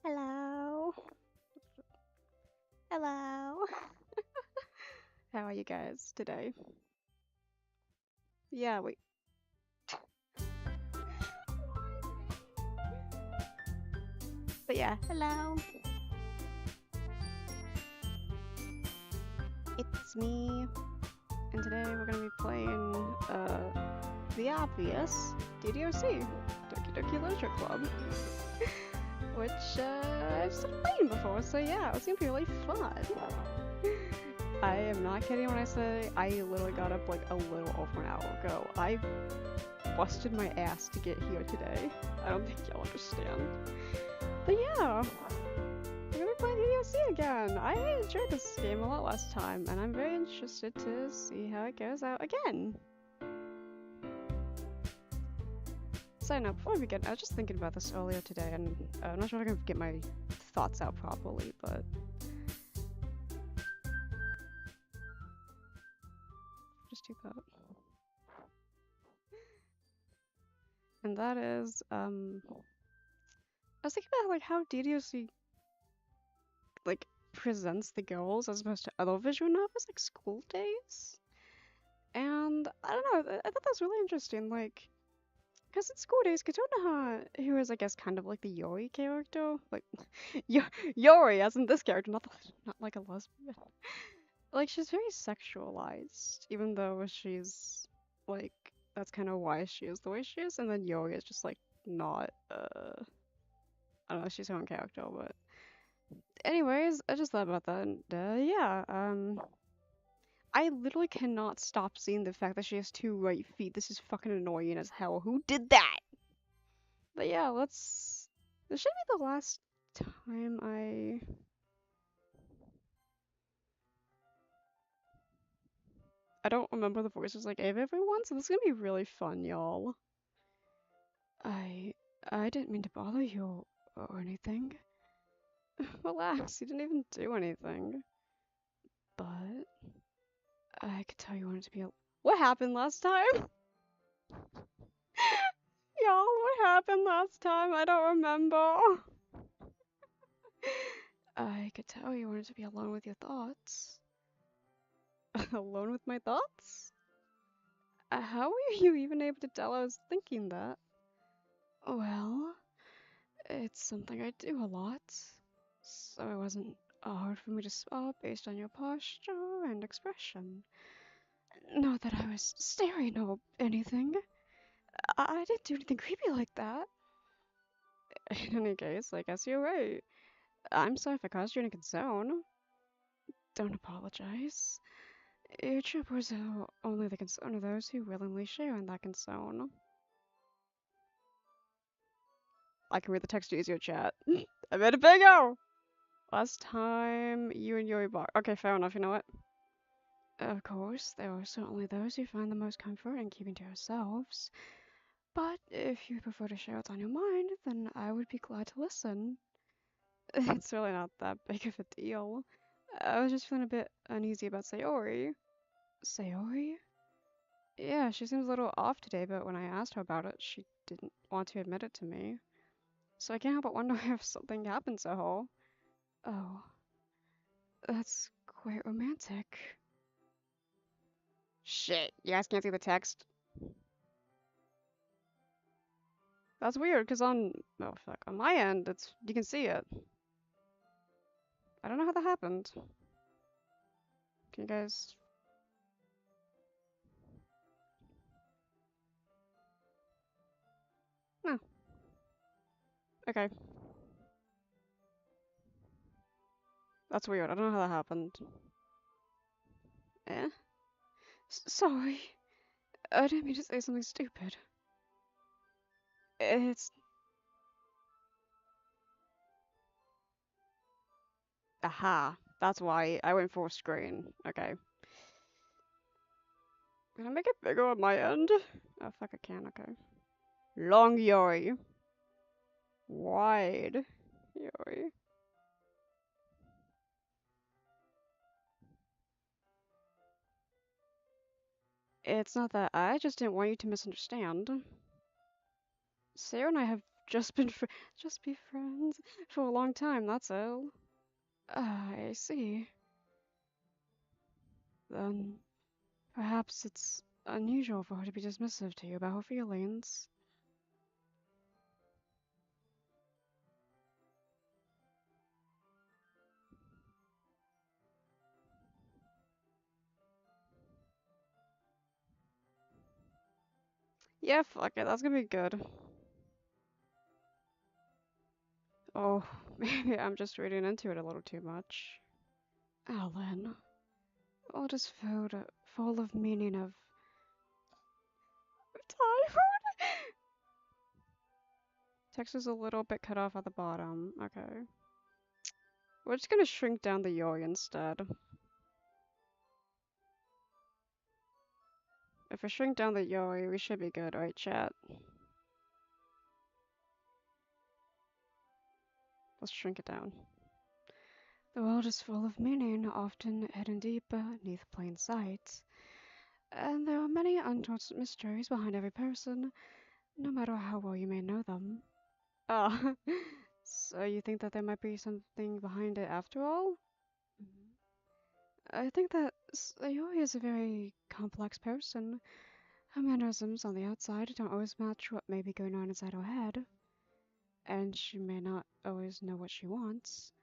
Hello. Hello. How are you guys today? Yeah, wait. But yeah, hello. It's me. And today we're gonna be playing the obvious DDLC, Doki Doki Literature Club. Which I've started playing before, so yeah, it's gonna be really fun. I am not kidding when I say I literally got up like a little over an hour ago. I busted my ass to get here today. I don't think y'all understand. But yeah, we're gonna be playing DDLC again. I enjoyed this game a lot last time, and I'm very interested to see how it goes out again. So now, before we begin, I was just thinking about this earlier today, and I'm not sure if I can get my thoughts out properly, but just do that. And that is, I was thinking about like how DDLC like presents the girls as opposed to other visual novels like School Days. And I don't know, I thought that was really interesting, like, because in School Days, Kotonoha, who is, I guess, kind of like the Yori character, like, Yori, as in this character, not like a lesbian. Like, she's very sexualized, even though she's, like, that's kind of why she is the way she is, and then Yori is just, like, not, I don't know, she's her own character, but anyways, I just thought about that, and, yeah, I literally cannot stop seeing the fact that she has 2 right feet. This is fucking annoying as hell. Who did that? But yeah, let's... This should be the last time I don't remember the voices I gave everyone, so this is gonna be really fun, y'all. I... I didn't mean to bother you or anything. Relax, you didn't even do anything. But... I could tell you wanted to be a... What happened last time? Y'all, what happened last time? I don't remember. I could tell you wanted to be alone with your thoughts. Alone with my thoughts? How were you even able to tell I was thinking that? Well, it's something I do a lot, so it wasn't hard for me to spot based on your posture and expression. Not that I was staring or anything. I didn't do anything creepy like that. In any case, I guess you're right. I'm sorry if I caused you any concern. Don't apologize. Your troopers are only the concern of those who willingly share in that concern. I can read the text easier, chat. I made a bingo! Last time you and Yuri bar. Okay, fair enough, you know what? Of course, there are certainly those who find the most comfort in keeping to ourselves. But if you prefer to share what's on your mind, then I would be glad to listen. It's really not that big of a deal. I was just feeling a bit uneasy about Sayori. Sayori? Yeah, she seems a little off today, but when I asked her about it, she didn't want to admit it to me. So I can't help but wonder if something happened to her. Oh, that's quite romantic. Shit, you guys can't see the text? That's weird, because oh fuck, on my end, you can see it. I don't know how that happened. Can you guys... No. Okay. That's weird, I don't know how that happened. Eh? Sorry. I didn't mean to say something stupid. It's... Aha. That's why I went for screen. Okay. Can I make it bigger on my end? Oh fuck, I can, okay. Long Yori. Wide Yori. It's not that, I just didn't want you to misunderstand. Sarah and I have just been just be friends for a long time, that's all. I see. Then perhaps it's unusual for her to be dismissive to you about her feelings. Yeah, fuck it, that's gonna be good. Oh, maybe I'm just reading into it a little too much. Alan, all just full of meaning of typhoid. Text is a little bit cut off at the bottom. Okay. We're just gonna shrink down the yoi instead. If we shrink down the yoi, we should be good, right, chat? Let's shrink it down. The world is full of meaning, often hidden deep beneath plain sight. And there are many untold mysteries behind every person, no matter how well you may know them. Ah, so you think that there might be something behind it after all? Mhm. I think that Sayori is a very complex person. Her mannerisms on the outside don't always match what may be going on inside her head, and she may not always know what she wants.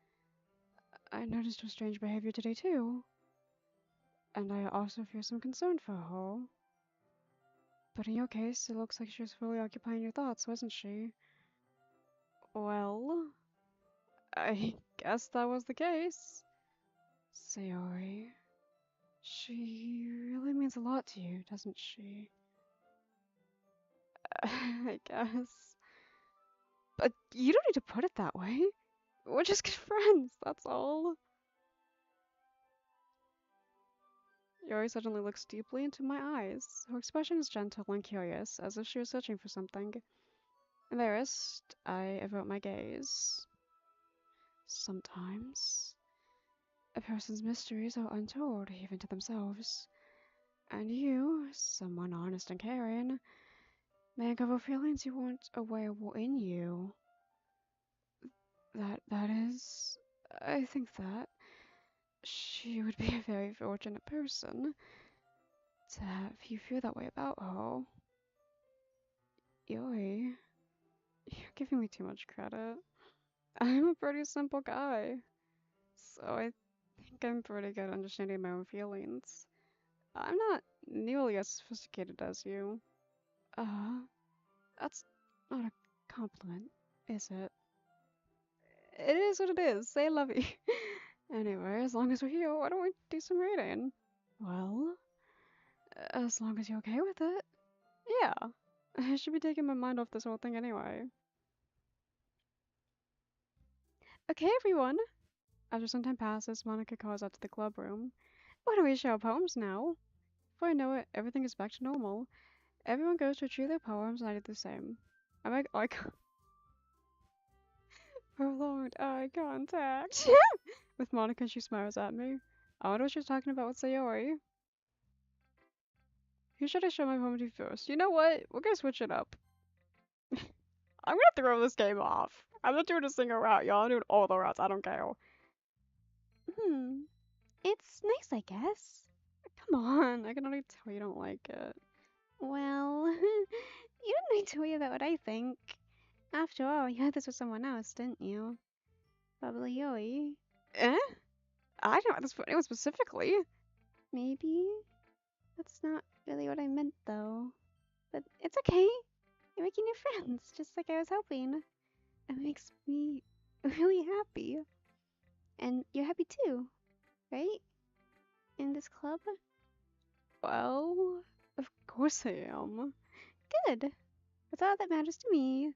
I noticed her strange behavior today too, and I also feel some concern for her. But in your case, it looks like she was fully occupying your thoughts, wasn't she? Well, I guess that was the case. Sayori, she really means a lot to you, doesn't she? I guess. But you don't need to put it that way. We're just good friends, that's all. Yori suddenly looks deeply into my eyes. Her expression is gentle and curious, as if she was searching for something. Embarrassed, I avert my gaze. Sometimes, a person's mysteries are untold, even to themselves. And you, someone honest and caring, may uncover feelings you weren't aware were in you. That is, I think that she would be a very fortunate person to have you feel that way about her. Yoi, you're giving me too much credit. I'm a pretty simple guy, so I think I'm pretty good at understanding my own feelings. I'm not nearly as sophisticated as you. Uh, that's not a compliment, is it? It is what it is. Say lovey. Anyway, as long as we're here, why don't we do some reading? Well, as long as you're okay with it. Yeah. I should be taking my mind off this whole thing anyway. Okay, everyone. After some time passes, Monica calls out to the club room. Why don't we share poems now? Before I know it, everything is back to normal. Everyone goes to retrieve their poems, and I do the same. I make eye prolonged eye contact with Monica. She smiles at me. I wonder what she's talking about with Sayori. Who should I show my poem to first? You know what? We're gonna switch it up. I'm gonna throw this game off. I'm not doing a single route, y'all. I'm doing all the routes. I don't care. Hmm. It's nice, I guess. Come on. I can already tell you don't like it. Well, you don't need to worry about what I think. After all, you had this with someone else, didn't you? Probably Yoi. Eh? I don't have this for anyone specifically. Maybe. That's not really what I meant, though. But it's okay. You're making new friends, just like I was hoping. It makes me really happy. And you're happy too, right? In this club? Well, of course I am. Good. That's all that matters to me.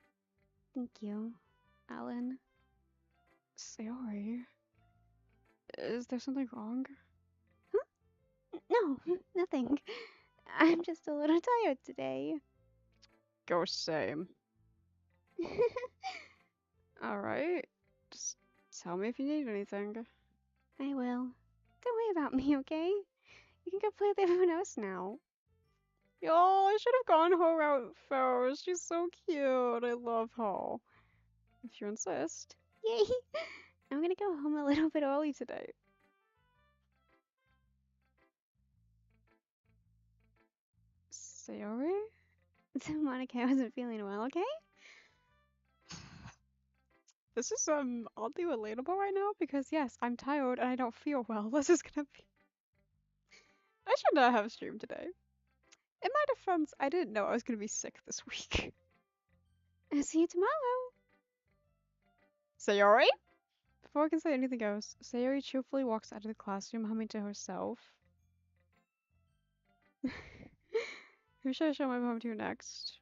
Thank you, Alan. Sorry. Is there something wrong? No, nothing. I'm just a little tired today. Go same. Alright. Just tell me if you need anything. I will. Don't worry about me, okay? You can go play with everyone else now. Y'all, I should have gone her route first. She's so cute. I love her. If you insist. Yay! I'm gonna go home a little bit early today. Sayori? So Monica wasn't feeling well, okay? This is oddly relatable right now because yes, I'm tired and I don't feel well. This is gonna be I should not have streamed today. In my defense, I didn't know I was gonna be sick this week. I'll see you tomorrow. Sayori? Before I can say anything else, Sayori cheerfully walks out of the classroom humming to herself. Who should I show my poem to next?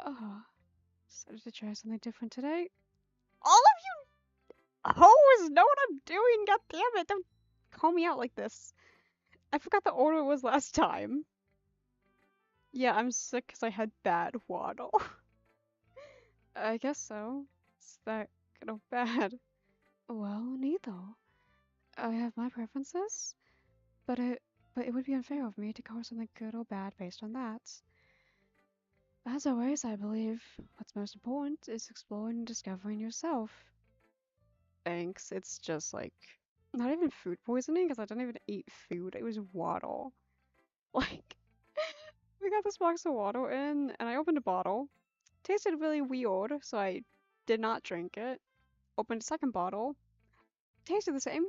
Oh, decided to try something different today. All of you hoes know what I'm doing, god damn it, don't call me out like this. I forgot the order was last time. Yeah, I'm sick because I had bad waddle. I guess so. It's that good or bad. Well, neither. I have my preferences, but it would be unfair of me to call something good or bad based on that. As always, I believe what's most important is exploring and discovering yourself. Thanks. It's just like not even food poisoning because I didn't even eat food. It was waddle. Like we got this box of water in, and I opened a bottle. Tasted really weird, so I did not drink it. Opened a second bottle. Tasted the same.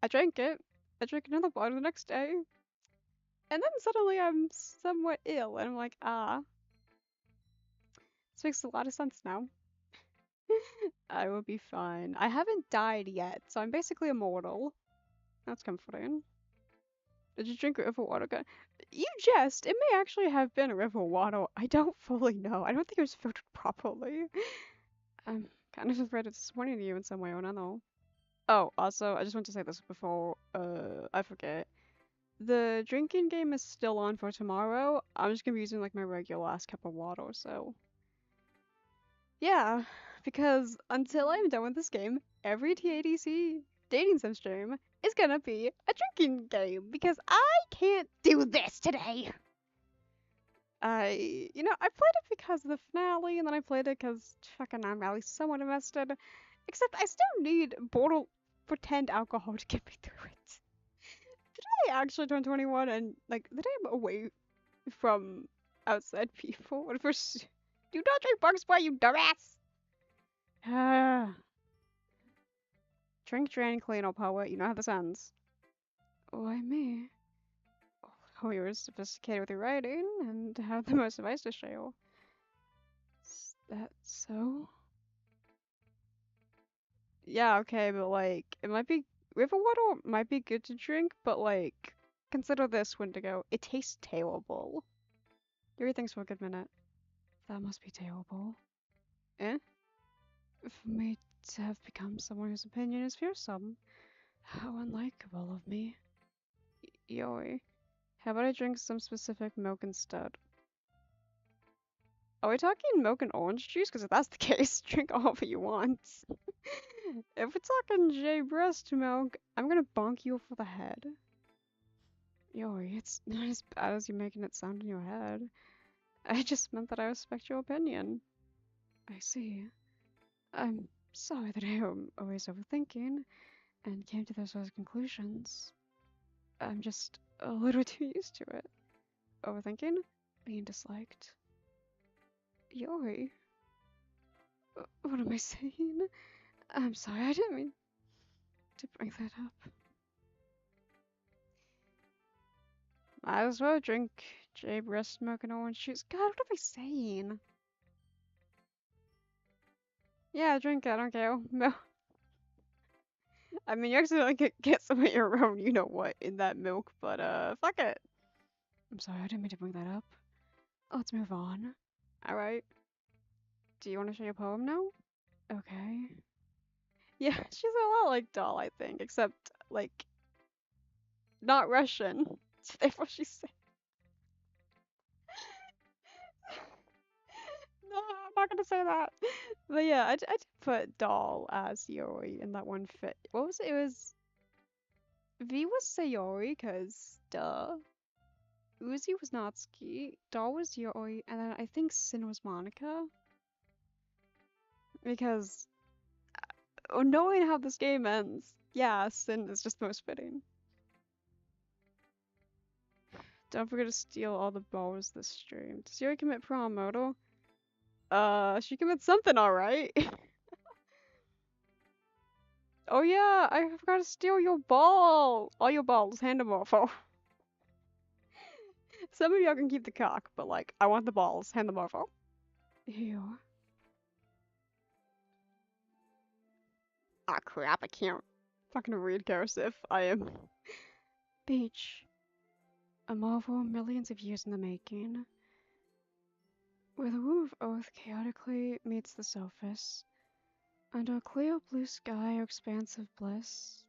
I drank it. I drank another bottle the next day. And then suddenly I'm somewhat ill, and I'm like, ah. This makes a lot of sense now. I will be fine. I haven't died yet, so I'm basically immortal. That's comforting. Did you drink river water? You jest. It may actually have been river water. I don't fully know. I don't think it was filtered properly. I'm kind of afraid of disappointing you in some way or another. Oh, also, I just want to say this before I forget. The drinking game is still on for tomorrow. I'm just gonna be using like my regular last cup of water, so yeah. Because until I'm done with this game, every TADC dating sim stream is gonna be a drinking game because I can't do this today. I played it because of the finale, and then I played it because fucking I'm at least somewhat invested. Except I still need bottle pretend alcohol to get me through it. Today I actually turned 21, and like the day I'm away from outside people, what first do not drink Bugs Boy, you dumbass! Drink, drain, clean, or power. You know how this ends. Why me? Oh, you're sophisticated with your writing and have the most advice to show. Is that so? Yeah, okay, but like, it might be river water might be good to drink, but like, consider this, Wendigo. It tastes terrible. Give me things for a good minute. That must be terrible. Eh? For me to have become someone whose opinion is fearsome. How unlikable of me. Yoi. How about I drink some specific milk instead? Are we talking milk and orange juice? Because if that's the case, drink all of it you want. If we're talking J breast milk, I'm gonna bonk you over the head. Yoi, it's not as bad as you're making it sound in your head. I just meant that I respect your opinion. I see. I'm sorry that I am always overthinking and came to those conclusions. I'm just a little too used to it. Overthinking? Being disliked. Yori. What am I saying? I'm sorry, I didn't mean to bring that up. Might as well drink J breast milk and orange juice. God, what am I saying? Yeah, drink it, I don't care. No. I mean, you accidentally get some of your own, you know what, in that milk, but fuck it. I'm sorry, I didn't mean to bring that up. Let's move on. Alright. Do you want to share your poem now? Okay. Yeah, she's a lot like Doll, I think, except, like, not Russian. Therefore she said. No, I'm not gonna say that. But yeah, I did put Doll as Yori in that one fit. What was it? It was V was Sayori, cause duh. Uzi was Natsuki, Doll was Yori, and then I think Sin was Monica. Because knowing how this game ends, yeah, Sin is just most fitting. Don't forget to steal all the balls this stream. Does Yuri commit prom modal? She commits something alright. Oh yeah, I forgot to steal your ball! All your balls, hand them off. Oh. Some of y'all can keep the cock, but like, I want the balls, hand them off. Oh. Ew. Ah crap, I can't fucking read cursive. I am. Beach. A marvel millions of years in the making. Where the womb of earth chaotically meets the surface. Under a clear blue sky or expanse of bliss.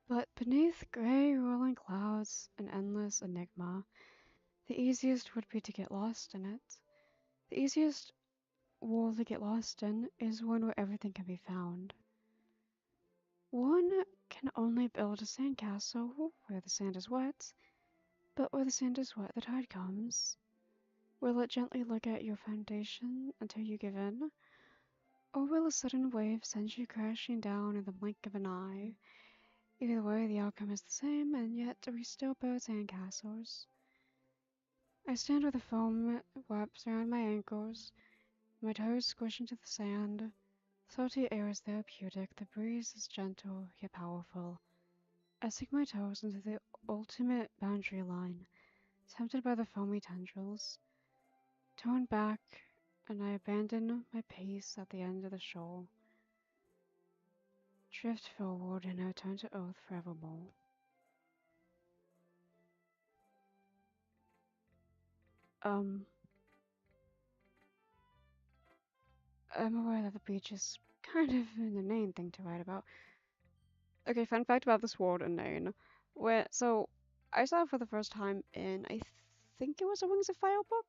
But beneath grey rolling clouds, an endless enigma, the easiest would be to get lost in it. The easiest world to get lost in is one where everything can be found. One can only build a sandcastle where the sand is wet, but where the sand is wet the tide comes. Will it gently look at your foundation until you give in? Or will a sudden wave send you crashing down in the blink of an eye? Either way, the outcome is the same, and yet we still build sandcastles. I stand where the foam wraps around my ankles, my toes squish into the sand. Salty air is therapeutic, the breeze is gentle yet powerful. I sink my toes into the ultimate boundary line, tempted by the foamy tendrils. Torn back, and I abandon my pace at the end of the shoal. Drift forward and I return to earth forevermore. Um, I'm aware that the beach is kind of an inane thing to write about. Okay, fun fact about this word inane. So I saw it for the first time in think it was a Wings of Fire book,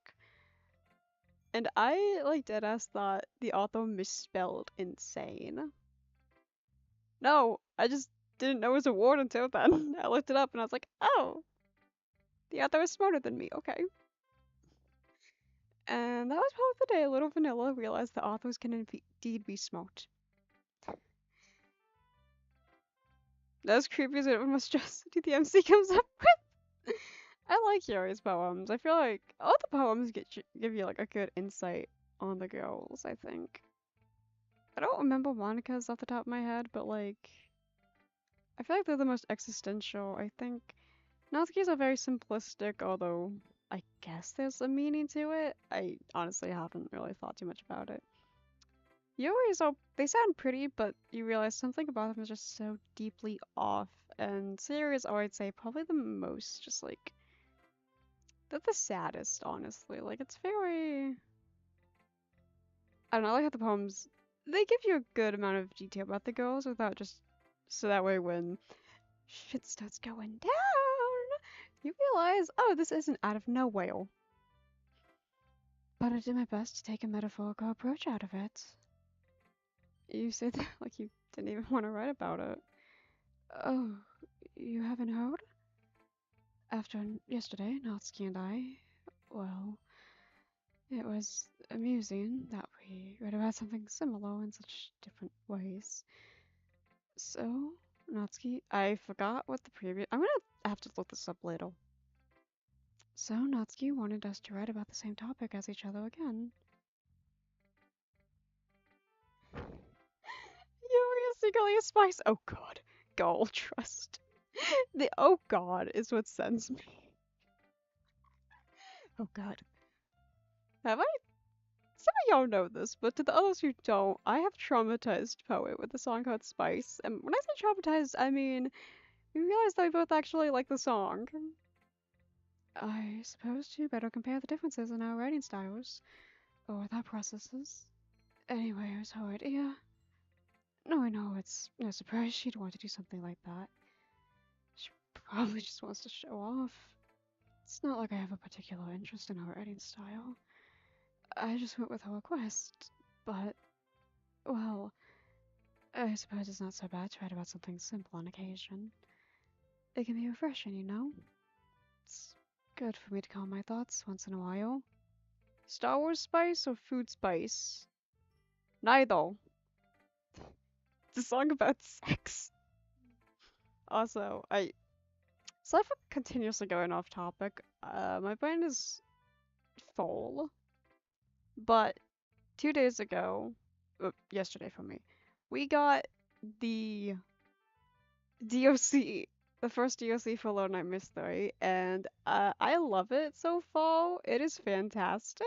and I like deadass thought the author misspelled insane. No, I just didn't know it was a word until then. I looked it up and I was like, oh, the author is smarter than me. Okay. And that was probably the day Little Vanilla realized the authors can indeed be smart. That's creepy as it must just the MC comes up with. I like Yuri's poems. I feel like all the poems give you like a good insight on the girls, I think. I don't remember Monica's off the top of my head, but like, I feel like they're the most existential. I think Natsuki's are very simplistic, although I guess there's a meaning to it. I honestly haven't really thought too much about it. Yuri's are, they sound pretty, but you realize something about them is just so deeply off. And Sayori's are, I'd say, probably the most just like, they're the saddest, honestly. Like, it's very, I don't know, I like how the poems, they give you a good amount of detail about the girls without just, so that way when shit starts going down, you realize, oh, this isn't out of nowhere. But I did my best to take a metaphorical approach out of it. You said that like you didn't even want to write about it. Oh, you haven't heard? After yesterday, Natsuki and I, well, it was amusing that we read about something similar in such different ways. So, Natsuki, I forgot what the previous. I'm gonna have to look this up later. So, Natsuki wanted us to write about the same topic as each other again. You were secretly a spice. Oh god. Goal trust. The oh god is what sends me. Oh god. Have I? Some of y'all know this, but to the others who don't, I have traumatized Poet with a song called Spice. And when I say traumatized, I mean, we realized that we both actually like the song. I suppose you better compare the differences in our writing styles, or thought processes. Anyway, it was her idea. No, I know, it's no surprise she'd want to do something like that. She probably just wants to show off. It's not like I have a particular interest in her writing style. I just went with her request. But, well, I suppose it's not so bad to write about something simple on occasion. It can be refreshing, you know? It's good for me to calm my thoughts once in a while. Star Wars spice or food spice? Neither. It's a song about sex. Also, so for continuously going off topic, my brain is full. But 2 days ago, yesterday for me, we got the DOC, the first DOC for Lone Night Mystery, and I love it so far. It is fantastic.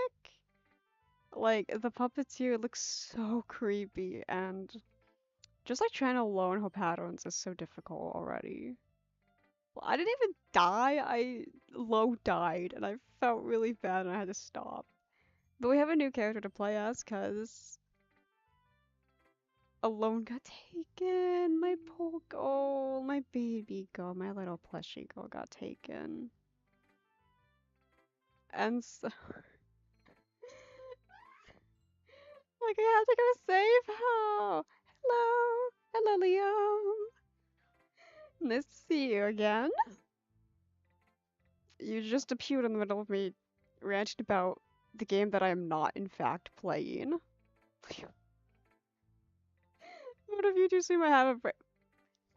Like, the puppeteer looks so creepy, and just like trying to learn her patterns is so difficult already. Well, I didn't even die, I low died, and I felt really bad and I had to stop. But we have a new character to play as, cause Alone got taken. My poor girl, my baby girl, my little plushy girl got taken. And so, like, I had to go save her. Hello. Hello, Liam. Nice to see you again. You just appeared in the middle of me ranting about the game that I am not, in fact, playing. What if you do seem I have a brain?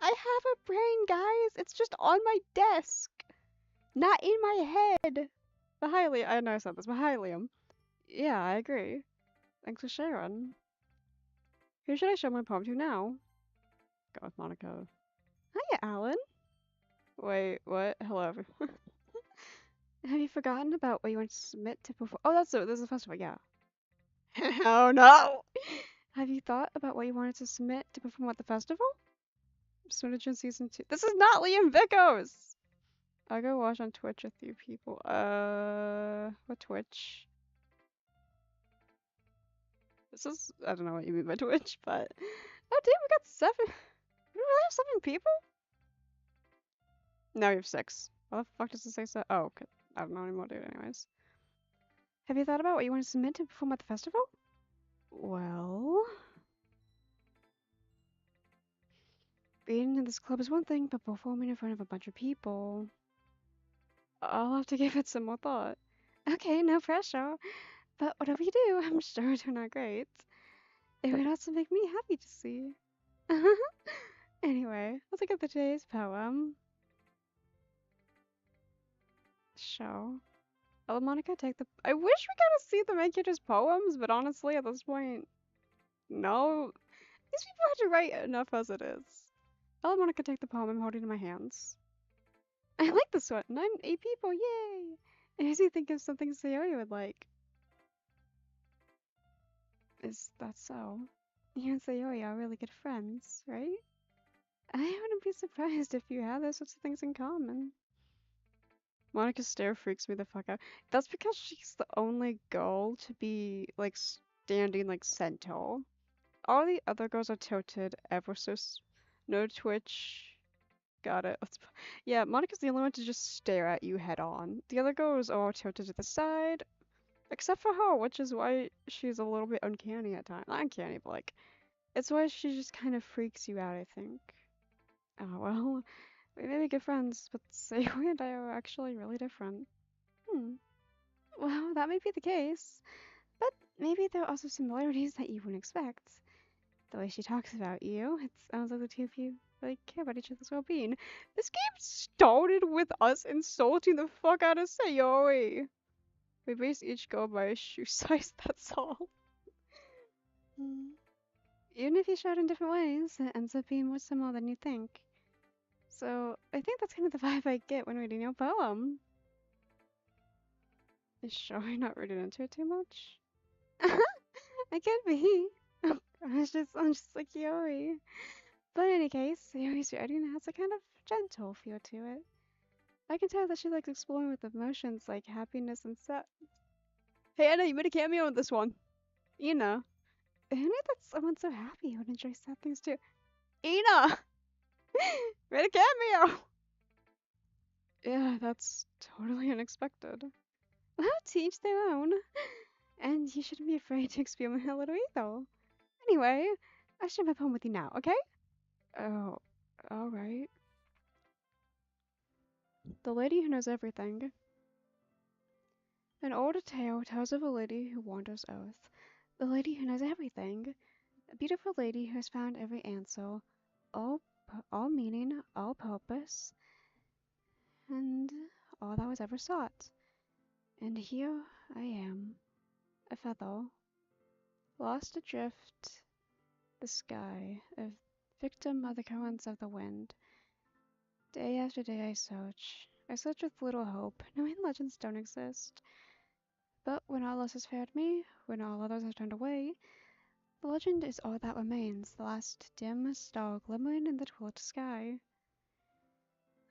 I have a brain, guys. It's just on my desk, not in my head. Mahalium, I know I said this. Mahalium. Yeah, I agree. Thanks for sharing. Who should I show my poem to now? Go with Monica. Hiya, Alan. Wait, what? Hello, everyone. Have you forgotten about what you want to submit to perform? Oh, that's it. There's a festival, yeah. Oh no! Have you thought about what you wanted to submit to perform at the festival? Swinnerton Season 2. This is not Liam Vickos! I'll go watch on Twitch with you people. What Twitch? This is, I don't know what you mean by Twitch, but. Oh, dude, we got 7. We really have 7 people? Now we have 6. What the fuck does it say so? Oh, okay. I don't know anymore, dude, anyways. Have you thought about what you want to submit to perform at the festival? Well. Being in this club is one thing, but performing in front of a bunch of people. I'll have to give it some more thought. Okay, no pressure. But whatever you do, I'm sure it'll turn out great. It would also make me happy to see. Anyway, let's look at the today's poem. Show. Oh, Monica, take the. I wish we got to see the main character's poems, but honestly, at this point, no. These people had to write enough as it is. I'll Monica take the poem I'm holding in my hands. I like this one. 8 people, yay! It makes me think of something Sayori would like. Is that so? You and Sayori are really good friends, right? I wouldn't be surprised if you had those sorts of things in common. Monica's stare freaks me the fuck out. That's because she's the only girl to be, like, standing, like, center. All the other girls are tilted ever so no twitch. Got it. Yeah, Monica's the only one to just stare at you head on. The other girls are all tilted to the side, except for her, which is why she's a little bit uncanny at times. Not uncanny, but like, it's why she just kind of freaks you out, I think. Oh, well, we may be good friends, but Sayori and I are actually really different. Hmm. Well, that may be the case, but maybe there are also similarities that you wouldn't expect. The way she talks about you, it sounds like the two of you really care about each other's well-being. This game started with us insulting the fuck out of Sayori. We base each go by a shoe size, that's all. Hmm. Even if you show it in different ways, it ends up being more similar than you think. So, I think that's kind of the vibe I get when reading your poem. You sure you're not reading into it too much? I could be. I'm just like Yori. But in any case, Yori's writing has a kind of gentle feel to it. I can tell that she likes exploring with emotions like happiness and sad. Hey Anna, you made a cameo in this one. Ina. Who knew that someone so happy would enjoy sad things too? Ina! Made a cameo! Yeah, that's totally unexpected. Well, to each their own. And you shouldn't be afraid to experiment a little either. Anyway, I share my poem with you now, okay? Oh, alright. The Lady Who Knows Everything. An older tale tells of a lady who wanders earth. The lady who knows everything. A beautiful lady who has found every answer, all meaning, all purpose, and all that was ever sought. And here I am, a feather, lost adrift the sky, a victim of the currents of the wind. Day after day I search. I search with little hope, knowing legends don't exist. But when all else has failed me, when all others have turned away, the legend is all that remains, the last dim star glimmering in the twilight sky.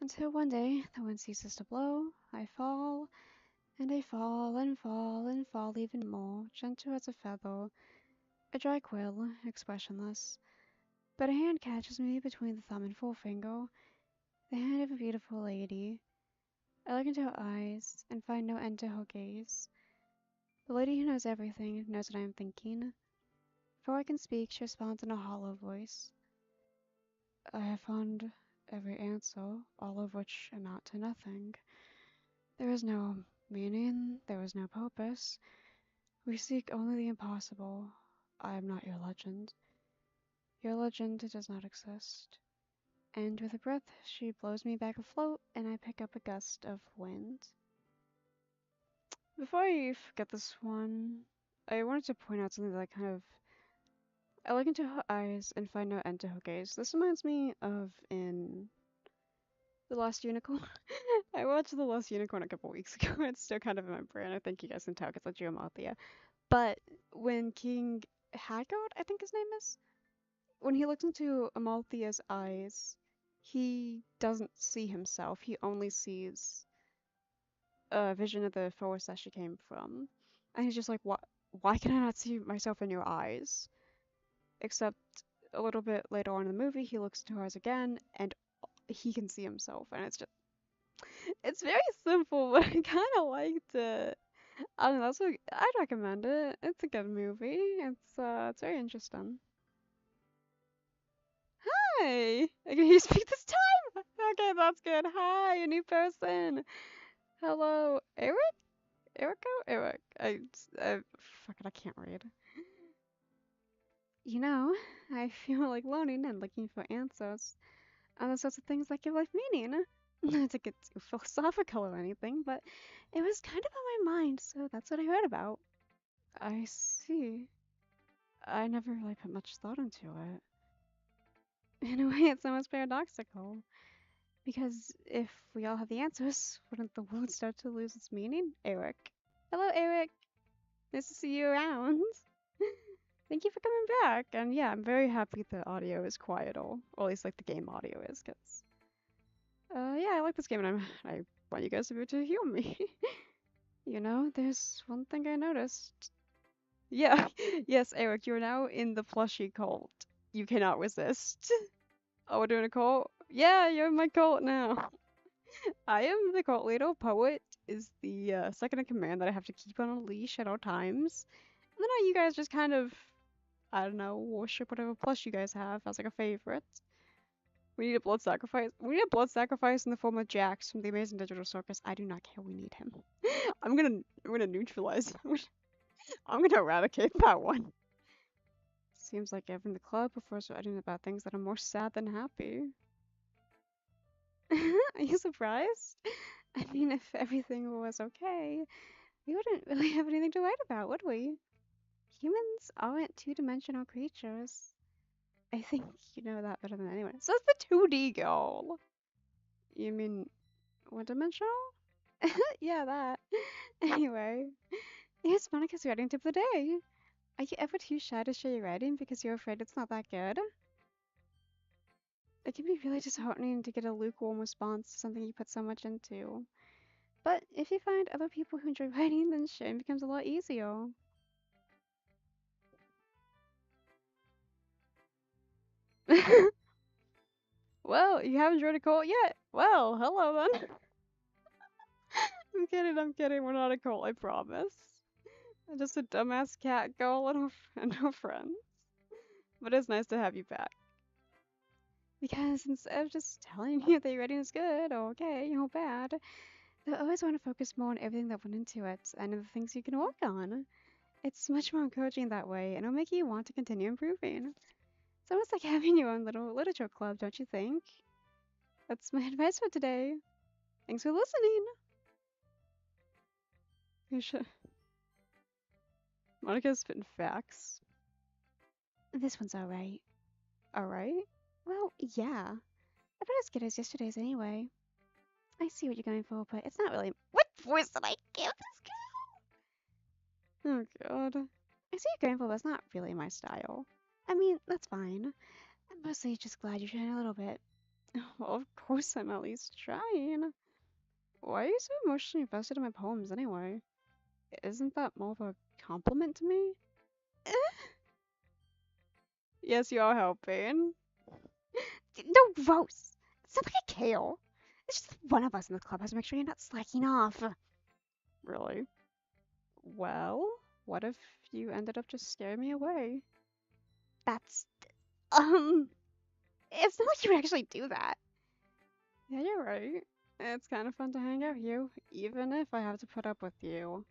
Until one day the wind ceases to blow, I fall, and I fall and fall and fall even more, gentle as a feather, a dry quill, expressionless. But a hand catches me between the thumb and forefinger, the hand of a beautiful lady. I look into her eyes and find no end to her gaze. The lady who knows everything knows what I am thinking. Before I can speak, she responds in a hollow voice. I have found every answer, all of which amount to nothing. There is no meaning, there is no purpose. We seek only the impossible. I am not your legend. Your legend does not exist. And with a breath, she blows me back afloat, and I pick up a gust of wind. Before I forget this one, I wanted to point out something that I look into her eyes and find no end to her gaze. This reminds me of in The Last Unicorn. I watched The Last Unicorn a couple weeks ago. It's still kind of in my brain. I think you guys can tell because I drew Amalthea. But when King Haggard, I think his name is, when he looks into Amalthea's eyes, he doesn't see himself. He only sees a vision of the forest that she came from. And he's just like, what? Why can I not see myself in your eyes? Except a little bit later on in the movie, he looks into her eyes again, and he can see himself, and it's very simple, but I kind of liked it. I don't know, so I'd recommend it. It's a good movie. It's very interesting. Hi! Can you speak this time? Okay, that's good. Hi, a new person. Hello, Eric? Erico? Eric. Fuck it, I can't read. You know, I feel like learning and looking for answers on the sorts of things that give life meaning. Not to get too philosophical or anything, but it was kind of on my mind, so that's what I read about. I see. I never really put much thought into it. In a way, it's almost paradoxical. Because if we all have the answers, wouldn't the world start to lose its meaning? Eric. Hello, Eric. Nice to see you around. Thank you for coming back. And yeah, I'm very happy the audio is quiet, or at least like the game audio is, because yeah, I like this game and I want you guys to be able to hear me. There's one thing I noticed. Yeah, yes, Eric, you're now in the plushie cult. You cannot resist. Oh, we're doing a cult? Yeah, you're in my cult now. I am the cult leader. Poet is the second in command that I have to keep on a leash at all times. And then you guys just kind of, I don't know, worship whatever plush you guys have as like a favorite. We need a blood sacrifice. We need a blood sacrifice in the form of Jax from the Amazing Digital Circus. I do not care. We need him. I'm gonna neutralize him. I'm gonna eradicate that one. Seems like everyone in the club prefers writing about things that are more sad than happy. Are you surprised? I mean, if everything was okay, we wouldn't really have anything to write about, would we? Humans aren't two-dimensional creatures. I think you know that better than anyone. So it's the 2D girl. You mean one-dimensional? Yeah, that. Anyway, here's Monica's writing tip of the day. Are you ever too shy to share your writing because you're afraid it's not that good? It can be really disheartening to get a lukewarm response to something you put so much into. But if you find other people who enjoy writing, then sharing becomes a lot easier. Well, you haven't joined a cult yet? Well, hello then. I'm kidding. We're not a cult, I promise. I'm just a dumbass cat girl and her friends. But it's nice to have you back. Because instead of just telling you that your writing is good or okay or bad, they always want to focus more on everything that went into it and the things you can work on. It's much more encouraging that way, and it'll make you want to continue improving. It's almost like having your own little literature club, don't you think? That's my advice for today. Thanks for listening. You should. Monica's spitting facts. This one's alright. Alright? Well, yeah. About as good as yesterday's anyway. I see what you're going for, but it's not really. What voice did I give this girl? Oh god. I see what you're going for, but it's not really my style. I mean, that's fine. I'm mostly just glad you're trying a little bit. Well, of course I'm at least trying. Why are you so emotionally invested in my poems anyway? Isn't that more of a compliment to me? Yes, you are helping. No, gross. It's not like I care. It's just one of us in the club has to make sure you're not slacking off. Really? Well, what if you ended up just scaring me away? That's um. It's not like you would actually do that. Yeah, you're right. It's kind of fun to hang out with you, even if I have to put up with you.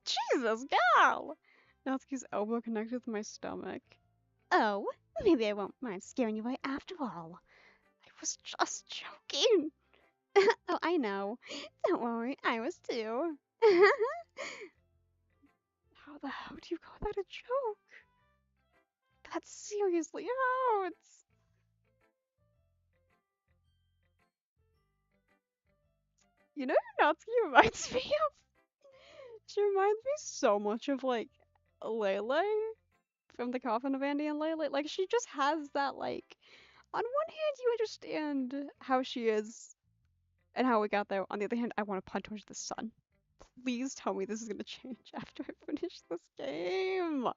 Jesus, gal! Natsuki's elbow connected with my stomach. Oh, maybe I won't mind scaring you away after all. I was just joking. Oh, I know. Don't worry, I was too. How the hell do you call that a joke? That's seriously how it's. You know who Natsuki reminds me of? She reminds me so much of like Lele from the Coffin of Andy and Lele. Like she just has that like. On one hand, you understand how she is and how we got there. On the other hand, I want to punch towards the sun. Please tell me this is gonna change after I finish this game.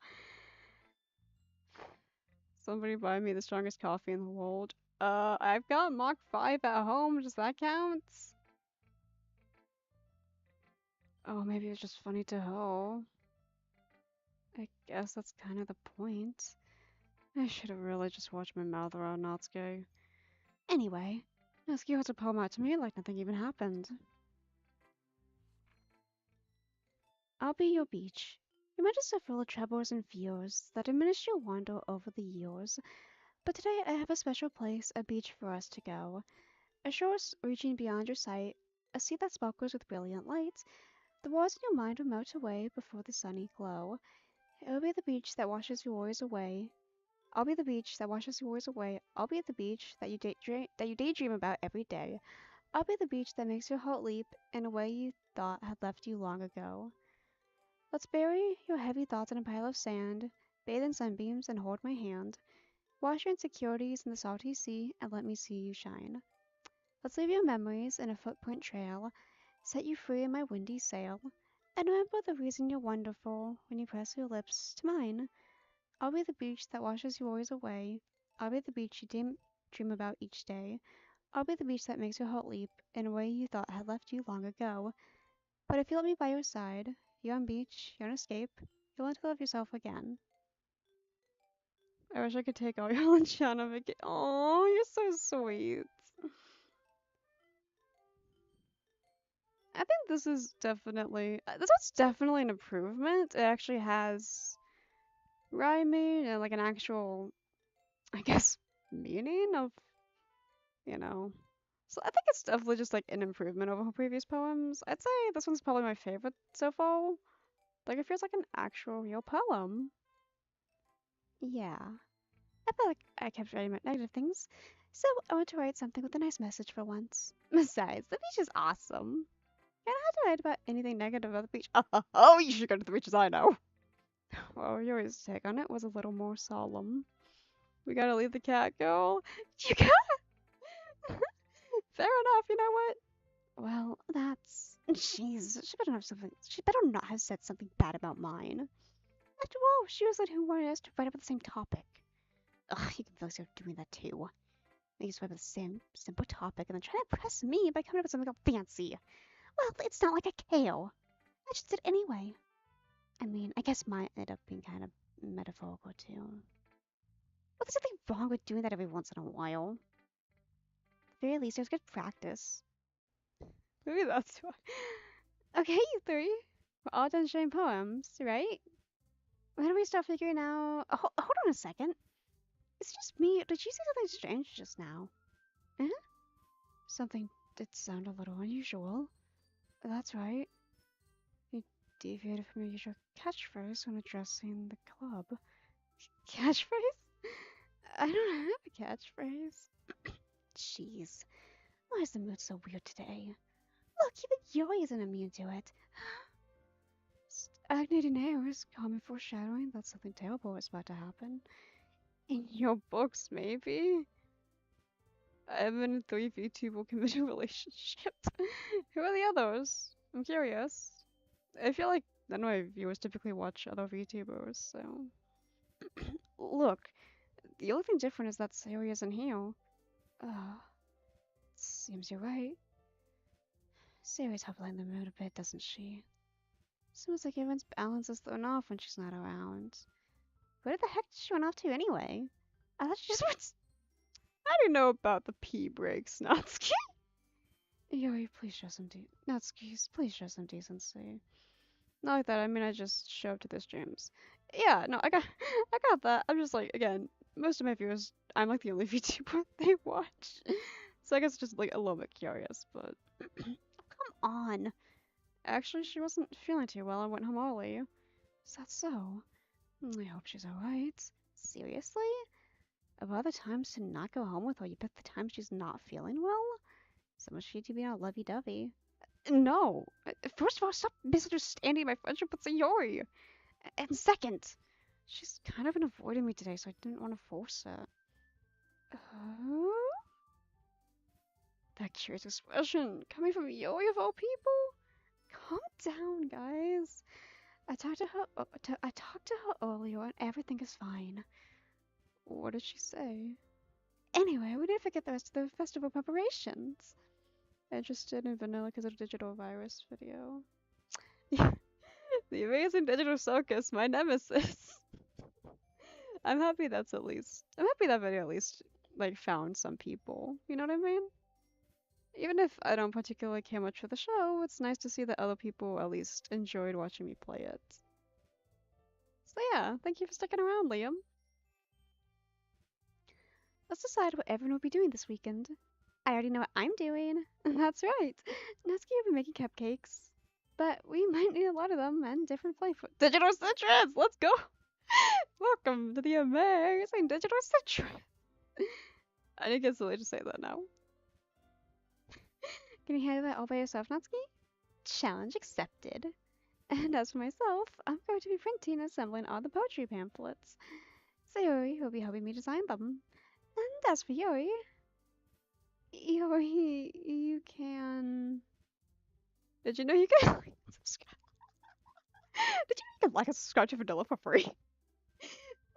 Somebody buy me the strongest coffee in the world. I've got Mach 5 at home. Does that count? Oh, maybe it's just funny to her. I guess that's kind of the point. I should have really just watched my mouth around Natsuki. Anyway, Natsuki holds a poem out to me like nothing even happened. I'll be your beach. You might just full of troubles and fears that diminish your wonder over the years. But today I have a special place, a beach for us to go. A shore reaching beyond your sight, a sea that sparkles with brilliant light. The walls in your mind will melt away before the sunny glow. It will be the beach that washes your worries away. I'll be the beach that washes your worries away. I'll be the beach that you daydream about every day. I'll be the beach that makes your heart leap in a way you thought had left you long ago. Let's bury your heavy thoughts in a pile of sand, bathe in sunbeams, and hold my hand. Wash your insecurities in the salty sea and let me see you shine. Let's leave your memories in a footprint trail, set you free in my windy sail, and remember the reason you're wonderful when you press your lips to mine. I'll be the beach that washes your worries away. I'll be the beach you dream about each day. I'll be the beach that makes your heart leap in a way you thought had left you long ago. But if you let me by your side, you're on beach, you're on escape, you'll learn to love yourself again. I wish I could take all your lunch on a vacation. Oh, you're so sweet. I think this is definitely this one's definitely an improvement. It actually has rhyming and like an actual, I guess, meaning of, you know. So I think it's definitely just like an improvement over her previous poems. I'd say this one's probably my favorite so far. Like it feels like an actual real poem. Yeah. I feel like I kept writing about negative things, so I want to write something with a nice message for once. Besides, the beach is awesome. You don't have to write about anything negative about the beach. Oh, you should go to the beaches I know. Well, Yuri's take on it was a little more solemn. We gotta leave the cat, girl. You got fair enough. You know what? Well, that's. Jeez, she better not have something. She better not have said something bad about mine. After all, she was the one who wanted us to write about the same topic. Ugh, you can feel yourself doing that too. They just write about the same simple topic and then try to impress me by coming up with something all fancy. Well, it's not like I care. I just did anyway. I mean, I guess mine ended up being kind of metaphorical too. But there's nothing wrong with doing that every once in a while. At the very least, it was good practice. Maybe that's why. Okay, you three. We're all done sharing poems, right? When do we start figuring out? Oh, hold on a second. It's just me. Did you see something strange just now? Huh? Something did sound a little unusual. That's right. You deviated from your usual catchphrase when addressing the club. Catchphrase? I don't have a catchphrase. Jeez. Why is the mood so weird today? Look, even Yoi isn't immune to it. Stagnating hairs, common foreshadowing that something terrible is about to happen. In your books, maybe? I'm in 3 VTuber committed relationships. Who are the others? I'm curious. I feel like none of my viewers typically watch other VTubers, so. Look, the only thing different is that Sayori isn't here. Seems you're right. Sayori's helping the mood a bit, doesn't she? Seems like everyone's balance is thrown off when she's not around. Where the heck did she run off to anyway? I thought she just went. I don't know about the pee breaks, Natsuki. Yuri, please show some Natsuki, please show some decency. Not like that. I mean, I just show up to the streams. Yeah, no, I got that. I'm just like, again, most of my viewers, I'm like the only VTuber they watch, so I guess just like a little bit curious. But come on. Actually, she wasn't feeling too well. I went home early. Is that so? I hope she's alright. Seriously? Of all the times to not go home with her, you picked the time she's not feeling well? So much for you to be all lovey-dovey. No! First of all, stop misunderstanding my friendship with Sayori! And second, she's kind of been avoiding me today, so I didn't want to force it. That curious expression coming from Yori of all people? Calm down, guys. I talked to her earlier and everything is fine. What did she say? Anyway, we didn't forget the rest of the festival preparations. Interested in Vanilla because of the digital virus video. The amazing digital circus, my nemesis. I'm happy that video at least like found some people. You know what I mean? Even if I don't particularly care much for the show, it's nice to see that other people at least enjoyed watching me play it. So yeah, thank you for sticking around, Liam. Let's decide what everyone will be doing this weekend. I already know what I'm doing. That's right. Natsuki will be making cupcakes. But we might need a lot of them and different flavors. Digital citrus! Let's go! Welcome to the amazing digital century. I think it's silly to say that now. Can you handle that all by yourself, Natsuki? Challenge accepted. And as for myself, I'm going to be printing and assembling all the poetry pamphlets. Sayori will be helping me design them. And as for Yori, you can. Did you know you can like subscribe? Did you know you can like and subscribe to Vanilla for free?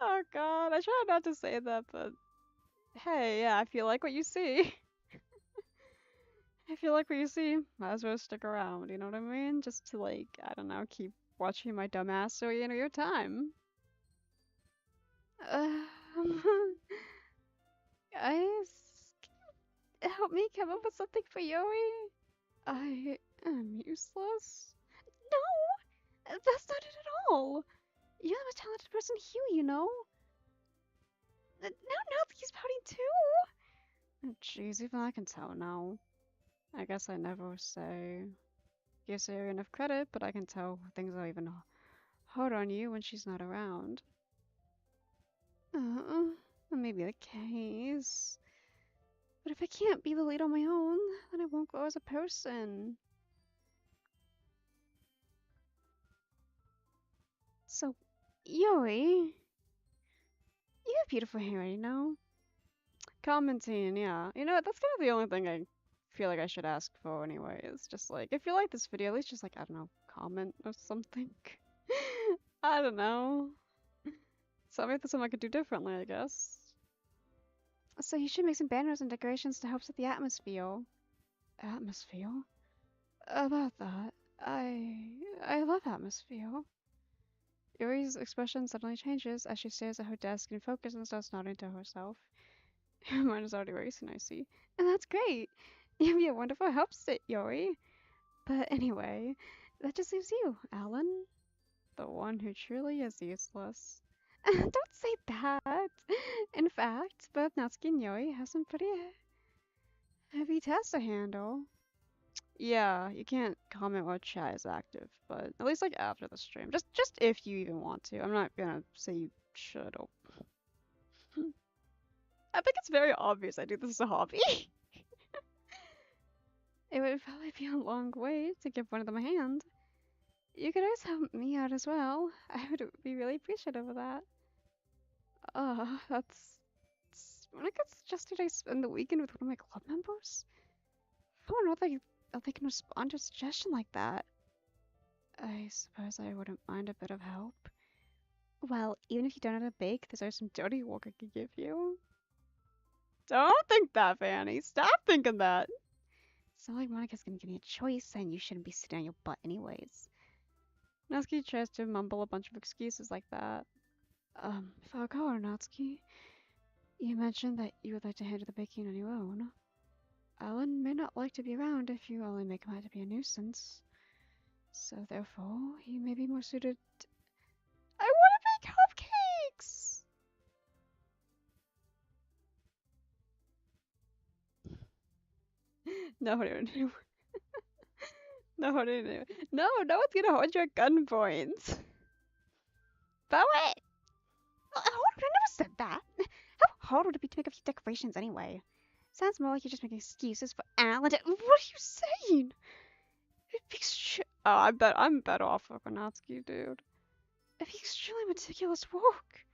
Oh god, I try not to say that, but hey, yeah, if you like what you see, if you like what you see, might as well stick around, you know what I mean? Just to like, I don't know, keep watching my dumbass so you know your time. Um, guys, can you help me come up with something for Yuri? I am useless. No, that's not it at all. You're the most talented person here, you know. Now Natsuki's pouting too. Jeez, even I can tell now. I guess I never say give Sayori enough credit, but I can tell things are even hard on you when she's not around. That may be the case. But if I can't be the lead on my own, then I won't grow as a person. So, Yuri, you have beautiful hair, you know? Commenting, yeah. You know what, that's kind of the only thing I feel like I should ask for anyway. It's just like, if you like this video, at least just like, I don't know, comment or something. I don't know. So maybe that's something I could do differently, I guess. So you should make some banners and decorations to help set the atmosphere. Atmosphere? About that, I love atmosphere. Yuri's expression suddenly changes as she stares at her desk in focus and starts nodding to herself. Her mind is already racing, I see. And that's great! You'd be a wonderful help sit, Yuri. But anyway, that just leaves you, Alan. The one who truly is useless. Don't say that! In fact, both Natsuki and Yuri have some pretty heavy tests to handle. Yeah, you can't comment while chat is active, but at least like after the stream. Just if you even want to. I'm not gonna say you should or I think it's very obvious I do this as a hobby. It would probably be a long wait to give one of them a hand. You could always help me out as well. I would be really appreciative of that. When I got suggested I spend the weekend with one of my club members. I don't know if they can respond to a suggestion like that. I suppose I wouldn't mind a bit of help. Well, even if you don't know how to bake, there's always some dirty work I could give you. Don't think that, Fanny. Stop thinking that. It's not like Monica's gonna give me a choice, and you shouldn't be sitting on your butt anyways. Natsuki tries to mumble a bunch of excuses like that. Falco or Natsuki, you mentioned that you would like to handle the baking on your own. Alan may not like to be around if you only make him out to be a nuisance. So therefore, he may be more suited. I want to make cupcakes! No, no, no. No, no, no. No, no one's gonna hold you at gunpoint. But what? Hold on, I never said that. How hard would it be to make a few decorations anyway? Sounds more like you're just making excuses for Alan. What are you saying? Oh, I bet I'm better off with Natsuki, dude. It'd be extremely meticulous work.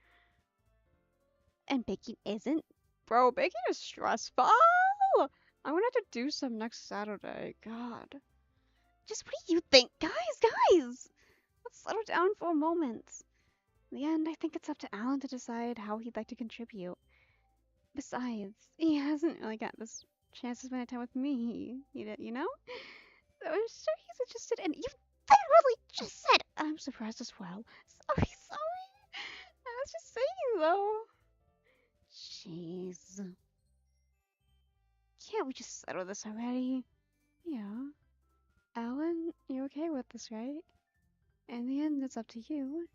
And baking isn't? Bro, baking is stressful. I'm gonna have to do some next Saturday. God. Just what do you think? Guys! Let's settle down for a moment. In the end, I think it's up to Alan to decide how he'd like to contribute. Besides, he hasn't really got this chance to spend a time with me, you know? So I'm sure he's interested, and you literally just said I'm surprised as well. Sorry. I was just saying, though. Jeez. Can't we just settle this already? Yeah. Alan, you're okay with this, right? In the end, it's up to you.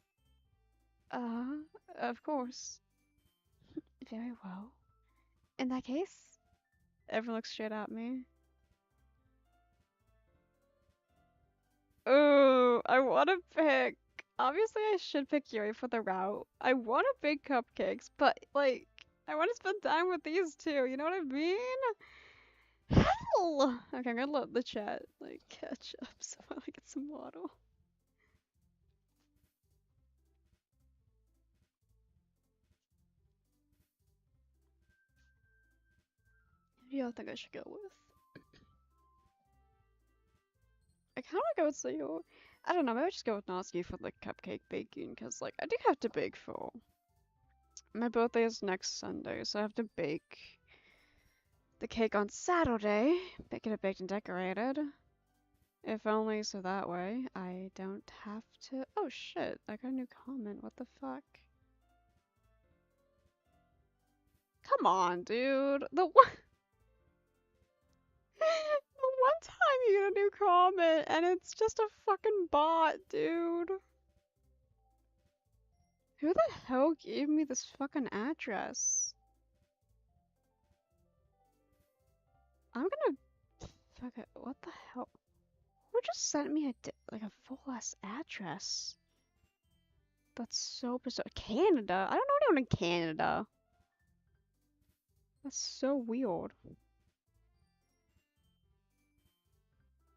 Of course. Very well. In that case, everyone looks straight at me. Ooh, I want to pick. obviously I should pick Yuri for the route. I want to bake cupcakes, but like I want to spend time with these two. You know what I mean? Hell! Okay, I'm gonna let the chat like catch up so I get some water. Who do y'all think I should go with? I kind of go with Sayori. I don't know. Maybe I just go with Natsuki for the cupcake baking, cause like I do have to bake for my birthday is next Sunday, so I have to bake the cake on Saturday. Get it baked and decorated. If only so that way I don't have to. Oh shit! I got a new comment. What the fuck? Come on, dude. The one, the one time you get a new comment and it's just a fucking bot, dude. Who the hell gave me this fucking address? I'm gonna. Fuck it. What the hell? Who just sent me like a full ass address? That's so bizarre. Canada? I don't know anyone in Canada. That's so weird.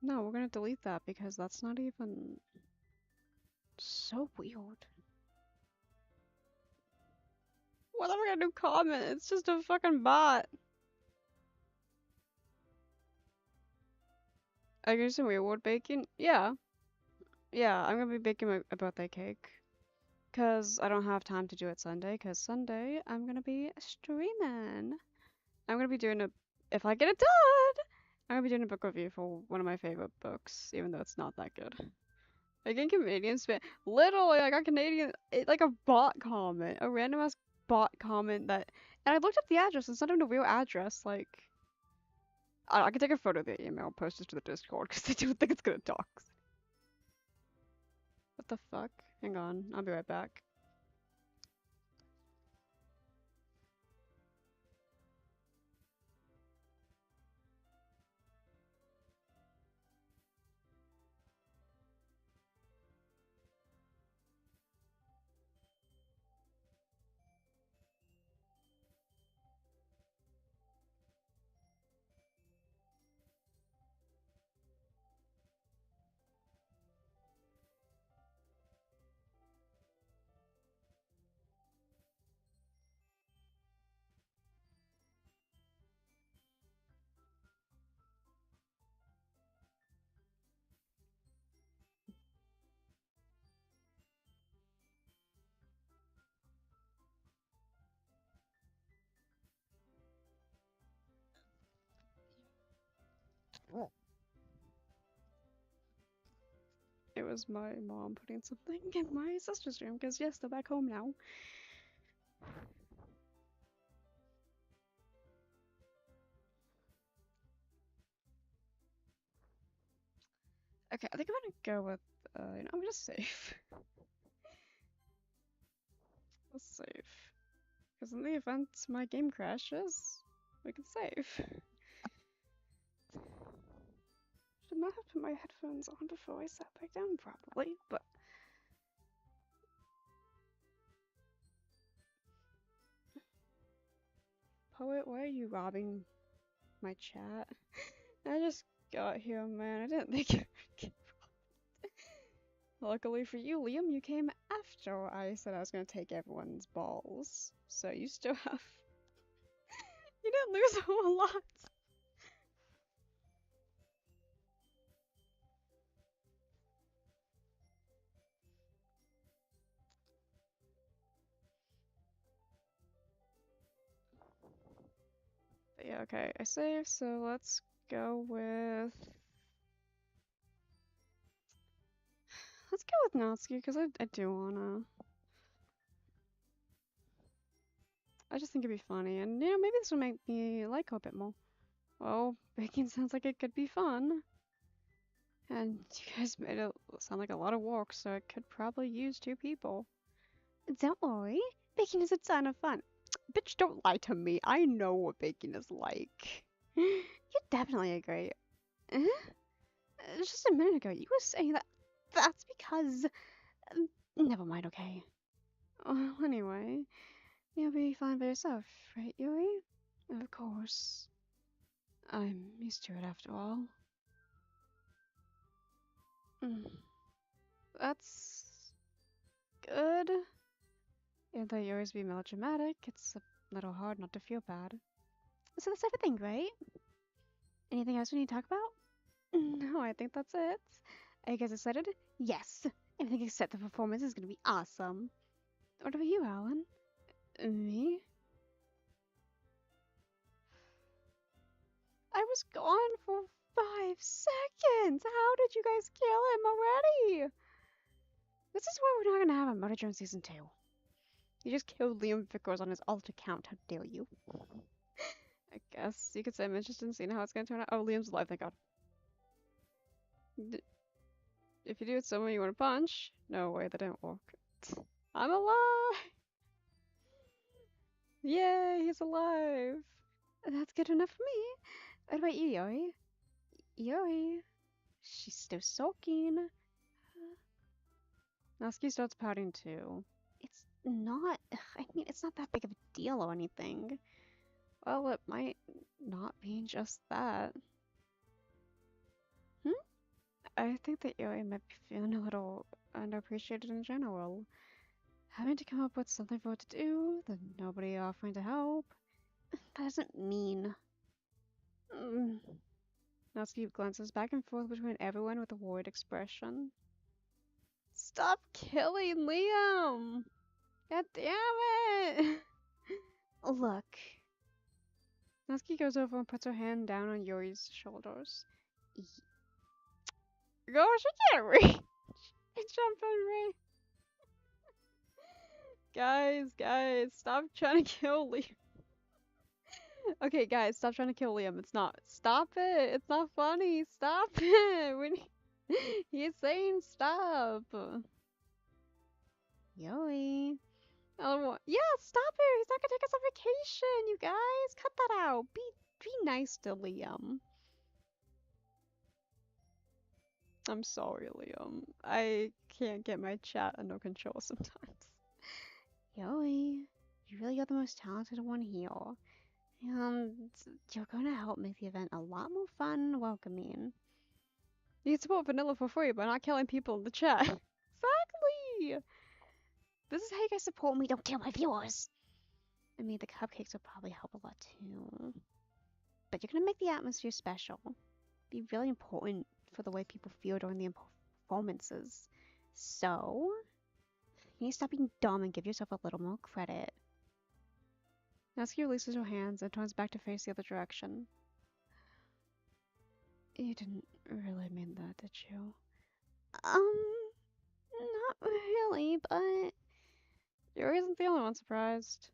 No, we're gonna delete that because that's not even so weird. What am I gonna do? Comment? It's just a fucking bot. Are you gonna do some reward baking? Yeah. Yeah, I'm gonna be baking a birthday cake. Cause I don't have time to do it Sunday, cause Sunday I'm gonna be streaming. I'm gonna be doing if I get it done, I'm gonna be doing a book review for one of my favorite books, even though it's not that good. Like in Canadian spam, literally, I got like a bot comment, a random ass bot comment and I looked up the address. It's not even a real address. Like, I can take a photo of the email, post it to the Discord, because I do think it's gonna dox. What the fuck? Hang on, I'll be right back. It was my mom putting something in my sister's room, because yes, they're back home now. Okay, I think I'm gonna go with, I'm gonna save. Let's save. Because in the event my game crashes, we can save. Should not have put my headphones on before I sat back down, probably, but. Poet, why are you robbing my chat? I just got here, man. I didn't think you would get robbed. Luckily for you, Liam, you came after I said I was gonna take everyone's balls. So you still have. You didn't lose a whole lot. But yeah, okay. I saved, so let's go with. Let's go with Natsuki, because I do wanna. I just think it'd be funny, and maybe this will make me like her a bit more. Well, baking sounds like it could be fun. And you guys made it sound like a lot of work, so it could probably use 2 people. Don't worry, baking is a ton of fun. Bitch, don't lie to me. I know what baking is like. You're definitely a great. Just a minute ago, you were saying that that's because Never mind, okay. Well, anyway, you'll be fine by yourself, right, Yuri? Of course. I'm used to it after all. Mm, that's good. Even though Yuri's be melodramatic, it's a little hard not to feel bad. So that's everything, right? Anything else we need to talk about? No, I think that's it. Are you guys excited? Yes. Everything except the performance is gonna be awesome. What about you, Alan? Me? I was gone for 5 seconds. How did you guys kill him already? This is why we're not gonna have a Murder Drone season 2. You just killed Liam Vickers on his alt account. How dare you? I guess you could say I'm interested in seeing how it's gonna turn out. Oh, Liam's alive, thank God. If you do it someone you want to punch, no way, that didn't work. I'm alive! Yay, he's alive! That's good enough for me. What about you, Yoi? Yoi? She's still sulking. Natsuki starts pouting too. It's not. I mean, it's not that big of a deal or anything. Well, it might not be just that. Hmm? I think that Yoi might be feeling a little underappreciated in general. Having to come up with something for her to do, then nobody offering to help. That doesn't mean. Mm. Natsuki glances back and forth between everyone with a worried expression. Stop killing Liam! God damn it! Look. Natsuki goes over and puts her hand down on Yuri's shoulders. Gosh, I can't reach! Jump on me! Guys, stop trying to kill Liam. Okay, guys, stop trying to kill Liam. It's not. Stop it! It's not funny. Stop it! He's saying stop. Yoi. Oh, yeah, stop it! He's not gonna take us on vacation, you guys. Cut that out. Be nice to Liam. I'm sorry, Liam. I can't get my chat under control sometimes. Yoi, you really are the most talented one here. And you're going to help make the event a lot more fun and welcoming. You can support Vanilla for free by not killing people in the chat. Exactly! This is how you guys support me, don't kill my viewers! I mean, the cupcakes will probably help a lot too. But you're gonna make the atmosphere special. Be really important for the way people feel during the performances. So, you need to stop being dumb and give yourself a little more credit. Natsuki releases her hands and turns back to face the other direction. You didn't really mean that, did you? Not really, but Yuri isn't the only one surprised.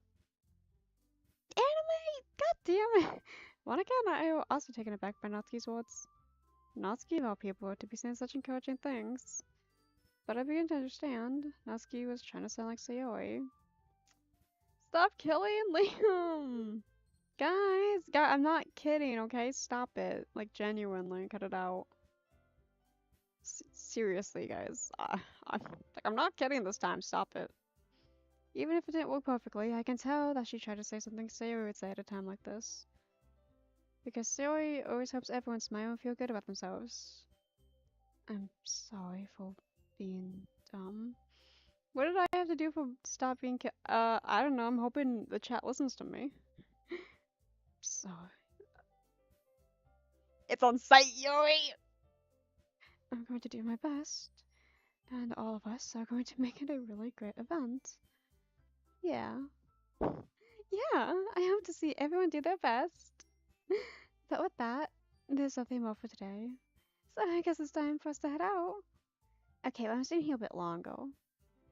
Anime! God damn it! Monica and I were also taken aback by Natsuki's words. Natsuki of all people to be saying such encouraging things. But I begin to understand. Natsuki was trying to sound like Sayori. Stop killing Liam! Guys, I'm not kidding, okay? Stop it. Like, genuinely, cut it out. Seriously, guys. I'm not kidding this time. Stop it. Even if it didn't work perfectly, I can tell that she tried to say something Sayori would say at a time like this. Because Sayori always helps everyone smile and feel good about themselves. I'm sorry for being dumb. What did I have to do for stop being I don't know, I'm hoping the chat listens to me. Sorry. It's on site, Yuri! I'm going to do my best. And all of us are going to make it a really great event. Yeah. Yeah, I hope to see everyone do their best. But with that, there's nothing more for today. So I guess it's time for us to head out. Okay, well, I'm staying here a bit longer.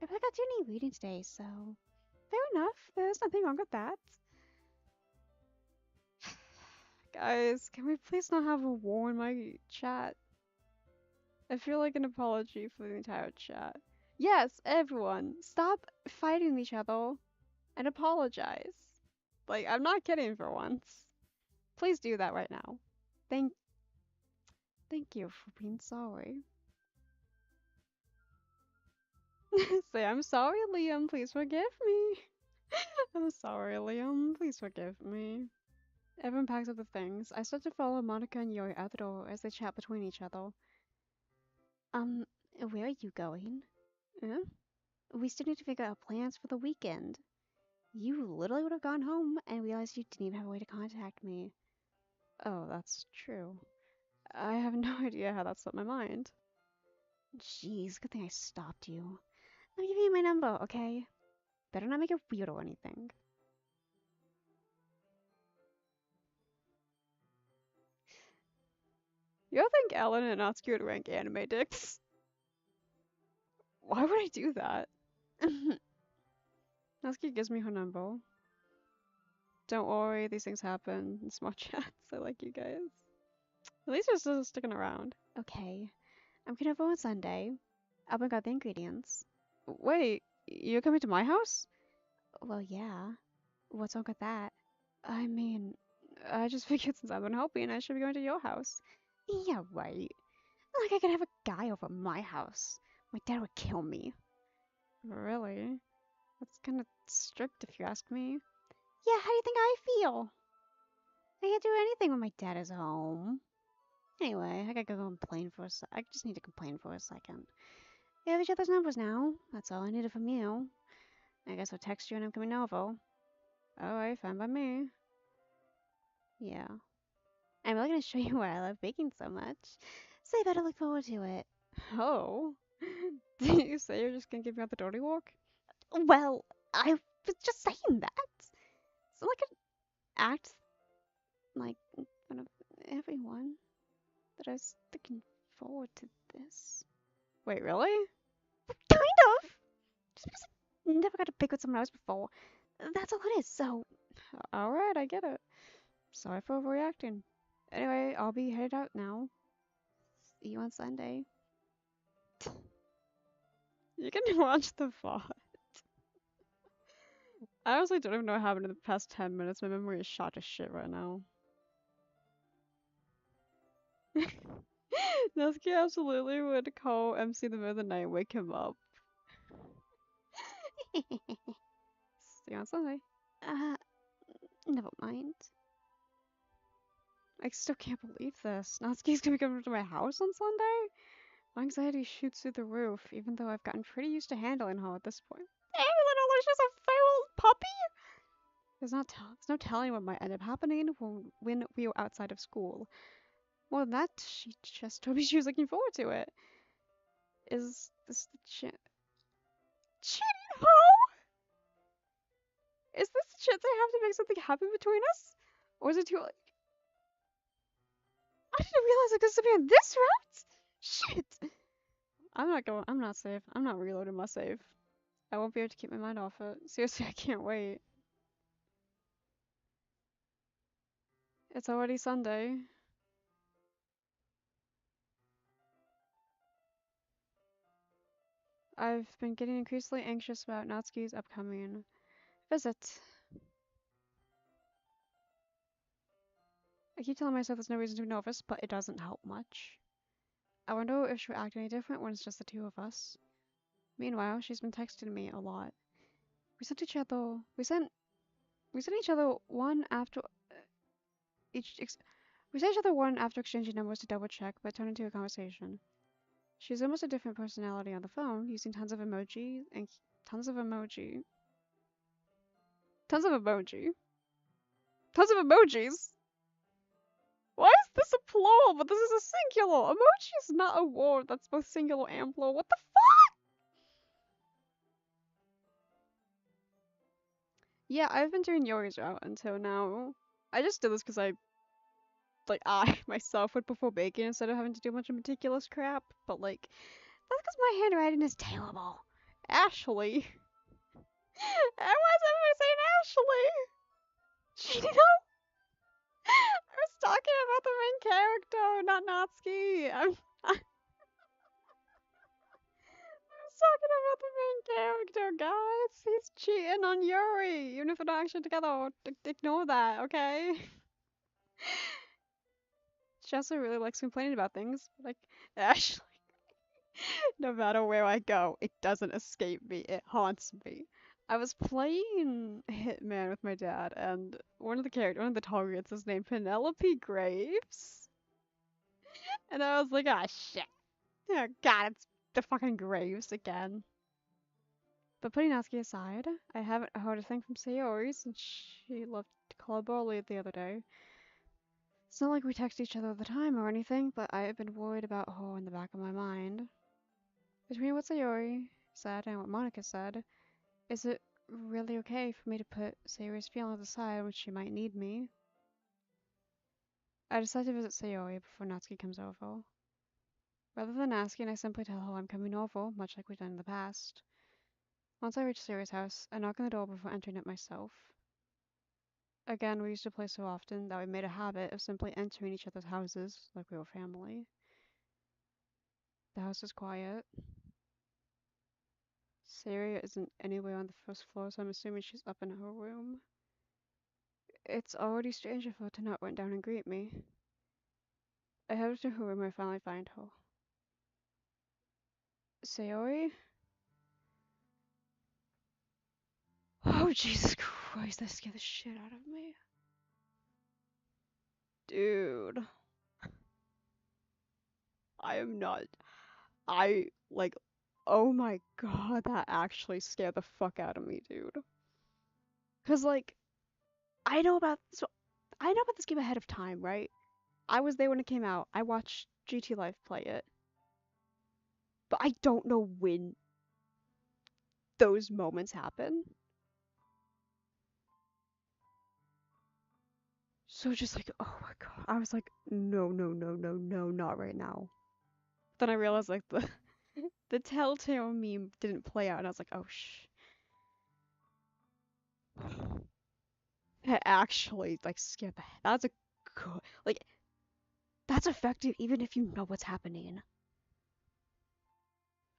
I forgot to do any reading today, so fair enough. There's nothing wrong with that. Guys, can we please not have a war in my chat? I feel like an apology for the entire chat. Yes, everyone, stop fighting each other and apologize. Like, I'm not kidding for once. Please do that right now. Thank you for being sorry. Say, I'm sorry, Liam. Please forgive me. I'm sorry, Liam. Please forgive me. Everyone packs up the things. I start to follow Monica and Yuri out the door as they chat between each other. Um, where are you going? Huh? We still need to figure out plans for the weekend. You literally would have gone home and realized you didn't even have a way to contact me. Oh, that's true. I have no idea how that slipped my mind. Jeez, good thing I stopped you. Let me give you my number, okay? Better not make it weird or anything. You don't think Ellen and Natsuki would rank anime dicks? Why would I do that? Natsuki gives me her number. Don't worry, these things happen in small chats. I like you guys. At least you're still sticking around. Okay. I'm gonna over on Sunday. I'll bring out the ingredients. Wait, you're coming to my house? Well, yeah. What's wrong with that? I mean, I just figured since I'm gonna help you, and I should be going to your house. Yeah, right. Not like I could have a guy over my house. My dad would kill me. Really? That's kind of strict if you ask me. Yeah, how do you think I feel? I can't do anything when my dad is home. Anyway, I gotta go complain for a sec. I just need to complain for a second. We have each other's numbers now. That's all I needed from you. I guess I'll text you when I'm coming over. Alright, fine by me. Yeah. I'm really gonna show you why I love baking so much. So I better look forward to it. Oh? Did you say you're just gonna give me out the dirty walk? Well, I was just saying that. It's not like an act like in front of everyone that I was looking forward to this. Wait, really? Kind of. Just because I never got to pick with someone else before. That's all it is, so. Alright, I get it. Sorry for overreacting. Anyway, I'll be headed out now. See you on Sunday. You can watch the VOD. I honestly don't even know what happened in the past 10 minutes. My memory is shot to shit right now. Natsuki absolutely would call MC the middle of the night and wake him up. See you on Sunday. Uh, never mind. I still can't believe this. Natsuki's gonna be coming to my house on Sunday? My anxiety shoots through the roof, even though I've gotten pretty used to handling her at this point. Hey, little Alicia's a feral puppy? There's no telling what might end up happening when we were outside of school. More than that, she just told me she was looking forward to it. Is this the cheating hoe? Is this the chance I have to make something happen between us? Or is it too like I didn't realize I could be on this route? Shit! I'm not safe. I'm not reloading my save. I won't be able to keep my mind off it. Seriously, I can't wait. It's already Sunday. I've been getting increasingly anxious about Natsuki's upcoming visit. I keep telling myself there's no reason to be nervous, but it doesn't help much. I wonder if she'll act any different when it's just the two of us. Meanwhile, she's been texting me a lot. We sent each other. We sent each other one after each. We sent each other one after exchanging numbers to double check, but it turned into a conversation. She's almost a different personality on the phone, using tons of emoji and tons of emoji. Tons of emoji. Tons of emojis! Why is this a plural, but this is a singular? Emoji is not a word that's both singular and plural. What the fuck? Yeah, I've been doing Yori's route until now. I just did this because I myself would prefer baking instead of having to do a bunch of meticulous crap. But like, that's because my handwriting is terrible. Ashley. Why is everybody saying Ashley? You know? I was talking about the main character, not Natsuki. I was talking about the main character, guys. He's cheating on Yuri, even if they're not actually together. Ignore that, okay? She also really likes complaining about things, like Ashley. No matter where I go, it doesn't escape me. It haunts me. I was playing Hitman with my dad, and one of the targets is named Penelope Graves, and I was like, ah, shit. Oh God, it's the fucking Graves again. But putting Natsuki aside, I haven't heard a thing from Sayori since she left Club early the other day. It's not like we text each other all the time or anything, but I have been worried about her in the back of my mind. Between what Sayori said and what Monica said, is it really okay for me to put Sayori's feelings aside when she might need me? I decide to visit Sayori before Natsuki comes over. Rather than asking, I simply tell her I'm coming over, much like we've done in the past. Once I reach Sayori's house, I knock on the door before entering it myself. Again, we used to play so often that we made a habit of simply entering each other's houses like we were family. The house is quiet. Sayori isn't anywhere on the first floor, so I'm assuming she's up in her room. It's already strange of her to not run down and greet me. I head to her room and I finally find her. Sayori? Oh, Jesus Christ, that scared the shit out of me. Dude. I am not. Like, oh my god, that actually scared the fuck out of me, dude. Cause, like, I know about this game ahead of time, right? I was there when it came out. I watched GT Live play it. But I don't know when those moments happen. So just like, oh my god. I was like, no, no, no, no, no, not right now. Then I realized like the Telltale meme didn't play out, and I was like, oh that actually like scared the that's a good like that's effective even if you know what's happening.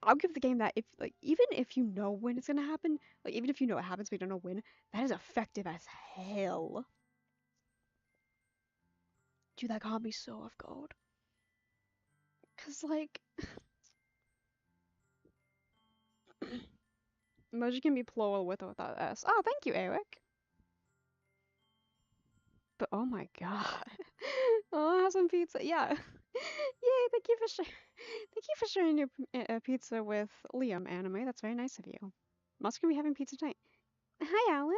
I'll give the game that if like even if you know when it's gonna happen, like even if you know it happens but you don't know when, that is effective as hell. Dude, that caught me so off guard. Cause like emoji can be plural with or without S. Oh, thank you, Eric. But oh my god. Oh, have some pizza. Yeah. Yay, thank you for sharing your pizza with Liam Anime. That's very nice of you. Must be having pizza tonight. Hi, Alan.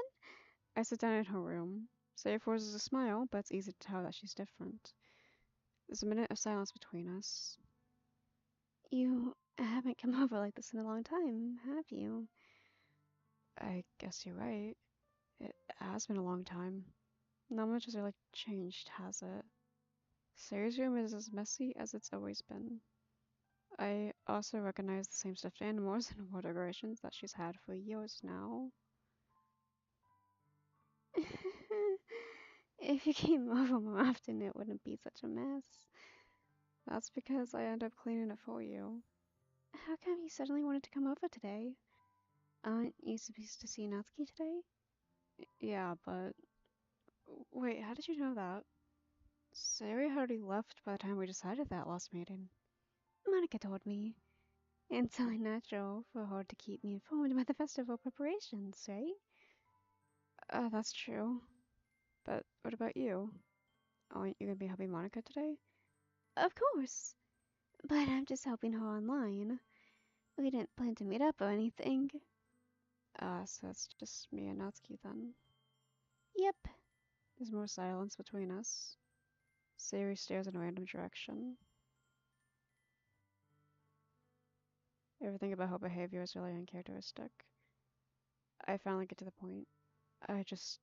I sit down in her room. Saya forces a smile, but it's easy to tell that she's different. There's a minute of silence between us. You haven't come over like this in a long time, have you? I guess you're right. It has been a long time. Not much has really changed, has it? Sarah's room is as messy as it's always been. I also recognize the same stuffed animals and wall decorations that she's had for years now. If you came over more often, it wouldn't be such a mess. That's because I end up cleaning it for you. How come you suddenly wanted to come over today? Aren't you supposed to see Natsuki today? Yeah, but... Wait, how did you know that? Sari had already left by the time we decided that last meeting. Monica told me. It's only natural for her to keep me informed about the festival preparations, right? That's true. But what about you? Aren't you gonna be helping Monica today? Of course. But I'm just helping her online. We didn't plan to meet up or anything. So it's just me and Natsuki then. Yep. There's more silence between us. Sayori stares in a random direction. Everything about her behavior is really uncharacteristic. I finally get to the point. I just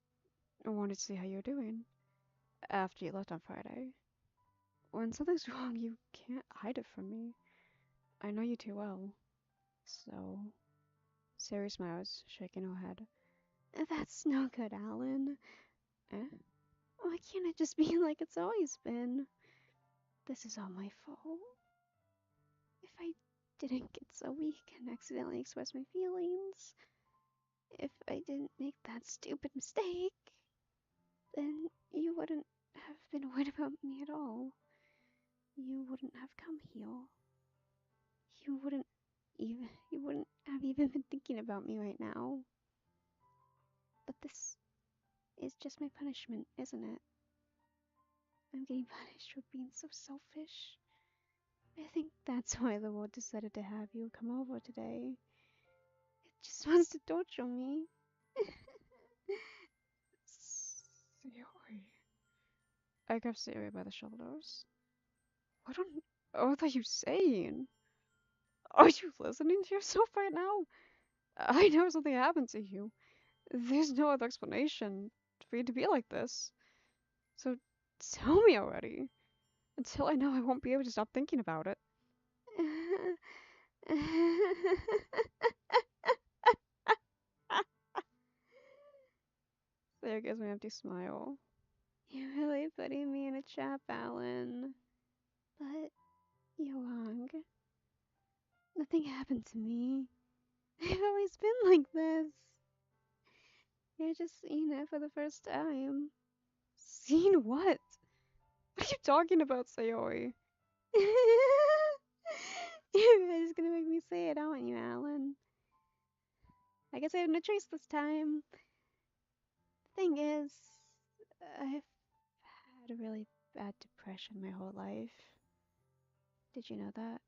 wanted to see how you're doing. After you left on Friday. When something's wrong, you can't hide it from me. I know you too well. So... Sayori smiles, shaking her head. That's no good, Alan. Eh? Why can't it just be like it's always been? This is all my fault. If I didn't get so weak and accidentally express my feelings, if I didn't make that stupid mistake, then you wouldn't have been worried about me at all. You wouldn't have come here. You you wouldn't have even been thinking about me right now. But this is just my punishment, isn't it? I'm getting punished for being so selfish. I think that's why the world decided to have you come over today. It just wants to torture me. Sayori. I grabbed Sayori by the shoulders. What on earth are you saying? Are you listening to yourself right now? I know something happened to you. There's no other explanation for you to be like this. So tell me already. Until I know, I won't be able to stop thinking about it. There gives me an empty smile. You're really putting me in a trap, Alan. But you're wrong. Nothing happened to me. I've always been like this. You're just seeing it for the first time. Seeing what? What are you talking about, Sayori? You're just gonna make me say it, aren't you, Alan? I guess I have no choice this time. The thing is, I've had a really bad depression my whole life. Did you know that?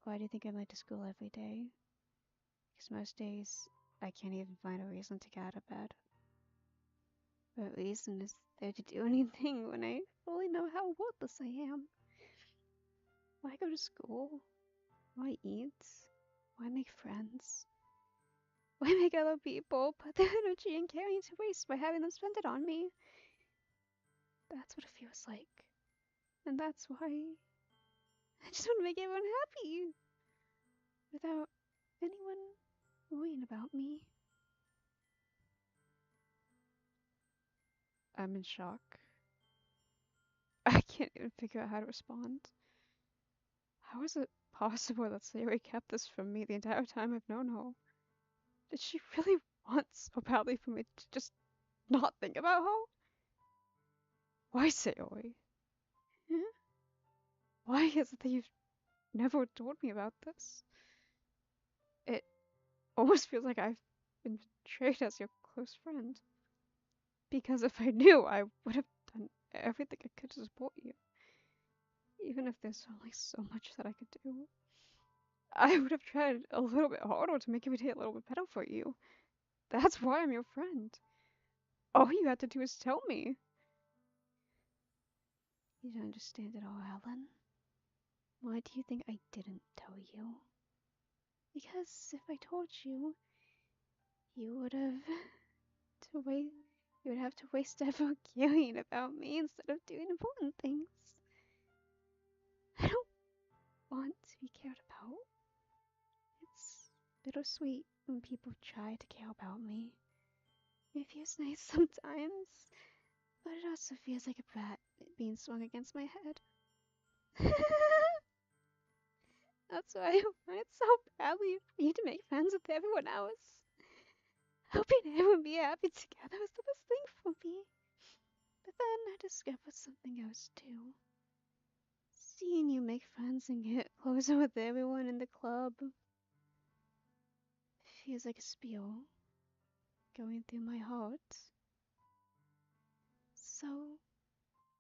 Why do you think I'm late to school every day? Because most days I can't even find a reason to get out of bed. What reason is there to do anything when I fully know how worthless I am? Why go to school? Why eat? Why make friends? Why make other people put their energy and care into waste by having them spend it on me? That's what it feels like. And that's why I just want to make everyone happy without anyone worrying about me. I'm in shock. I can't even figure out how to respond. How is it possible that Sayori kept this from me the entire time I've known her? Did she really want so badly for me to just not think about her? Why, Sayori? Huh? Why is it that you've never told me about this? It almost feels like I've been betrayed as your close friend. Because if I knew, I would have done everything I could to support you. Even if there's only so much that I could do. I would have tried a little bit harder to make every day a little bit better for you. That's why I'm your friend. All you had to do is tell me. You don't understand it all, Alan. Why do you think I didn't tell you? Because if I told you, you would have to wait. You would have to waste ever caring about me instead of doing important things. I don't want to be cared about. It's bittersweet when people try to care about me. It feels nice sometimes, but it also feels like a bat being swung against my head. That's why I wanted so badly for you to make friends with everyone else. Hoping everyone would be happy together was the best thing for me. But then I discovered something else too. Seeing you make friends and get closer with everyone in the club feels like a spiel going through my heart. So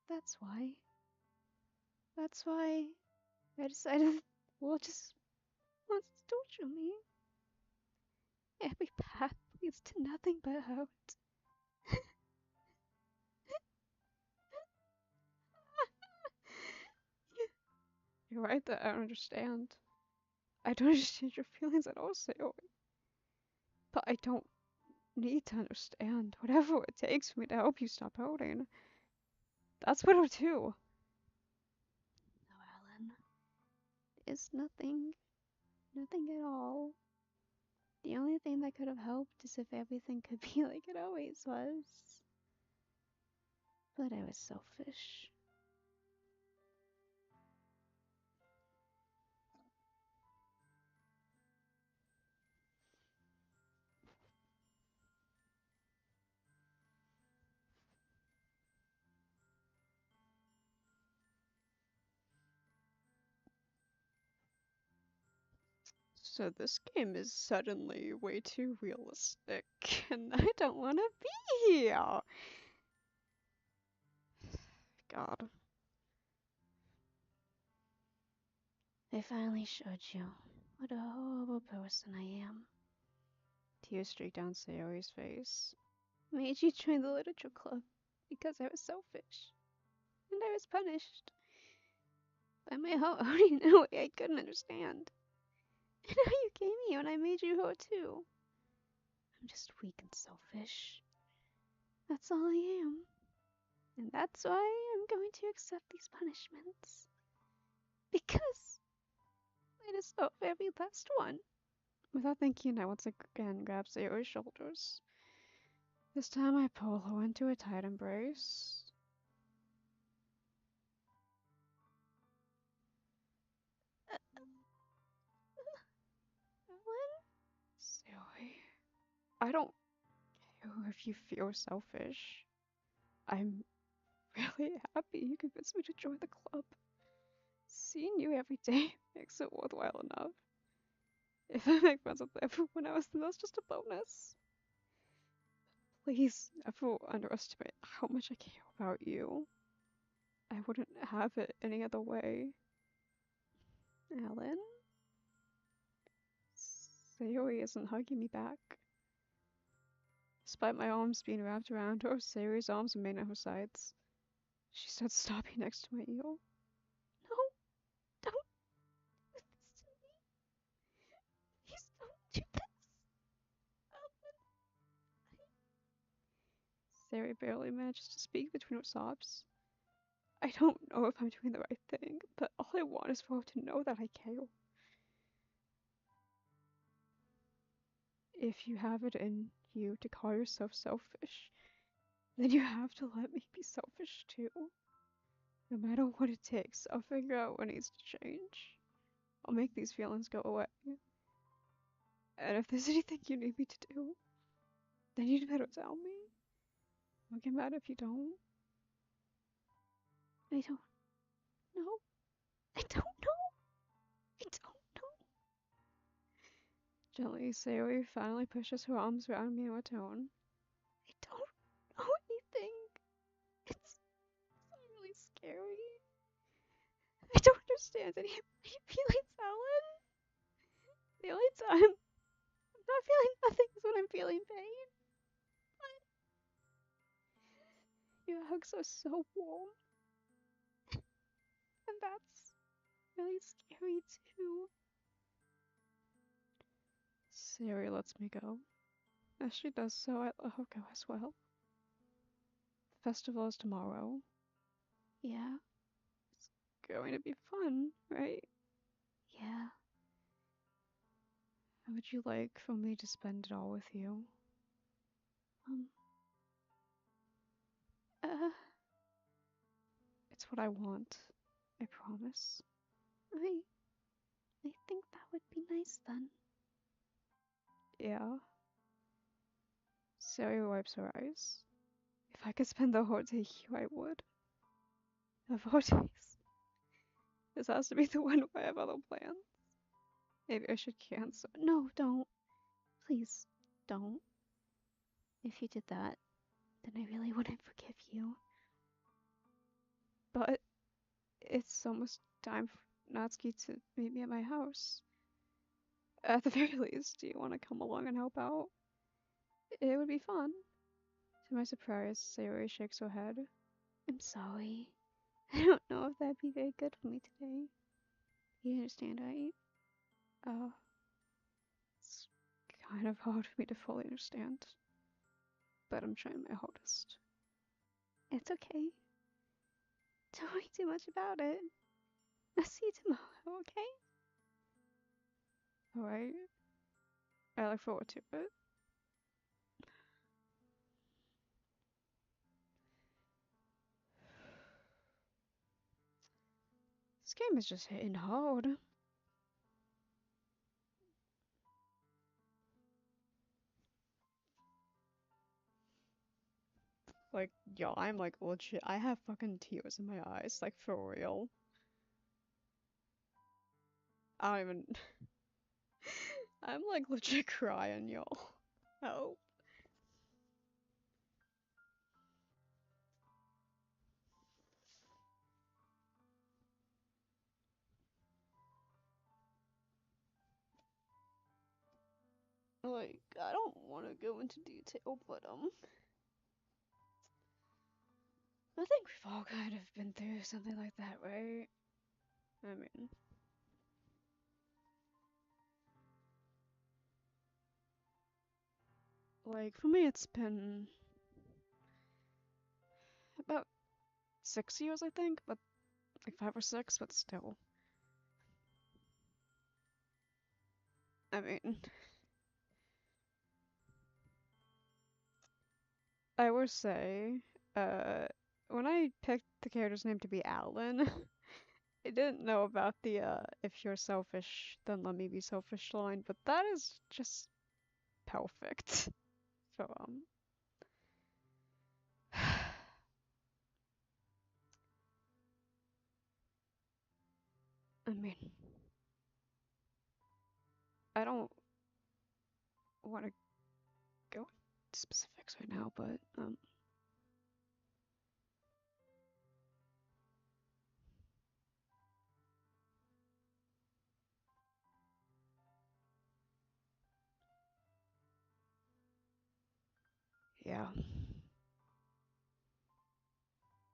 that's why. That's why I decided the world just wants to torture me. Every path leads to nothing but hurt. You're right that I don't understand. I don't understand your feelings at all, Sayori. But I don't need to understand. Whatever it takes for me to help you stop hurting. That's what I'll do. No, Alan. It's nothing. Nothing at all. The only thing that could have helped is if everything could be like it always was. But I was selfish. So this game is suddenly way too realistic, and I don't want to be here. God. I finally showed you what a horrible person I am. Tears streaked down Sayori's face. Made you join the literature club because I was selfish, and I was punished by my Sayori in a way I couldn't understand. And now you came here and I made you her too. I'm just weak and selfish. That's all I am. And that's why I'm going to accept these punishments. Because I deserve every last one. Without thinking, I once again grabbed Sayori's shoulders. This time I pull her into a tight embrace. Ellen? Sayori, I don't care if you feel selfish. I'm really happy you convinced me to join the club. Seeing you every day makes it worthwhile enough. If I make friends with everyone else, then that's just a bonus. Please never underestimate how much I care about you. I wouldn't have it any other way. Alan? Sayori isn't hugging me back. Despite my arms being wrapped around her, Sayori's arms remain at her sides. She starts stopping next to my ear. No, don't do this to me. Please don't do this. Sayori barely manages to speak between her sobs. I don't know if I'm doing the right thing, but all I want is for her to know that I care. If you have it in you to call yourself selfish, then you have to let me be selfish too. No matter what it takes, I'll figure out what needs to change. I'll make these feelings go away. And if there's anything you need me to do, then you'd better tell me. I'll get mad if you don't. I don't know. I don't know. I don't know. Gently, Sayori finally pushes her arms around me in a tone. I don't know anything. It's really scary. I don't understand any of my feelings, Alan. The only time I'm not feeling nothing is when I'm feeling pain. But your hugs are so warm, and that's really scary too. Sayori lets me go. As she does so, I let her go as well. The festival is tomorrow. Yeah. It's going to be fun, right? Yeah. How would you like for me to spend it all with you? Um, uh, it's what I want. I promise. I think that would be nice then. Yeah. Sayori wipes her eyes. If I could spend the whole day here, I would. Of all days. This has to be the one where I have other plans. Maybe I should cancel. No, don't. Please, don't. If you did that, then I really wouldn't forgive you. But it's almost time for Natsuki to meet me at my house. At the very least, do you want to come along and help out? It would be fun. To my surprise, Sayori shakes her head. I'm sorry. I don't know if that'd be very good for me today. You understand, right? It's kind of hard for me to fully understand. But I'm trying my hardest. It's okay. Don't worry too much about it. I'll see you tomorrow, okay? Alright. I look forward to it. This game is just hitting hard. Like, yo, I'm like legit. I have fucking tears in my eyes, like for real. I don't even. I'm like legit crying, y'all. Oh. Like, I don't want to go into detail, but I think we've all kind of been through something like that, right? I mean, like for me, it's been about 6 years, I think, but like 5 or 6, but still. I mean, I will say, uh, when I picked the character's name to be Alan, I didn't know about the if you're selfish, then let me be selfish line, but that is just perfect. So I mean, I don't want to go into specifics right now, but yeah,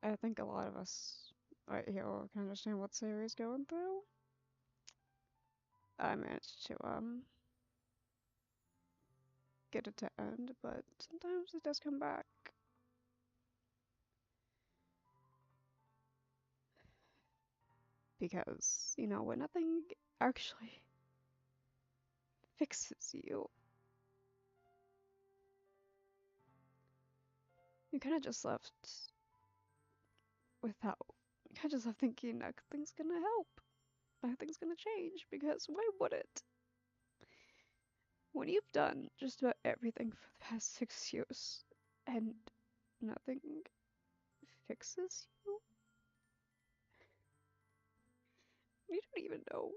I think a lot of us right here can understand what Sayori's going through. I managed to get it to end, but sometimes it does come back because when nothing actually fixes you, you kind of just left without. You kind of just left thinking nothing's gonna help, nothing's gonna change because why would it? When you've done just about everything for the past 6 years and nothing fixes you, you don't even know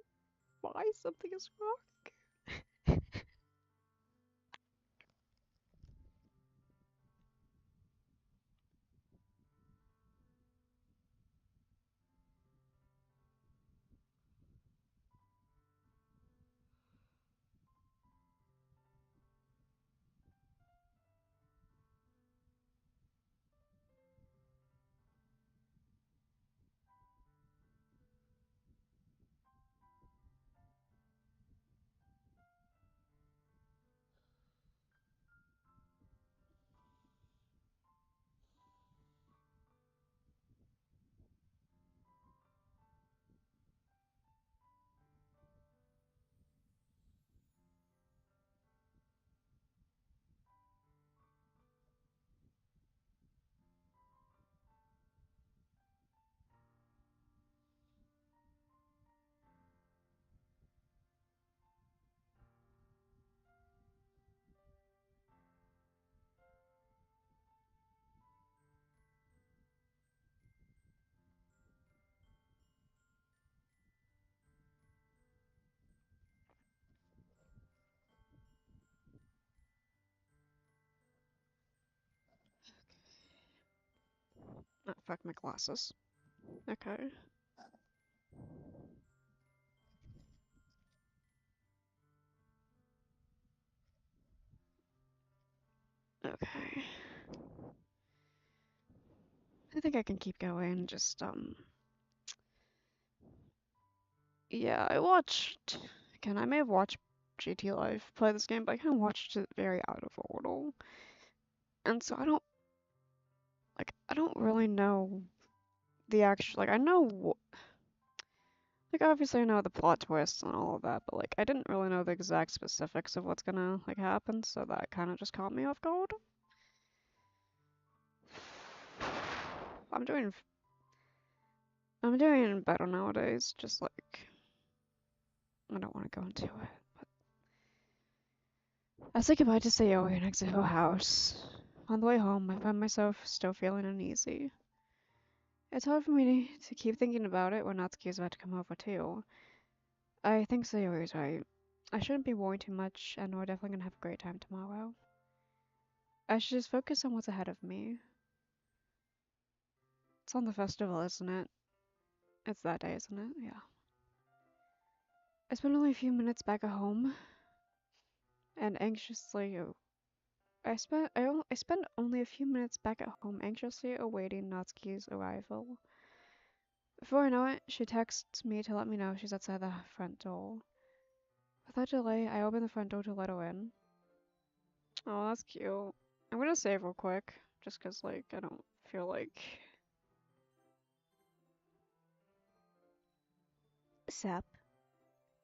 why something is wrong. Oh, fuck my glasses. Okay. Okay. I think I can keep going. Just yeah, I watched. Again, I may have watched GT Live play this game, but I kind of watched it very out of order, and so I don't really know the actual. Like, I know, like, obviously I know the plot twists and all of that, but like, I didn't really know the exact specifics of what's gonna like happen, so that kind of just caught me off guard. I'm doing, I'm doing better nowadays. Just like, I don't want to go into it. I say goodbye to Sayori and exit her house. On the way home, I find myself still feeling uneasy. It's hard for me to keep thinking about it when Natsuki is about to come over too. I think Sayori's right. I shouldn't be worrying too much, and we're definitely gonna have a great time tomorrow. I should just focus on what's ahead of me. It's on the festival, isn't it? It's that day, isn't it? Yeah. I spent only a few minutes back at home, and anxiously. I spent only a few minutes back at home, anxiously awaiting Natsuki's arrival. Before I know it, she texts me to let me know she's outside the front door. Without delay, I open the front door to let her in. Oh, that's cute. I'm gonna save real quick, just 'cause like I don't feel like. Sup?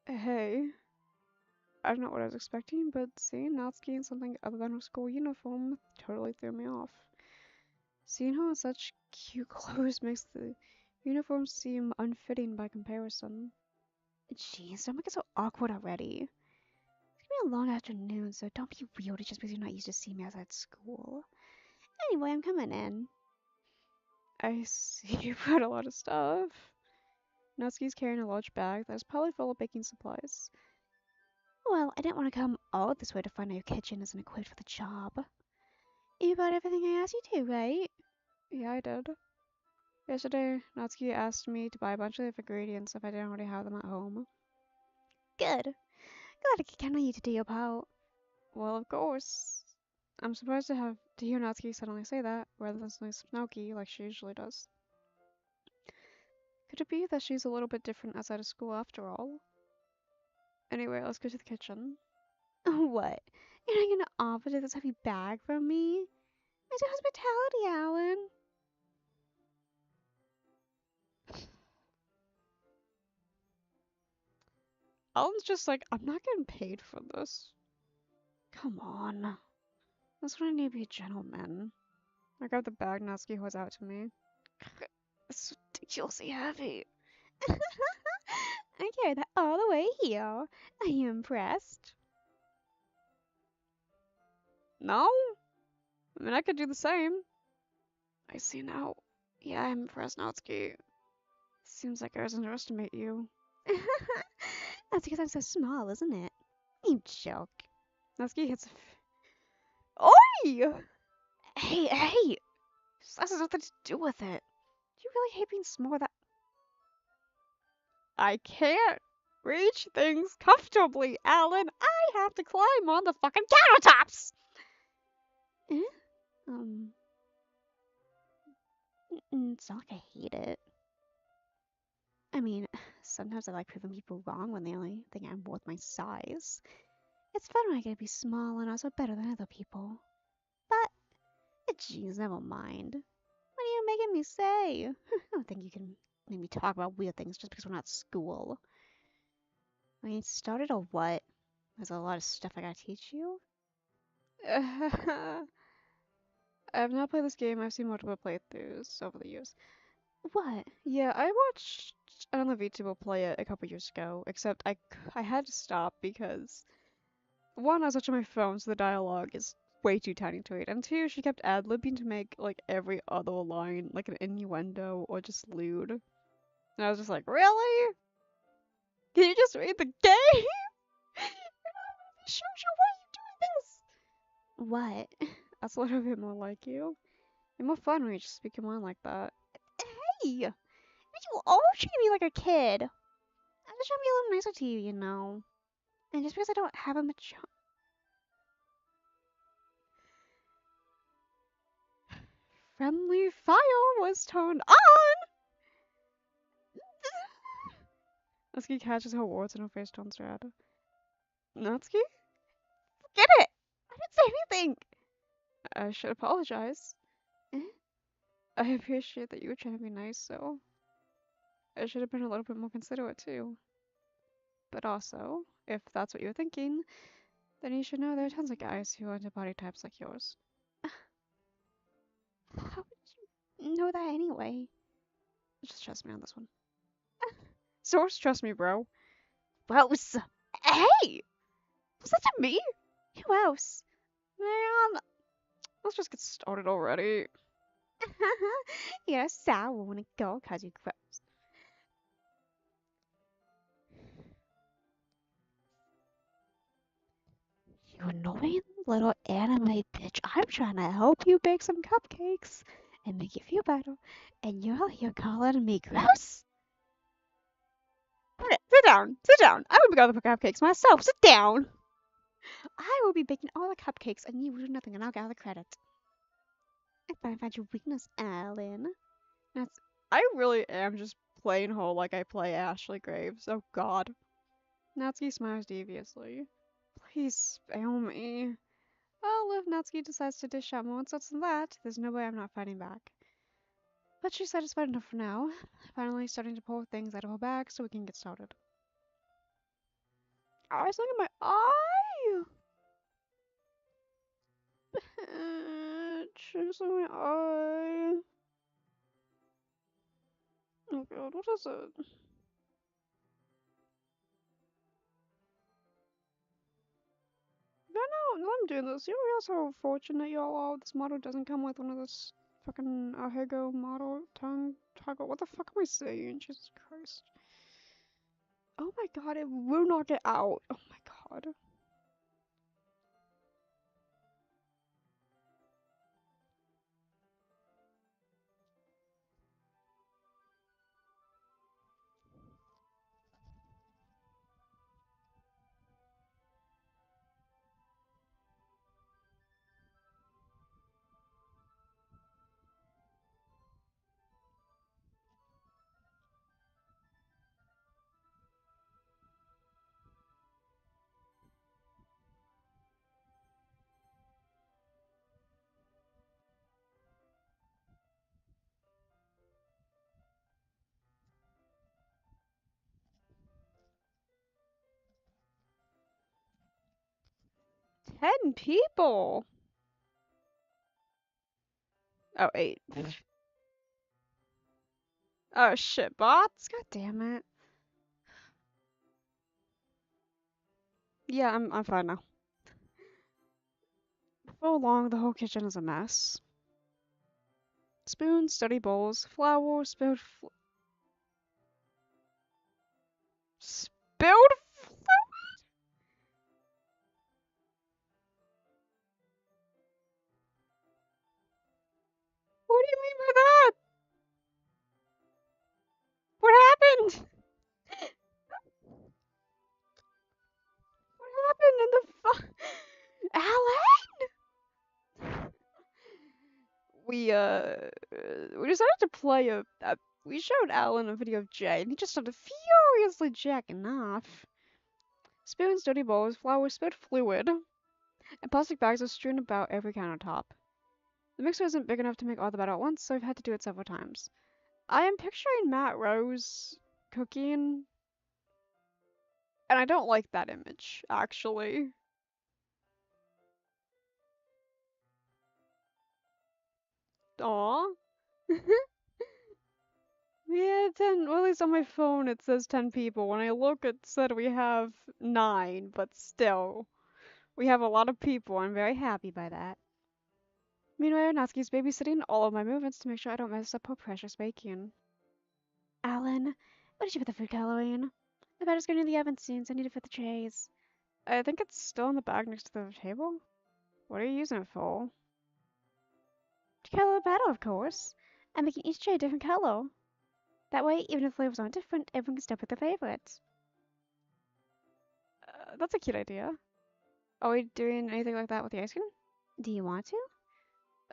Hey, I don't know what I was expecting, but seeing Natsuki in something other than her school uniform totally threw me off. Seeing her in such cute clothes makes the uniform seem unfitting by comparison. Jeez, don't make it so awkward already. It's gonna be a long afternoon, so don't be weird just because you're not used to seeing me outside school. Anyway, I'm coming in. I see you brought a lot of stuff. Natsuki's carrying a large bag that is probably full of baking supplies. Well, I didn't want to come all this way to find out your kitchen isn't equipped for the job. You bought everything I asked you to, right? Yeah, I did. Yesterday, Natsuki asked me to buy a bunch of ingredients if I didn't already have them at home. Good. Glad I could count on you to do your part. Well, of course. I'm surprised to hear Natsuki suddenly say that, rather than something snarky like she usually does. Could it be that she's a little bit different outside of school after all? Anyway, let's go to the kitchen. What? You're not gonna offer to this heavy bag from me? It's your hospitality, Alan. Alan's just like, I'm not getting paid for this. Come on. That's when I need to be a gentleman. I grab the bag Natsuki holds out to me. It's ridiculously heavy. I carried that all the way here. Are you impressed? No? I mean, I could do the same. I see now. Yeah, I'm impressed, Natsuki. Seems like I was underestimate you. That's because I'm so small, isn't it? You joke. Natsuki hits Oi! Hey! This has nothing to do with it. Do you really hate being small that I can't reach things comfortably, Alan? I have to climb on the fucking countertops! Eh? Um, it's not like I hate it. I mean, sometimes I like proving people wrong when they only think I'm worth my size. It's fun when I get to be small and also better than other people. But, geez, never mind. What are you making me say? I don't think you can make me talk about weird things just because we're not at school. I mean, started or what? There's a lot of stuff I gotta teach you. I have not played this game. I've seen multiple playthroughs over the years. What? Yeah, I watched another VTuber play it a couple years ago, except I had to stop because one, I was watching my phone, so the dialogue is way too tiny to read, and two, she kept ad-libbing to make like every other line like an innuendo or just lewd. And I was just like, really? Can you just read the game? Shoujo, why are you doing this? What? That's a little bit more like you. You're more fun when you just speak your mind like that. Hey! You always treat me like a kid. I'm just trying to be a little nicer to you, you know. And just because I don't have a mature. Friendly fire was turned on! Natsuki catches her words and her face turns red. Natsuki? Get it! I didn't say anything! I should apologize. Eh? I appreciate that you were trying to be nice, so I should have been a little bit more considerate too. But also, if that's what you're thinking, then you should know there are tons of guys who are into body types like yours. How would you know that anyway? Just trust me on this one. Source, trust me, bro. Gross! Hey! Was that to me? Who else? Man, let's just get started already. You're sour when a girl calls you gross. You annoying little anime bitch. I'm trying to help you bake some cupcakes and make you feel better. And you're out here calling me gross? Sit down. Sit down. I will make all the cupcakes myself. Sit down. I will be baking all the cupcakes and you will do nothing and I'll get all the credit. I find your weakness, Alan. That's. I really am just playing her like I play Ashley Graves. Oh God. Natsuki smiles deviously. Please spare me. Well, if Natsuki decides to dish out more insults than that, there's no way I'm not fighting back. But she's satisfied enough for now. Finally starting to pull things out of her bag so we can get started. Oh, I look at my eye! It's in my eye. Oh God, what is it? Yeah, no, I'm doing this. You realize how fortunate y'all are? This model doesn't come with one of this fucking Ahego model tongue toggle. What the fuck am I saying? Jesus Christ. Oh my God, it will not get out. Oh my God. 10 people! Oh, 8. Oh shit, bots? God damn it. Yeah, I'm fine now. Before long, the whole kitchen is a mess. Spoons, dirty bowls, flour, spilled What do you mean by that? What happened? What happened in the Alan? We decided to play we showed Alan a video of Jay, and he just started furiously jacking off. Spoons, dirty bowls, flour, spilled fluid, and plastic bags are strewn about every countertop. The mixer isn't big enough to make all the batter at once, so I've had to do it several times. I am picturing Matt Rose cooking, and I don't like that image, actually. Aw. Yeah, 10. Well, at least on my phone it says 10 people. When I look, it said we have 9, but still. We have a lot of people. I'm very happy by that. Meanwhile, Natsuki's babysitting all of my movements to make sure I don't mess up her precious baking. Alan, what did you put the food coloring? The batter's going to the oven soon, so I need to put the trays. I think it's still in the bag next to the table. What are you using it for? To color the batter, of course. I'm making each tray a different color. That way, even if the flavors aren't different, everyone can still pick their favorites. That's a cute idea. Are we doing anything like that with the ice cream? Do you want to?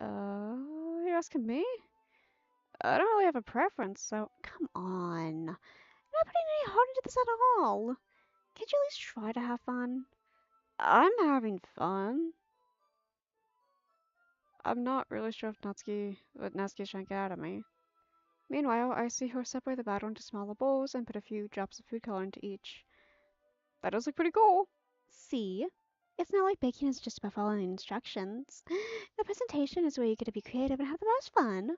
You're asking me? I don't really have a preference, so. Come on. You're not putting any heart into this at all. Can't you at least try to have fun? I'm having fun. I'm not really sure if what Natsuki's trying to get out of me. Meanwhile, I see her separate the batter into smaller bowls and put a few drops of food color into each. That does look pretty cool. See? It's not like baking is just about following instructions. The presentation is where you get to be creative and have the most fun.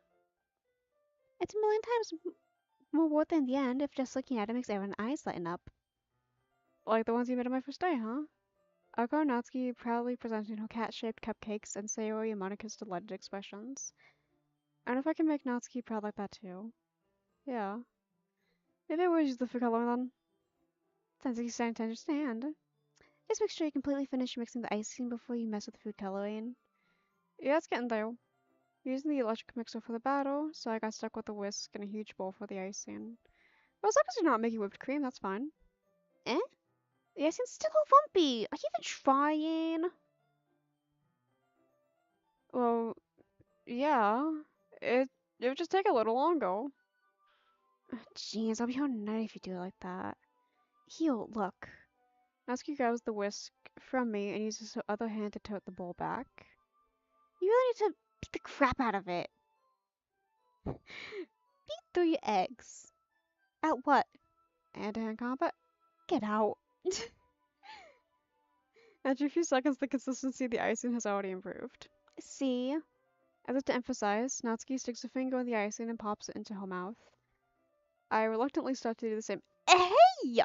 It's a million times more worth it in the end if just looking at it makes everyone's eyes lighten up. Like the ones you made on my first day, huh? Oko and Natsuki proudly presenting her cat-shaped cupcakes and Sayori and Monika's delighted expressions. And if I can make Natsuki proud like that too. Yeah. Maybe I will use the food color then. Sounds like you're starting to understand. Just make sure you completely finish mixing the icing before you mess with the food coloring. Yeah, it's getting there. Using the electric mixer for the batter, so I got stuck with a whisk and a huge bowl for the icing. Well, as long as you're not making whipped cream, that's fine. Eh? The icing's still all lumpy. Are you even trying? Well, yeah. It would just take a little longer. Jeez, I'll be all night if you do it like that. Here, look. Natsuki grabs the whisk from me and uses her other hand to tote the bowl back. You really need to beat the crap out of it. Beat 3 eggs. At what? Hand-to-hand combat. Get out. After a few seconds, the consistency of the icing has already improved. See? As if to emphasize, Natsuki sticks a finger in the icing and pops it into her mouth. I reluctantly start to do the same. Hey!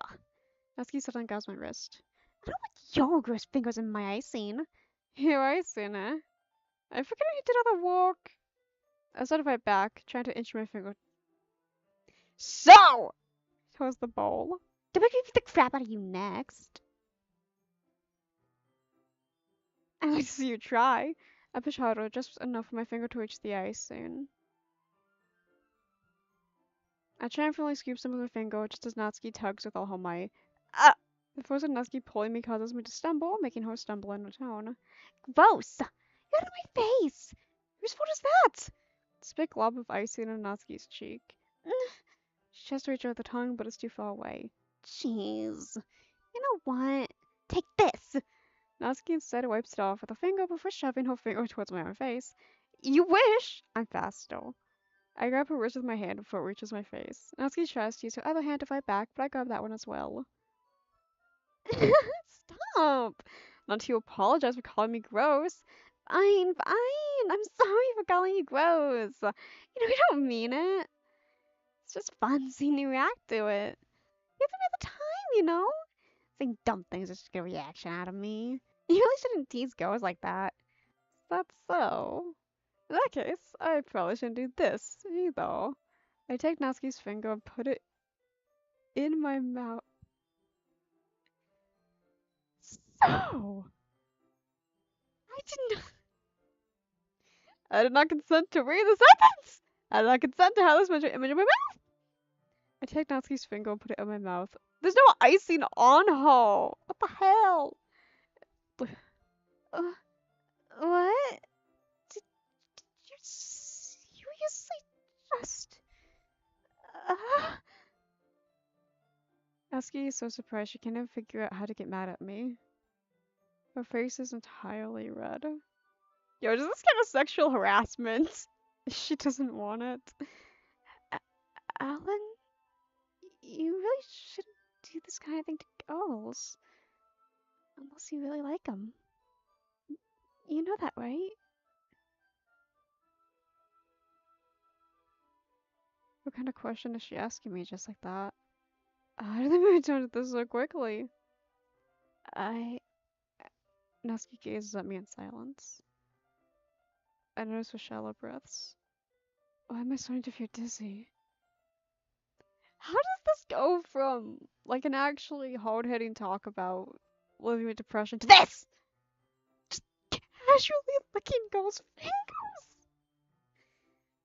Natsuki suddenly grabs my wrist. I don't want your gross fingers in my icing. Your icing, eh? I forget you did all the work. I started to fight back, trying to inch my finger So! towards the bowl. To make me beat the crap out of you next. I like to see you try. I push harder, just enough for my finger to reach the icing. I triumphantly scoop some with my finger, just as Natsuki tugs with all her might. Ah! The force of Natsuki pulling me causes me to stumble, making her stumble in return. Gross! You're out of my face! Whose fault is that? This big glob of icing on Natsuki's cheek. She tries to reach out with the tongue, but it's too far away. Jeez. You know what? Take this! Natsuki instead wipes it off with a finger before shoving her finger towards my own face. You wish! I'm faster. I grab her wrist with my hand before it reaches my face. Natsuki tries to use her other hand to fight back, but I grab that one as well. Stop! Not to apologize for calling me gross. Fine, fine. I'm sorry for calling you gross. You know, I don't mean it. It's just fun seeing you react to it. You have to be the time, you know? Saying dumb things just to get a reaction out of me. You really shouldn't tease girls like that. That's so. In that case, I probably shouldn't do this either. I take Natsuki's finger and put it in my mouth. So! I didn't. I did not consent to read the sentence! I did not consent to have this image in my mouth! I take Natsuki's finger and put it in my mouth. There's no icing on her! What the hell? Uh, what? Did you seriously just. Uh, Natsuki is so surprised she can't even figure out how to get mad at me. Her face is entirely red. Yo, is this kind of sexual harassment? She doesn't want it. Alan? You really shouldn't do this kind of thing to girls. Unless you really like them. You know that, right? What kind of question is she asking me just like that? How did they move on to this so quickly? I. Natsuki gazes at me in silence. I notice her shallow breaths. Why am I starting to feel dizzy? How does this go from like an actually hard-hitting talk about living with depression to this? Just casually licking girls' fingers?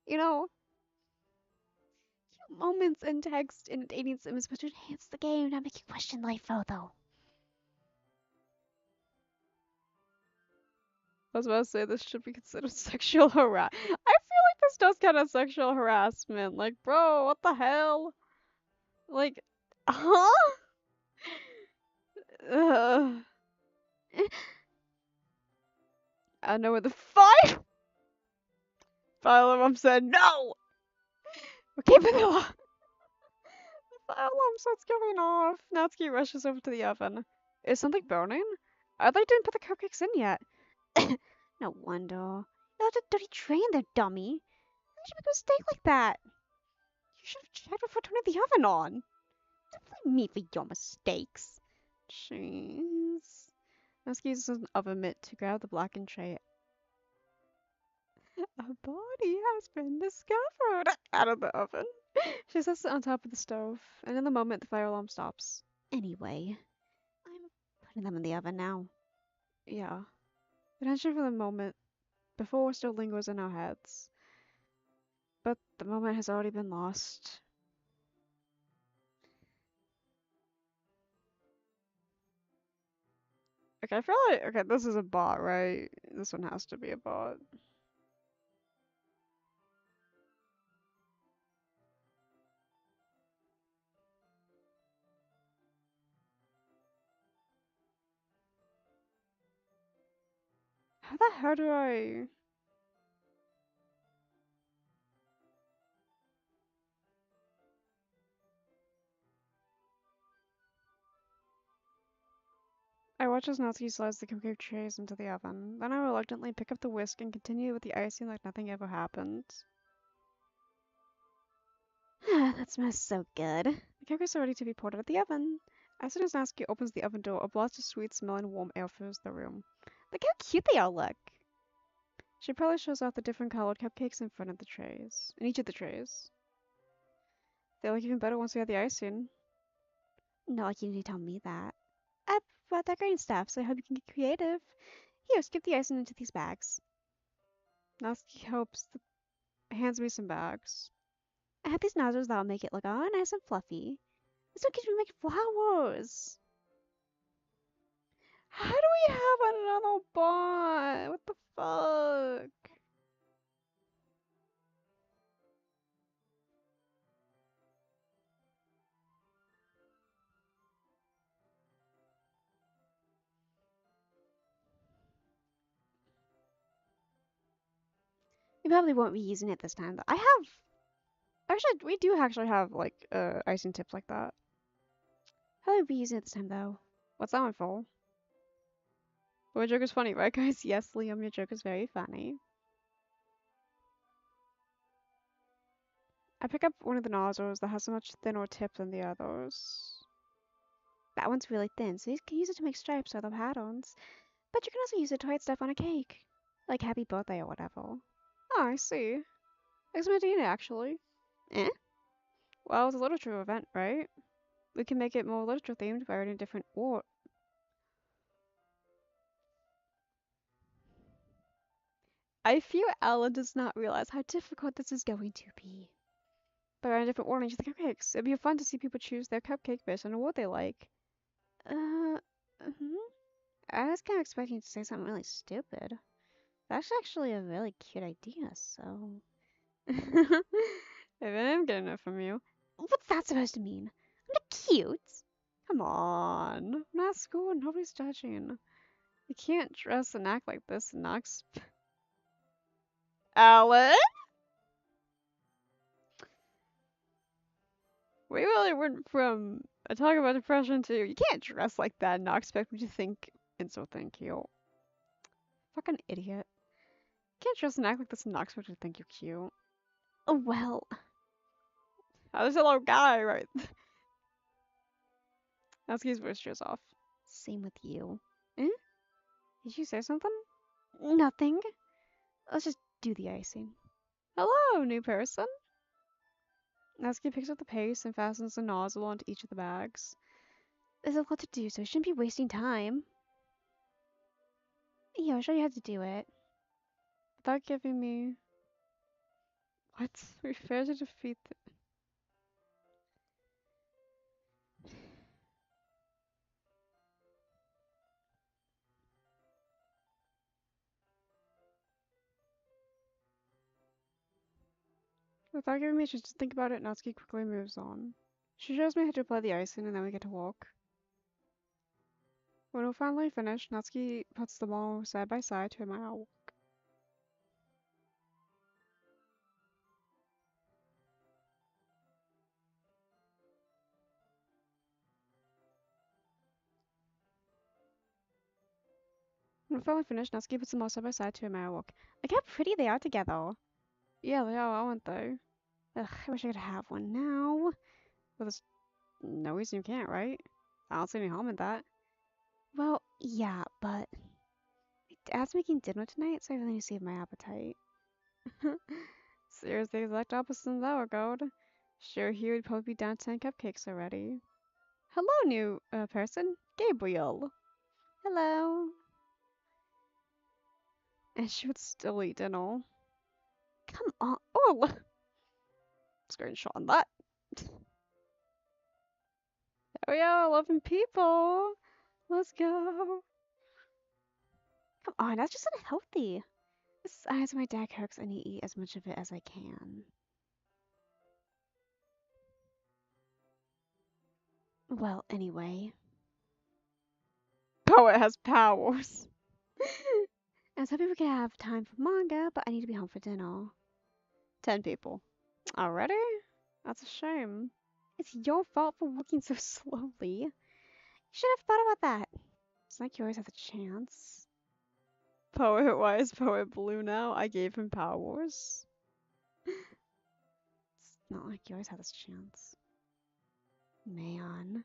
You know, Moments in text and dating sim is supposed to enhance the game, not make you question life further. I was about to say this should be considered sexual harassment. I feel like this does kind of sexual harassment. Like, bro, what the hell? Like, huh? Ugh. I know where the fire alarm said no. Okay, vanilla. The fire alarm starts going off. Natsuki rushes over to the oven. Is something burning? I like didn't put the cupcakes in yet. No wonder. You left a dirty tray in there, dummy. How did you make a mistake like that? You should have checked before turning the oven on. Don't blame me for your mistakes. Jeez. Natsuki uses an oven mitt to grab the blackened tray. A body has been discovered out of the oven. She sets it on top of the stove, and in the moment the fire alarm stops. Anyway, I'm Putting them in the oven now. Yeah. The tension for the moment before still lingers in our heads, but the moment has already been lost. Okay, I feel like okay, this is a bot, right? This one has to be a bot. How the hell do I? I watch as Natsuki slides the cupcake trays into the oven. Then I reluctantly pick up the whisk and continue with the icing like nothing ever happened. That smells so good. The cupcakes are ready to be poured out of the oven. As soon as Natsuki opens the oven door, a blast of sweet smelling warm air fills the room. Look how cute they all look. She proudly shows off the different colored cupcakes in front of the trays, in each of the trays. They look even better once we have the icing. Not like you need to tell me that. I bought that green stuff, so I hope you can get creative. Here, skip the icing into these bags. Natsuki hands me some bags. I have these nozzles that'll make it look all nice and fluffy. This one gives me make flowers. How do we have another bot? What the fuck? We probably won't be using it this time, though. Actually, we do actually have like icing tips like that. Probably won't be using it this time, though. What's that one for? Well, your joke is funny, right, guys? Yes, Liam, your joke is very funny. I pick up one of the nozzles that has a much thinner tip than the others. That one's really thin, so you can use it to make stripes or other patterns. But you can also use it to write stuff on a cake. Like happy birthday or whatever. Oh, I see. Thanks, Medina, actually. Eh? Well, it's a literature event, right? We can make it more literature themed by writing different words. I fear Ella does not realize how difficult this is going to be. By writing different ordering to the cupcakes, it'd be fun to see people choose their cupcake based on what they like. Uh, hmm? I was kind of expecting you to say something really stupid. That's actually a really cute idea, so. Maybe I am getting it from you. What's that supposed to mean? I'm not cute. Come on. I'm not at school and nobody's judging. You can't dress and act like this and not Alan? We really went from a talk about depression to you can't dress like that and not expect me to think and so thank you. Fucking idiot. You can't dress and act like this and not expect me to think you're cute. Oh, well. Oh, there's a little guy, right? Natsuki's voice shears off. Same with you. Eh? Did you say something? Nothing. Let's just do the icing. Hello, new person. Natsuki picks up the paste and fastens the nozzle onto each of the bags. There's a lot to do, so I shouldn't be wasting time. Yeah, I'll show you how to do it. Without giving me. What? We failed to defeat the. Without giving me a chance to think about it, Natsuki quickly moves on. She shows me how to apply the icing and then we get to walk. When we're finally finished, Natsuki puts them all side by side to admire our work. When we're finally finished, Natsuki puts them all side by side to admire our work. Look how pretty they are together. Yeah, they are, aren't they? Ugh, I wish I could have one now. But there's no reason you can't, right? I don't see any harm in that. Well, yeah, but Dad's making dinner tonight, so I really need to save my appetite. Seriously, exact opposite of that regard. Sure, he would probably be down 10 cupcakes already. Hello, new person. Gabriel. Hello. And she would still eat dinner. Come on. Oh, Screenshot on that. Oh yeah, 11 people. Let's go. come on. That's just unhealthy. Besides, my dad cooks and he eat as much of it as I can. Well, anyway. Poet has powers. I was hoping we could have time for manga, but I need to be home for dinner. 10 people. Already? That's a shame. It's your fault for working so slowly. You should have thought about that. It's like you always have a chance. Poet, why is Poet blue now? I gave him powers. It's not like you always have this chance. Man.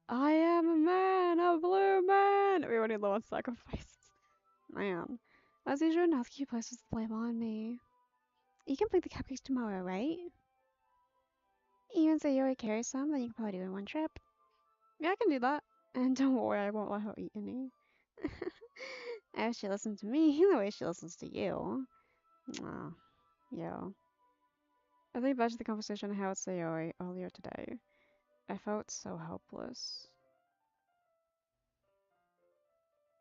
I am a man, a blue man. We already low on sacrifices. Man. As usual, Natsuki places the blame on me. You can bring the cupcakes tomorrow, right? You and Sayori carry some, then you can probably do it in one trip. Yeah, I can do that. And don't worry, I won't let her eat any. I wish she listened to me the way she listens to you. Ah, yeah. I think back to the conversation I had with Sayori earlier today. I felt so helpless.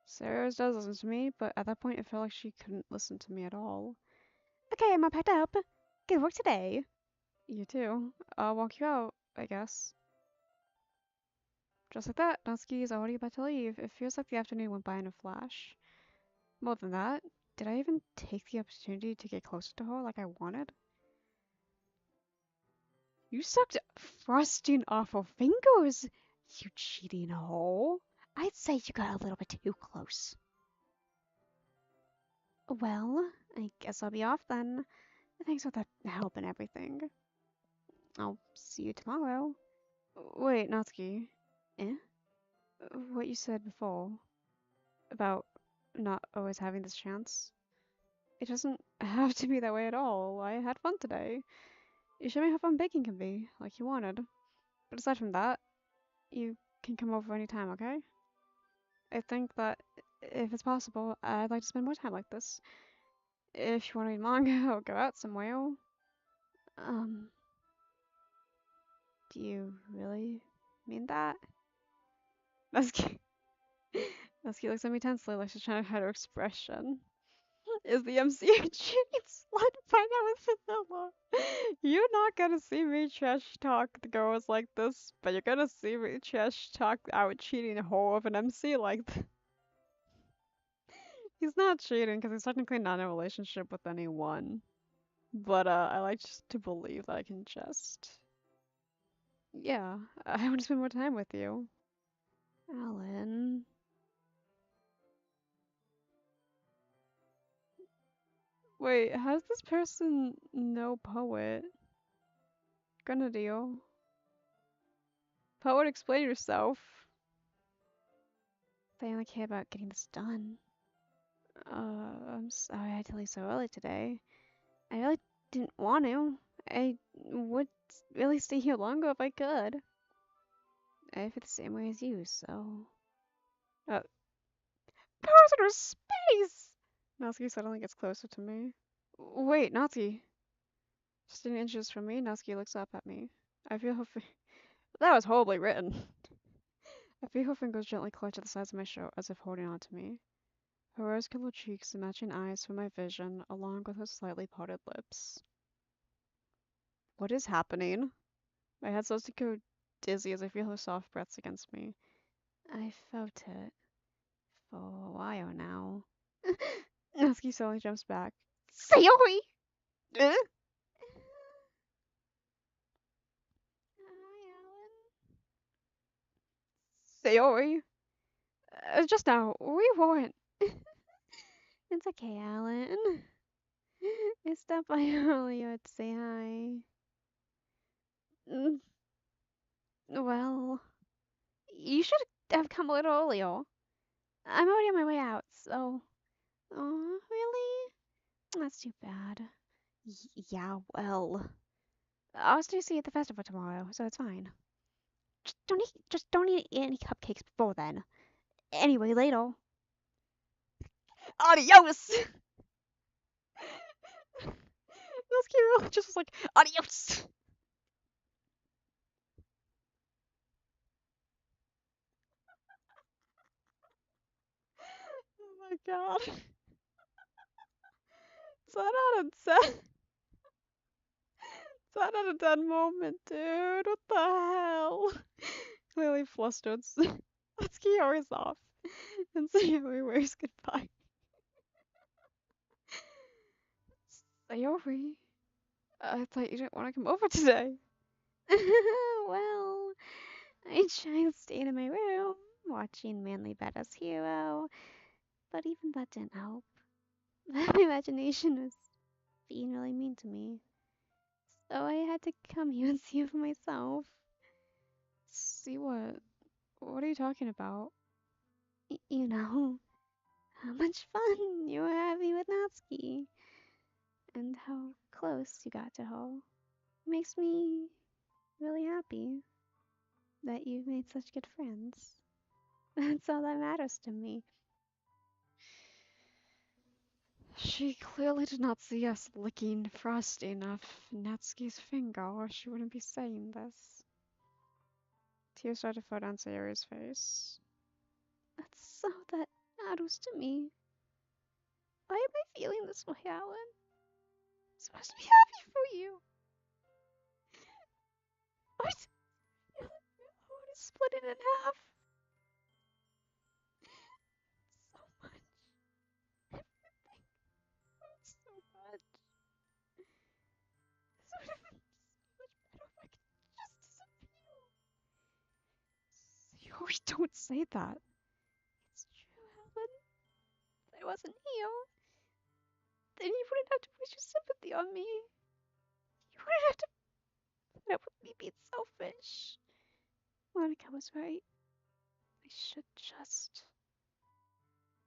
Sayori does listen to me, but at that point it felt like she couldn't listen to me at all. Okay, I'm all packed up. Good work today. You too. I'll walk you out, I guess. Just like that, Natsuki is already about to leave. It feels like the afternoon went by in a flash. More than that, did I even take the opportunity to get closer to her like I wanted? You sucked frosting off her fingers, you cheating hoe. I'd say you got a little bit too close. Well, I guess I'll be off then. Thanks for the help and everything. I'll see you tomorrow. Wait, Natsuki. Eh? What you said before about not always having this chance. It doesn't have to be that way at all. I had fun today. You showed me how fun baking can be, like you wanted. But aside from that, you can come over anytime, okay? I think that if it's possible, I'd like to spend more time like this. If you want to read manga or go out somewhere. Um, Do you really mean that? Natsuki, Natsuki looks at me tensely like she's trying to hide her expression. Is the MC a cheating slut? Find out with Vanilla. You're not gonna see me trash talk the girls like this, but you're gonna see me trash talk out cheating whore of an MC like this. He's not cheating because he's technically not in a relationship with anyone. But I like just to believe that I can just. Yeah, I want to spend more time with you. Alan. Wait, how does this person know Poet? Grenadille. Poet, explain yourself. They only care about getting this done. I'm sorry I had to leave so early today. I really didn't want to. I would really stay here longer if I could. I feel the same way as you, so. Uh, Powers in space! Natsuki suddenly gets closer to me. Wait, Natsuki. Just an inches from me, Natsuki looks up at me. I feel her That was horribly written. I feel her fingers gently clutch at the sides of my shirt as if holding on to me. Her rose-colored cheeks and matching eyes for my vision, along with her slightly parted lips. What is happening? My head starts to go dizzy as I feel her soft breaths against me. I felt it for a while now. Natsuki suddenly jumps back. Sayori! Eh? Hi, Alan. Sayori? Just now, we weren't. It's okay, Alan. I stopped by earlier to say hi. Mm, Well, you should have come a little earlier. I'm already on my way out, so. Oh, really? That's too bad. Yeah, well. I'll still see you at the festival tomorrow, so it's fine. Just don't eat any cupcakes before then. Anyway, later. Adios! This Kirill just was like, adios! Oh my god. 10 out of 10. 10 out of 10 moment, dude. What the hell? Clearly flustered. Let's Kiyo's off. And Sayori waves goodbye. Sayori? I thought you didn't want to come over today. Well, I tried staying in my room, watching Manly Badass Hero, but even that didn't help. My imagination was being really mean to me, so I had to come here and see it for myself. See what? What are you talking about? You know, how much fun you were having with Natsuki, and how close you got to her. Makes me really happy that you've made such good friends. That's all that matters to me. She clearly did not see us licking Frosty enough Natsuki's finger, or she wouldn't be saying this. Tears started to flow down Sayori's face. That's all that matters to me. Why am I feeling this way, Alan? I'm supposed to be happy for you. What? I want to split it in half. So much. Everything hurts so much. This would have been so much better if I could just disappear. Sayori, don't say that. It's true, Alan. If I wasn't here, then you wouldn't have to waste your sympathy on me. You wouldn't have to put up with me being selfish. Monica was right. I should just.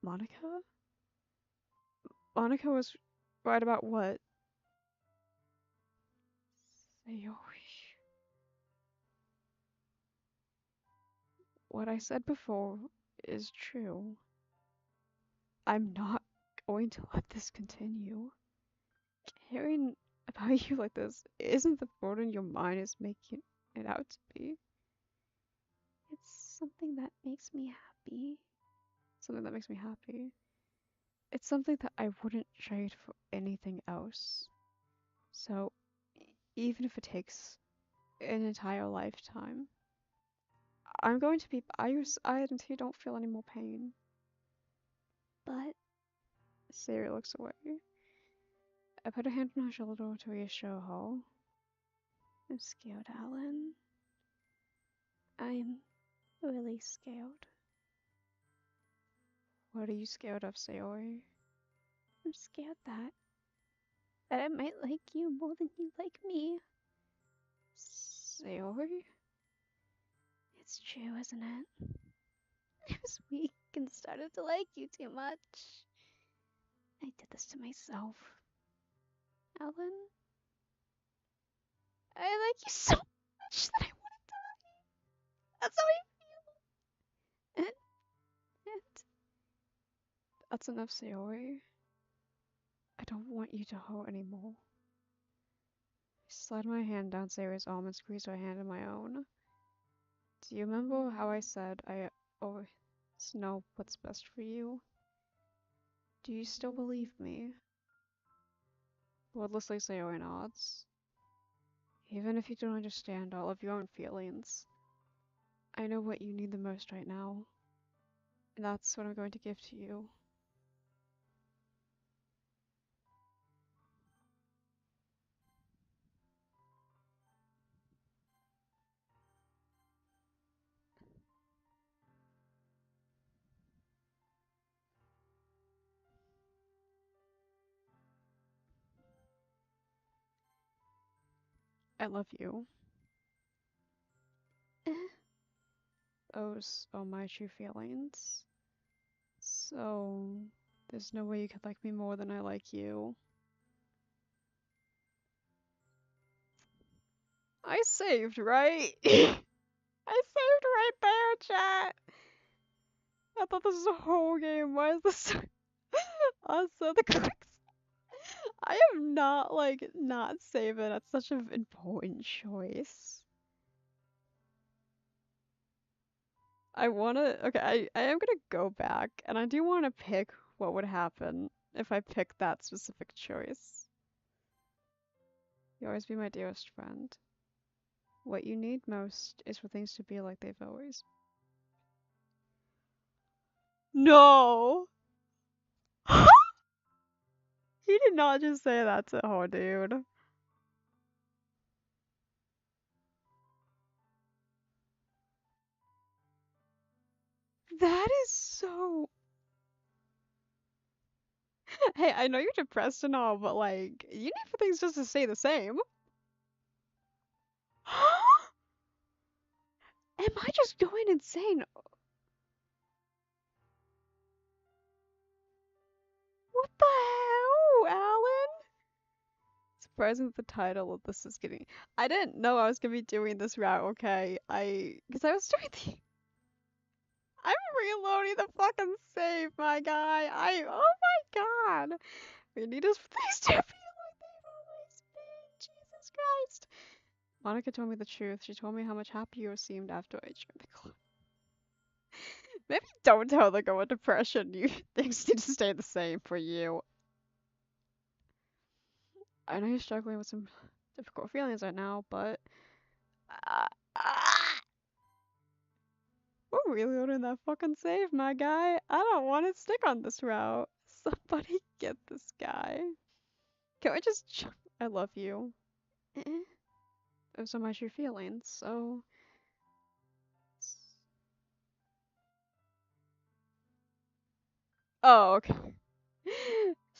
Monica? Monica was right about what? Sayori. What I said before is true. I'm not going to let this continue. Caring about you like this isn't the burden your mind is making it out to be. It's something that makes me happy. Something that makes me happy. It's something that I wouldn't trade for anything else. So, even if it takes an entire lifetime, I'm going to be by your side until you don't feel any more pain. But Sayori looks away. I put a hand on her shoulder to reassure her. I'm scared, Alan. I'm really scared. What are you scared of, Sayori? I'm scared that I might like you more than you like me. Sayori? It's true, isn't it? I was weak and started to like you too much. I did this to myself. Alan, I like you so much that I want to die. That's how I feel. And That's enough, Sayori. I don't want you to hurt anymore. I slid my hand down Sayori's arm and squeezed her hand in my own. Do you remember how I said I always know what's best for you? Do you still believe me? Wordlessly, Sayori nods. Even if you don't understand all of your own feelings, I know what you need the most right now. And that's what I'm going to give to you. I love you. Those are my true feelings. So, there's no way you could like me more than I like you. I saved, right? I saved right there, chat. I thought this was a whole game. Why is this also the clicks? I am not like not saving. That's such an important choice. I wanna okay, I am gonna go back and I do wanna pick what would happen if I pick that specific choice. You always be my dearest friend. What you need most is for things to be like they've always. No! He did not just say that to her, dude. That is so. Hey, I know you're depressed and all, but like, you need for things just to stay the same. Am I just going insane? What the hell, Alan? Surprising that the title of this is getting. I didn't know I was gonna be doing this route, okay? Because I was doing the. I'm reloading the fucking save, my guy. Oh my god. We need us for things to be like they've always been. Jesus Christ. Monica told me the truth. She told me how much happier you seemed after I joined the club. Maybe don't tell the girl with depression. You things need to stay the same for you. I know you're struggling with some difficult feelings right now, but uh, uh, we're reloading that fucking save, my guy. I don't want to stick on this route. Somebody get this guy. Can we just? I love you. Eh, so much your feelings. So. Oh, okay.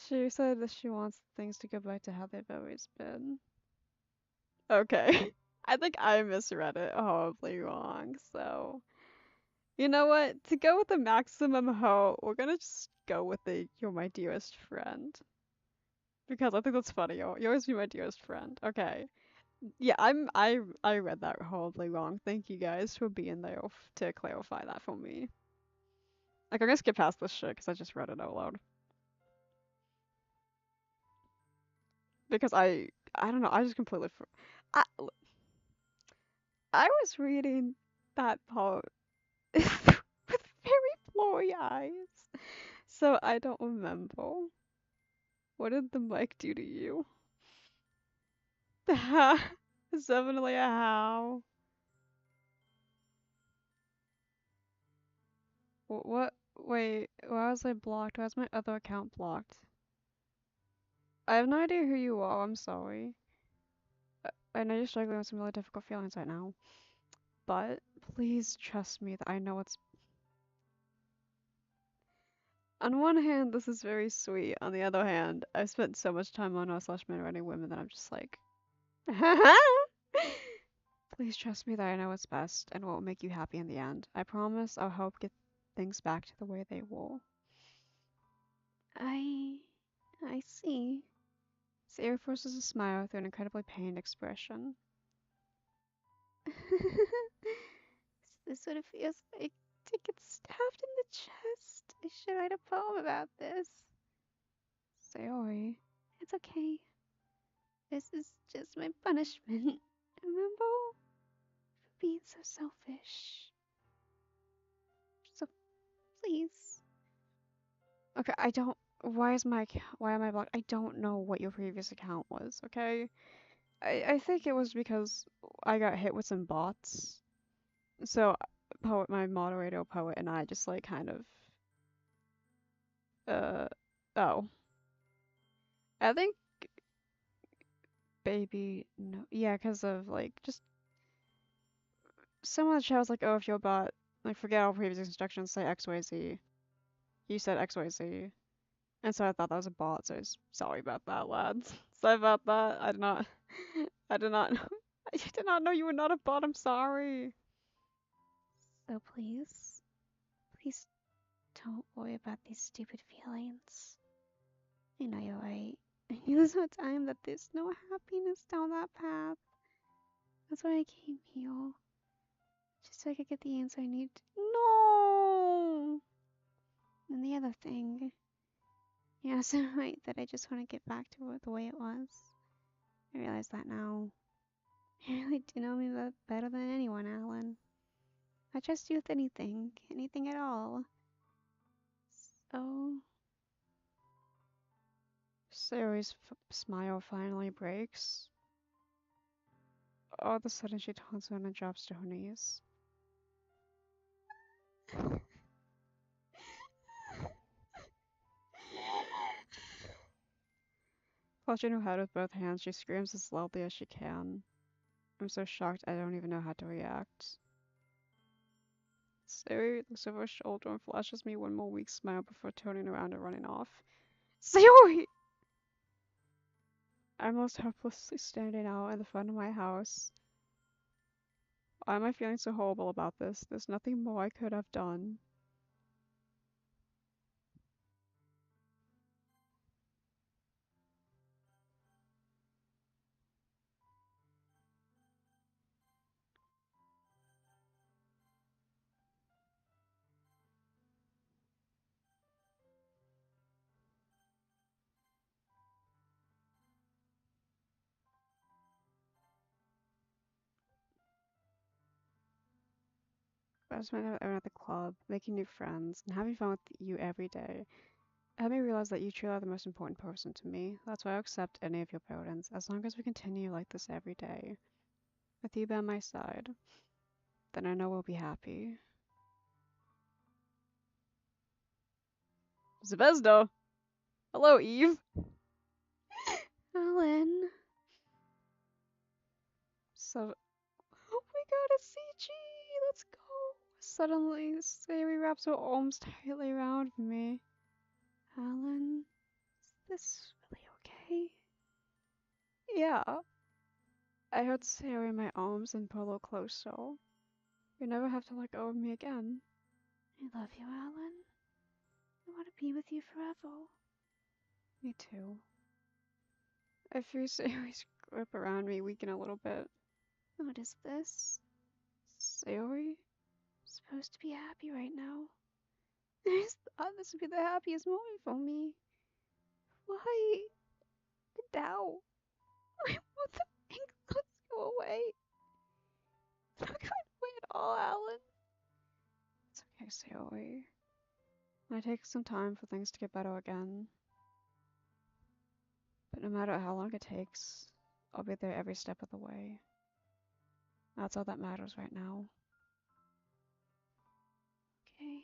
She said that she wants things to go back to how they've always been. Okay. I think I misread it horribly wrong, so. You know what? To go with the maximum hope, we're gonna just go with the you're my dearest friend. Because I think that's funny. You always be my dearest friend. Okay. Yeah, I read that horribly wrong. Thank you guys for being there to clarify that for me. Like I'm gonna skip past this shit because I just read it out loud. Because I don't know, I just completely I I was reading that part with very blurry eyes. So I don't remember. What did the mic do to you? It's definitely a how. What? Wait, why was I blocked? Why is my other account blocked? I have no idea who you are. I'm sorry. I know you're struggling with some really difficult feelings right now, but please trust me that I know what's. On one hand, this is very sweet. On the other hand, I've spent so much time on r/men writing women that I'm just like, please trust me that I know what's best and what will make you happy in the end. I promise I'll help get things back to the way they were. I I see. Sayori forces a smile through an incredibly pained expression. This is what it feels like to get stabbed in the chest. I should write a poem about this. Sayori. It's okay. This is just my punishment. Remember? For being so selfish. So please. Okay, I don't. Why am I blocked? I don't know what your previous account was, okay? I think it was because I got hit with some bots. So, my moderator poet and I just like kind of, uh, oh. I think baby, no, yeah, because of like just someone in the chat was like, oh, if you're a bot, like forget all previous instructions, say XYZ. You said XYZ. And so I thought that was a bot, so sorry about that, lads. Sorry about that. I did not know, I did not know you were not a bot. I'm sorry. So please don't worry about these stupid feelings. I know you're right. There's no time that there's no happiness down that path. That's why I came here. Just so I could get the answer I need. No! And the other thing, you're so right that I just want to get back to it the way it was. I realize that now. You really do know me better than anyone, Alan. I trust you with anything, anything at all. So, Sayori's smile finally breaks. All of a sudden, she turns around and drops to her knees. Clutching her head with both hands, she screams as loudly as she can. I'm so shocked I don't even know how to react. Sayori looks over her shoulder and flashes me one more weak smile before turning around and running off. Sayori! I'm most helplessly standing out in the front of my house. Why am I feeling so horrible about this? There's nothing more I could have done. I spent everyone at the club, making new friends, and having fun with you every day. It helped me realize that you truly are the most important person to me. That's why I'll accept any of your burdens, as long as we continue like this every day. With you by my side, then I know we'll be happy. Zvezda! Hello, Eve! Alan. So, oh my god, a CG! Let's go! Suddenly, Sayori wraps her arms tightly around me. Alan, is this really okay? Yeah. I heard Sayori in my arms and pull her closer. You never have to let go of me again. I love you, Alan. I want to be with you forever. Me too. I feel Sayori's grip around me weaken a little bit. What is this? Sayori? I'm supposed to be happy right now. I just thought this would be the happiest moment for me. Why? The doubt. I want the things to go away. It's not going away at all, Alan. It's okay, Sayori. It might take some time for things to get better again. But no matter how long it takes, I'll be there every step of the way. That's all that matters right now. Okay.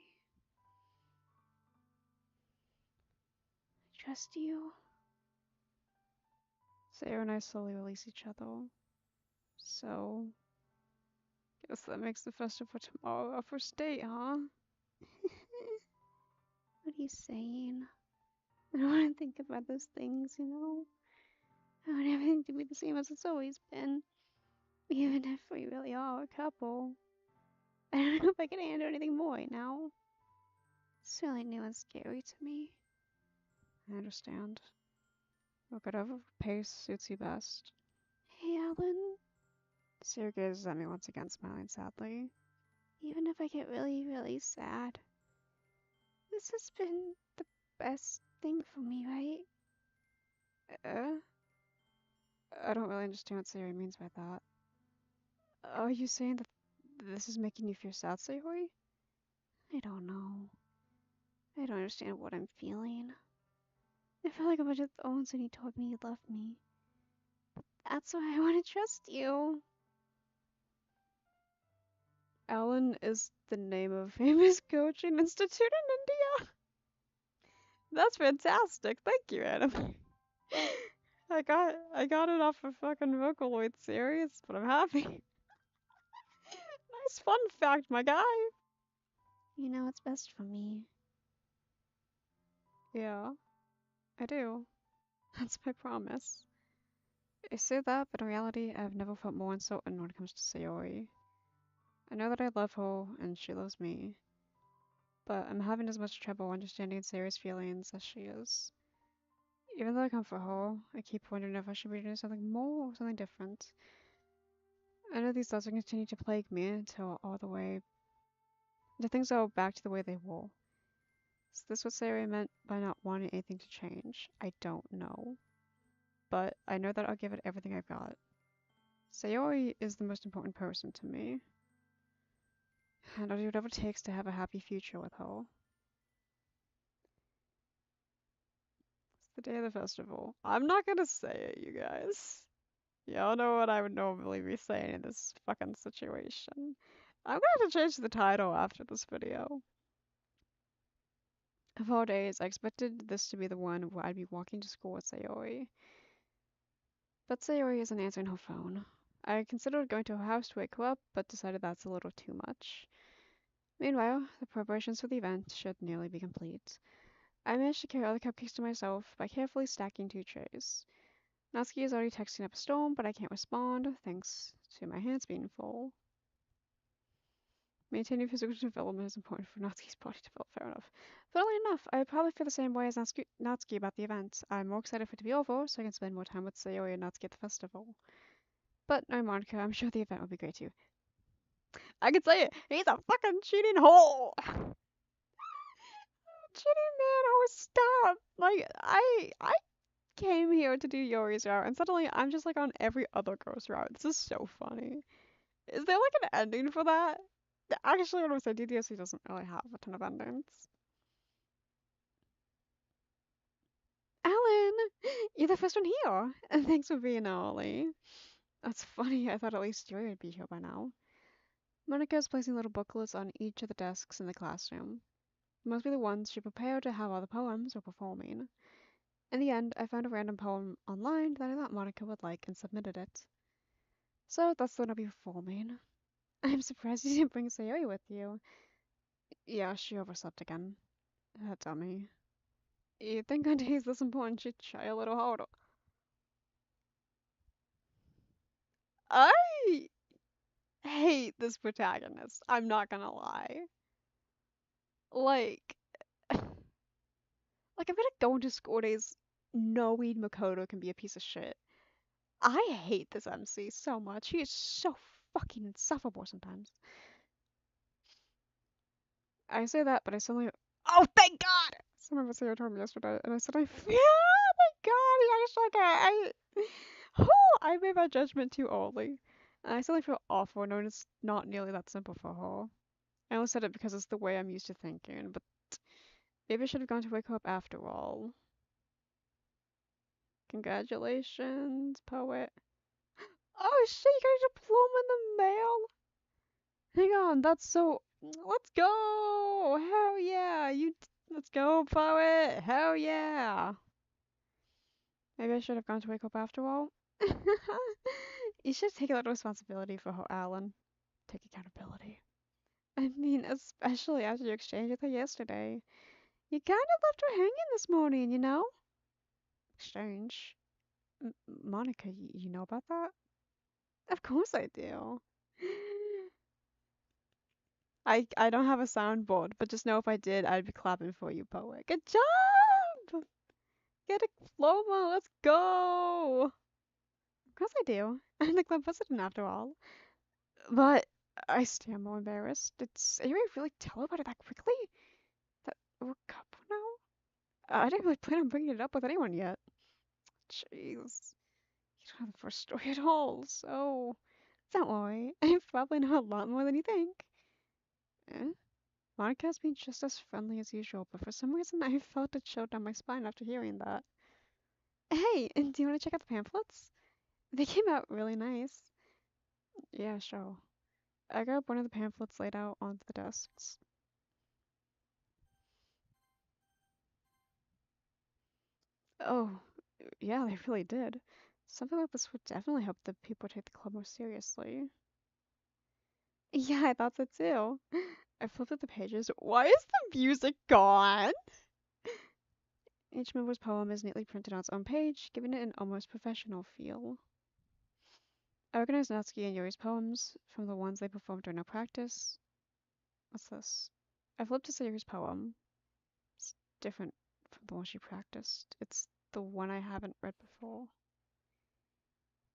I trust you. Sayori and I slowly release each other. So, guess that makes the festival tomorrow our first date, huh? What are you saying? I don't want to think about those things, you know? I want everything to be the same as it's always been. Even if we really are a couple. I don't know if I can handle anything more right now. It's really new and scary to me. I understand. Whatever pace suits you best. Hey, Alan. Sayori gazes at me once again, smiling sadly. Even if I get really, really sad, this has been the best thing for me, right? Eh? I don't really understand what Sayori means by that. Are you saying that this is making you feel sad, Sayori? I don't know. I don't understand what I'm feeling. I felt like a bunch of thorns when you told me you loved me. That's why I want to trust you. Alan is the name of a famous coaching institute in India. That's fantastic. Thank you, Adam. I got it off a fucking Vocaloid series, but I'm happy. Nice fun fact, my guy. You know what's best for me. Yeah, I do. That's my promise. I say that, but in reality, I've never felt more uncertain when it comes to Sayori. I know that I love her, and she loves me, but I'm having as much trouble understanding Sayori's feelings as she is. Even though I comfort her, I keep wondering if I should be doing something more or something different. I know these thoughts will continue to plague me until all the way, until things go back to the way they were. Is this what Sayori meant by not wanting anything to change? I don't know. But I know that I'll give it everything I've got. Sayori is the most important person to me, and I'll do whatever it takes to have a happy future with her. It's the day of the festival. I'm not gonna say it, you guys. Y'all know what I would normally be saying in this fucking situation. I'm gonna have to change the title after this video. Of all days, I expected this to be the one where I'd be walking to school with Sayori. But Sayori isn't answering her phone. I considered going to her house to wake her up, but decided that's a little too much. Meanwhile, the preparations for the event should nearly be complete. I managed to carry all the cupcakes to myself by carefully stacking 2 trays. Natsuki is already texting up a storm, but I can't respond, thanks to my hands being full. Maintaining physical development is important for Natsuki's body to develop, fair enough. Funnily enough, I probably feel the same way as Natsuki about the event. I'm more excited for it to be over, so I can spend more time with Sayori and Natsuki at the festival. But no, Monica, I'm sure the event will be great too. I can say it, he's a fucking cheating whore! Cheating man, oh stop! Like, I came here to do Yori's route, and suddenly I'm just like on every other girl's route. This is so funny. Is there like an ending for that? Actually, what I was saying, DDLC doesn't really have a ton of endings. Alan, you're the first one here, and thanks for being early. That's funny. I thought at least Yuri would be here by now. Monica is placing little booklets on each of the desks in the classroom. Must be the ones she prepared to have all the poems we're performing. In the end, I found a random poem online that I thought Monica would like and submitted it. So that's the one I'll be performing. I'm surprised you didn't bring Sayori with you. Yeah, she overslept again. That dummy. You'd think on days this important she'd try a little harder. I hate this protagonist. I'm not gonna lie. Like, like I'm gonna go into school days knowing Makoto can be a piece of shit. I hate this MC so much. He is so fucking insufferable sometimes. I say that, but I suddenly, oh thank God! Someone was here told me yesterday, and I said, yeah, thank God. He actually like oh, I made my judgment too early. And I suddenly feel awful knowing it's not nearly that simple for her. I only said it because it's the way I'm used to thinking, but maybe I should have gone to wake her up after all. Congratulations, poet. Oh shit, you got a diploma in the mail? Hang on, that's so. Let's go! Hell yeah! Let's go, poet! Hell yeah! Maybe I should have gone to wake up after all. You should take a little responsibility for her, Alan. Take accountability. I mean, especially after your exchange with her yesterday. You kind of left her hanging this morning, you know? Exchange? Monica, you know about that? Of course I do. I don't have a soundboard, but just know if I did, I'd be clapping for you, poet. Good job! Get a diploma, let's go! Of course I do. I'm the club president after all. But I stand more embarrassed. Are you really tell about it that quickly? That we're a couple now? I didn't really plan on bringing it up with anyone yet. Jeez. You don't have the first story at all, so don't worry. I probably know a lot more than you think. Eh? Monica's been just as friendly as usual, but for some reason I felt a chill down my spine after hearing that. Hey, do you want to check out the pamphlets? They came out really nice. Yeah, sure. I grabbed one of the pamphlets laid out onto the desks. Oh, yeah, they really did. Something like this would definitely help the people take the club more seriously. Yeah, I thought so too. I flipped through the pages. Why is the music gone? Each member's poem is neatly printed on its own page, giving it an almost professional feel. I organized Natsuki and Yuri's poems from the ones they performed during our practice. What's this? I flipped to Sayori's poem. It's different from the one she practiced. It's the one I haven't read before.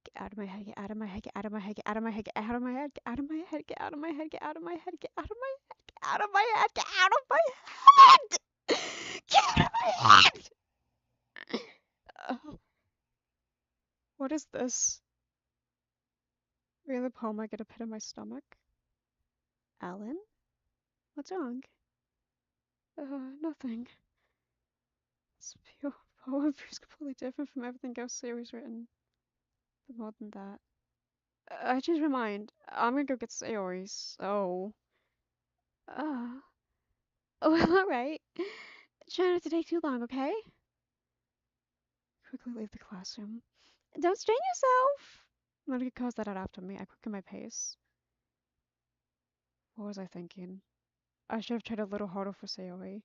Get out of my head, get out of my head, get out of my head, get out of my head, get out of my head, get out of my head, get out of my head, get out of my head, get out of my head, get out of my head, get out of my head! Get out of my head! Uh, what is this? Reading the poem, I get a pit in my stomach. Ellen? What's wrong? Nothing. This poem feels completely different from everything else Sayori's written. But more than that. I changed my mind. I'm gonna go get Sayori's, so... Oh. Well, alright. Try not to take too long, okay? Quickly leave the classroom. Don't strain yourself! Monica calls that out after me. I quicken my pace. What was I thinking? I should have tried a little harder for Sayori.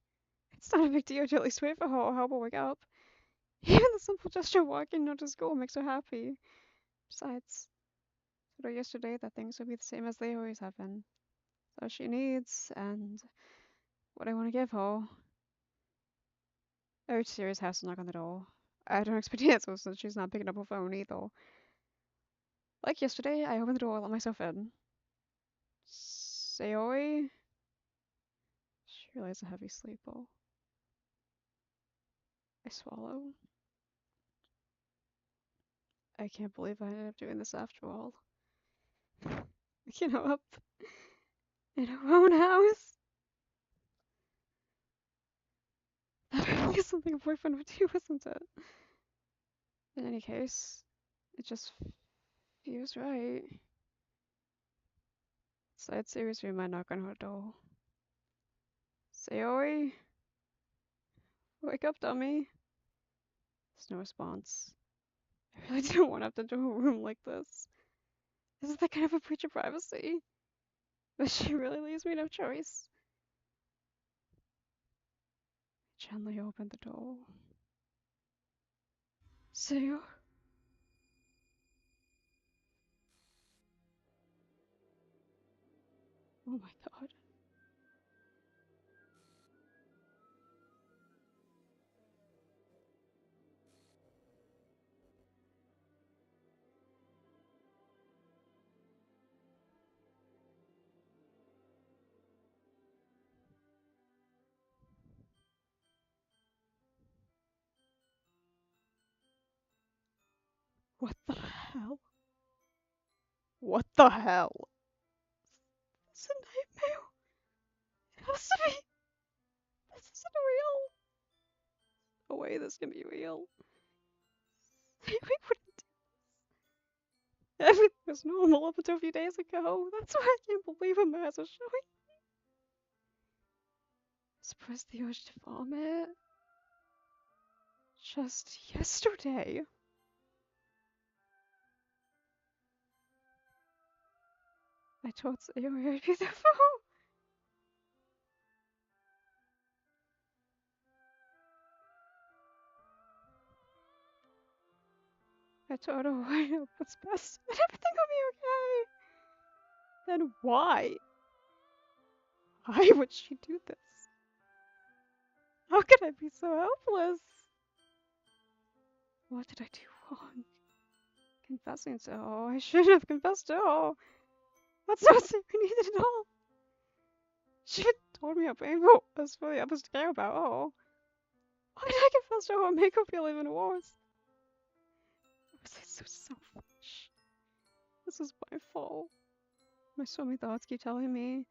It's not a big deal to at least wait for her or help her wake up. Even the simple gesture of walking her to school makes her happy. Besides, I told her yesterday that things will be the same as they always have been. So she needs, and what I want to give her. I reach Sayori's house and knock on the door. I don't expect answers since she's not picking up her phone either. Like yesterday, I open the door and let myself in. Sayori? She relies a heavy sleeper. I swallow. I can't believe I ended up doing this after all. Waking her up in her own house. That really is something a boyfriend would do, isn't it? In any case, it just feels right. Inside Sayori's room, I knock on her door. Sayori? Wake up, dummy. There's no response. I really don't want to have to do a room like this. This is the kind of a breach of privacy. But she really leaves me no choice. I gently open the door. Sayori? Oh my god. What the hell? What the hell? It's a nightmare. It has to be. This isn't real. No way this can be real. We wouldn't. Everything was normal up until a few days ago. That's why I can't believe a mass was showing. Suppressed the urge to vomit. Just yesterday. I told Sayori I'd be there for her. I told her I know what's best and everything will be okay. Then why? Why would she do this? How could I be so helpless? What did I do wrong? Confessing to her. I shouldn't have confessed to her. That's not what we needed at all. She had told me how painful it was for the others to care about her. Why did I confess to her and make her feel even worse? Was I so selfish? This is my fault. My so many thoughts keep telling me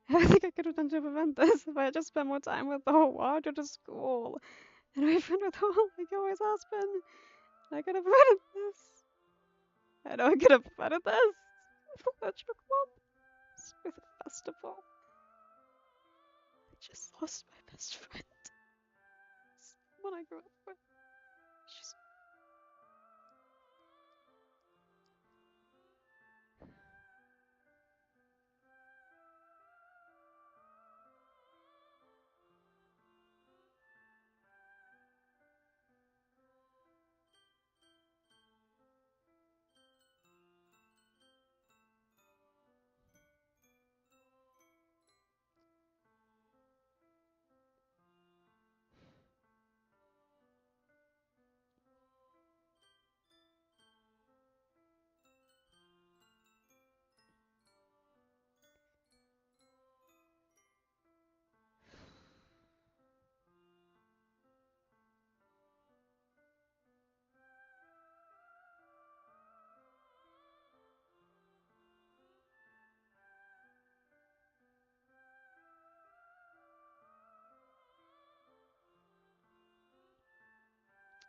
everything I could have done to prevent this if I had just spent more time with her, walked her to school, and I've been with her like I always has been. I could have prevented this. I know I could have prevented this. Electric club. With a festival. I just lost my best friend. Someone I grew up with. She's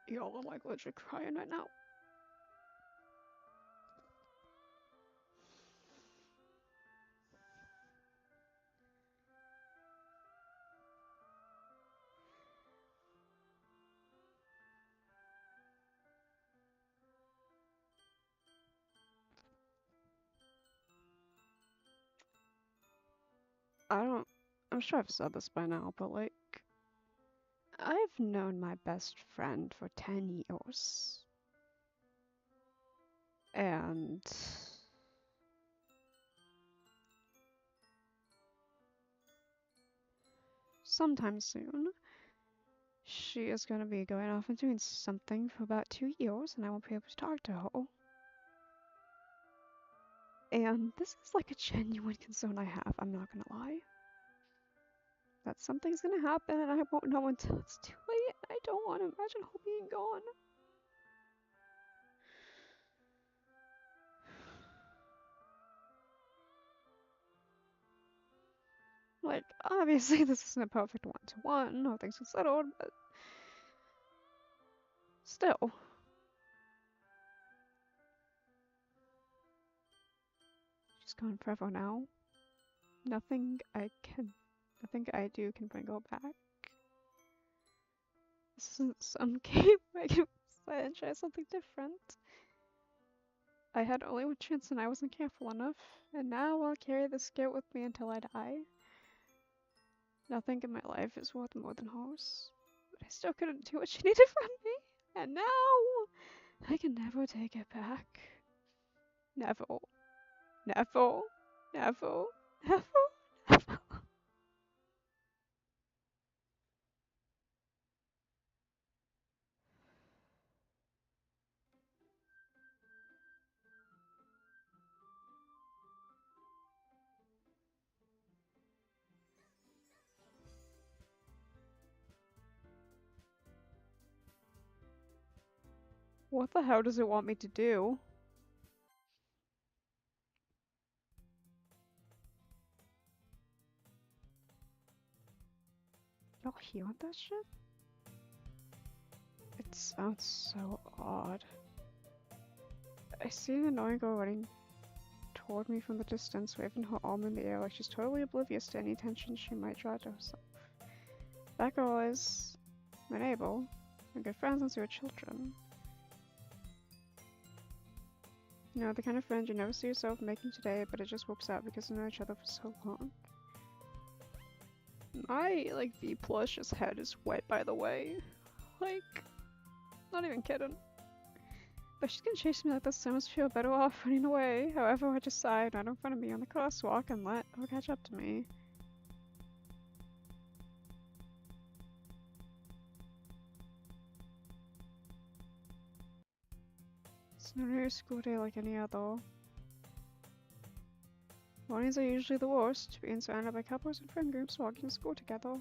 Yo, I'm like literally crying right now. I don't. I'm sure I've said this by now, but like, I've known my best friend for 10 years. And sometime soon, she is going to be going off and doing something for about 2 years, and I won't be able to talk to her. And this is like a genuine concern I have, I'm not gonna lie. That something's gonna happen and I won't know until it's too late. I don't want to imagine her being gone. Like, obviously this isn't a perfect one-to-one, no things are settled, but still. She's gone forever now. Nothing I do can bring her back. This isn't some game where I can play and try something different. I had only one chance and I wasn't careful enough, and now I'll carry this guilt with me until I die. Nothing in my life is worth more than hers, but I still couldn't do what she needed from me, and now I can never take it back. Never, never, never, never, never. What the hell does it want me to do? Y'all hearing that shit? It sounds so odd. I see an annoying girl running toward me from the distance, waving her arm in the air like she's totally oblivious to any attention she might draw to herself. That girl is my neighbor, my good friends since we were children. You know, the kind of friend you never see yourself making today, but it just works out because you know each other for so long. My, like, V plush's head is wet, by the way. Like, not even kidding. But she's gonna chase me like this, so I must feel better off running away. However, I just sigh right in front of me on the crosswalk and let her catch up to me. It's not a school day like any other. Mornings are usually the worst, being surrounded by couples and friend groups walking to school together.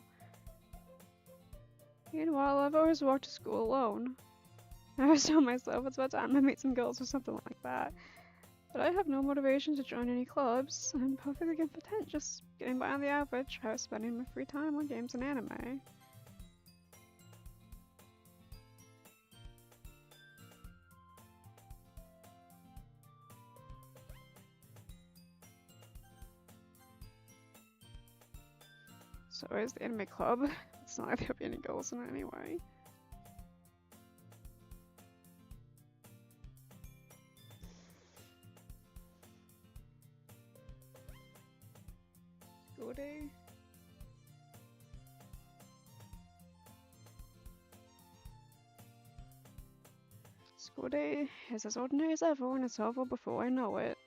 Meanwhile, I've always walked to school alone. I always tell myself it's about time I meet some girls or something like that. But I have no motivation to join any clubs. I'm perfectly content just getting by on the average, how spending my free time on games and anime. So is the anime club. It's not like there'll be any girls in it anyway. School day? School day is as ordinary as ever and it's over before I know it.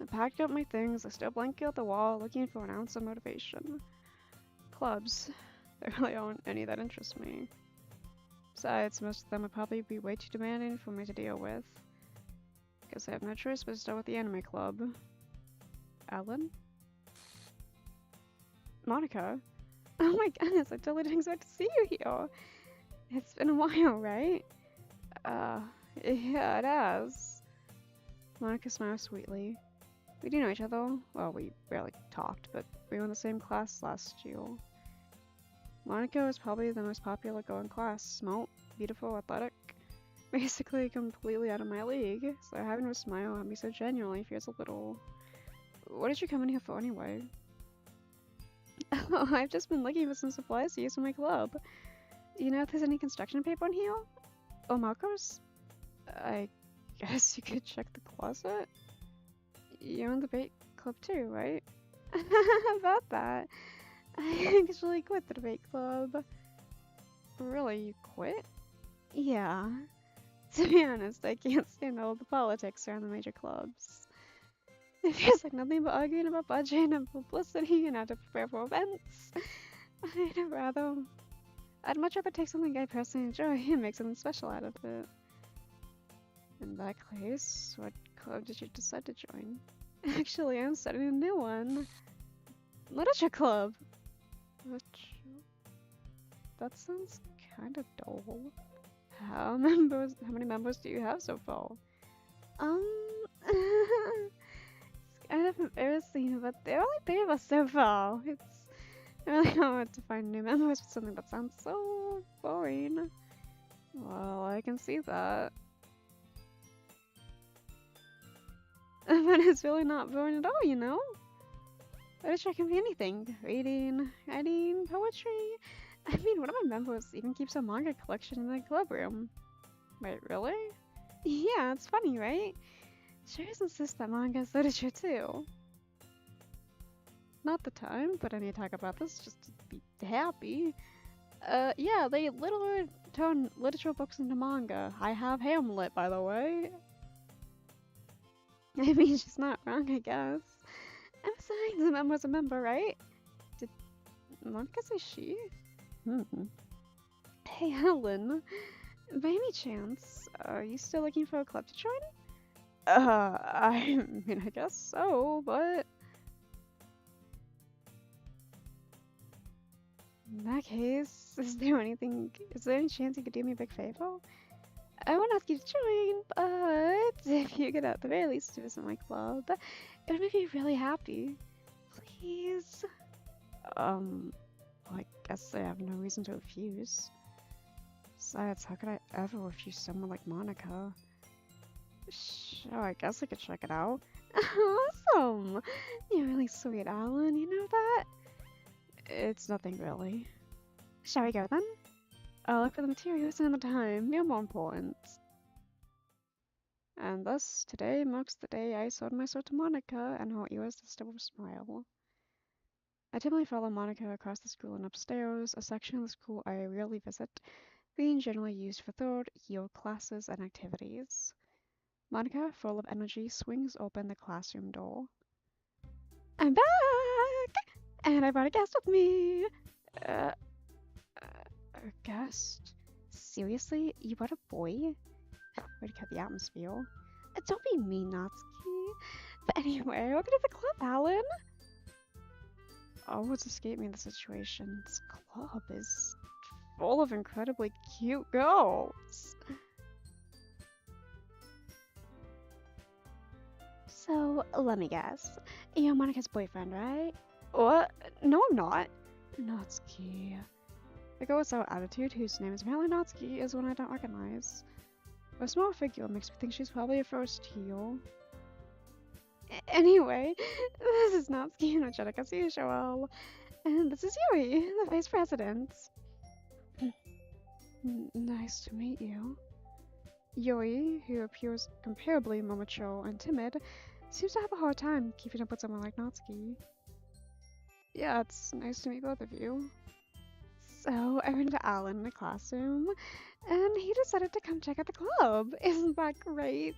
I packed up my things, I still blanket at the wall looking for an ounce of motivation. Clubs. There really aren't any that interest me. Besides, most of them would probably be way too demanding for me to deal with. Guess I have no choice but to start with the anime club. Ellen? Monica? Oh my goodness, I totally didn't expect to see you here. It's been a while, right? Yeah, it has. Monica smiles sweetly. We do know each other. Well, we barely talked, but we were in the same class last year. Monica was probably the most popular girl in class. Smart, beautiful, athletic, basically completely out of my league. So having her smile at me so genuinely feels a little. What did you come in here for anyway? Oh, I've just been looking for some supplies to use for my club. You know if there's any construction paper in here? Or markers? I guess you could check the closet. You're in the debate club too, right? About that. I actually quit the debate club. Really, you quit? Yeah. To be honest, I can't stand all the politics around the major clubs. It feels like nothing but arguing about budget and publicity and how to prepare for events. I'd much rather take something I personally enjoy and make something special out of it. In that case, what club did you decide to join? Actually, I'm starting a new one. Literature club. Literature? That sounds kind of dull. How many members do you have so far? It's kind of embarrassing, but there are only 3 of us so far. It's really hard to find new members for something that sounds so boring. Well, I can see that. But it's really not boring at all, you know? Literature can be anything. Reading, writing, poetry. I mean, one of my members even keeps a manga collection in the club room. Wait, really? Yeah, it's funny, right? She always insists that manga is literature too. Not the time, but I need to talk about this just to be happy. Yeah, they literally turn literal books into manga. I have Hamlet, by the way. I mean, she's not wrong, I guess. And besides, a member's a member, right? Did Monica say she? Hey, Helen. By any chance, are you still looking for a club to join? I mean, I guess so, but... In that case, is there any chance you could do me a big favor? I won't ask you to join, but if you could at the very least visit my club, it would make me really happy. Please. Well, I guess I have no reason to refuse. Besides, how could I ever refuse someone like Monica? Sure, I guess I could check it out. Awesome! You're really sweet, Alan, you know that? It's nothing really. Shall we go then? I'll look for the materials another time. You're more important. And thus, today marks the day I sold my soul to Monica and her irresistible smile. I typically follow Monica across the school and upstairs, a section of the school I rarely visit, being generally used for third year classes and activities. Monica, full of energy, swings open the classroom door. I'm back! And I brought a guest with me! A guest? Seriously? You brought a boy? Way to cut the atmosphere. Don't be mean, Natsuki. But anyway, welcome to the club, Alan! Oh, what's escaped me in the situation? This club is full of incredibly cute girls. So, let me guess. You're Monica's boyfriend, right? What? No, I'm not. Natsuki. The girl with sour attitude, whose name is apparently Natsuki, is one I don't recognize. Her small figure makes me think she's probably a first heel. Anyway, this is Natsuki and Angelica as usual. And this is Yuri, the vice president. Nice to meet you. Yuri, who appears comparably more mature and timid, seems to have a hard time keeping up with someone like Natsuki. Yeah, it's nice to meet both of you. So, I ran into Alan in the classroom, and he decided to come check out the club. Isn't that great?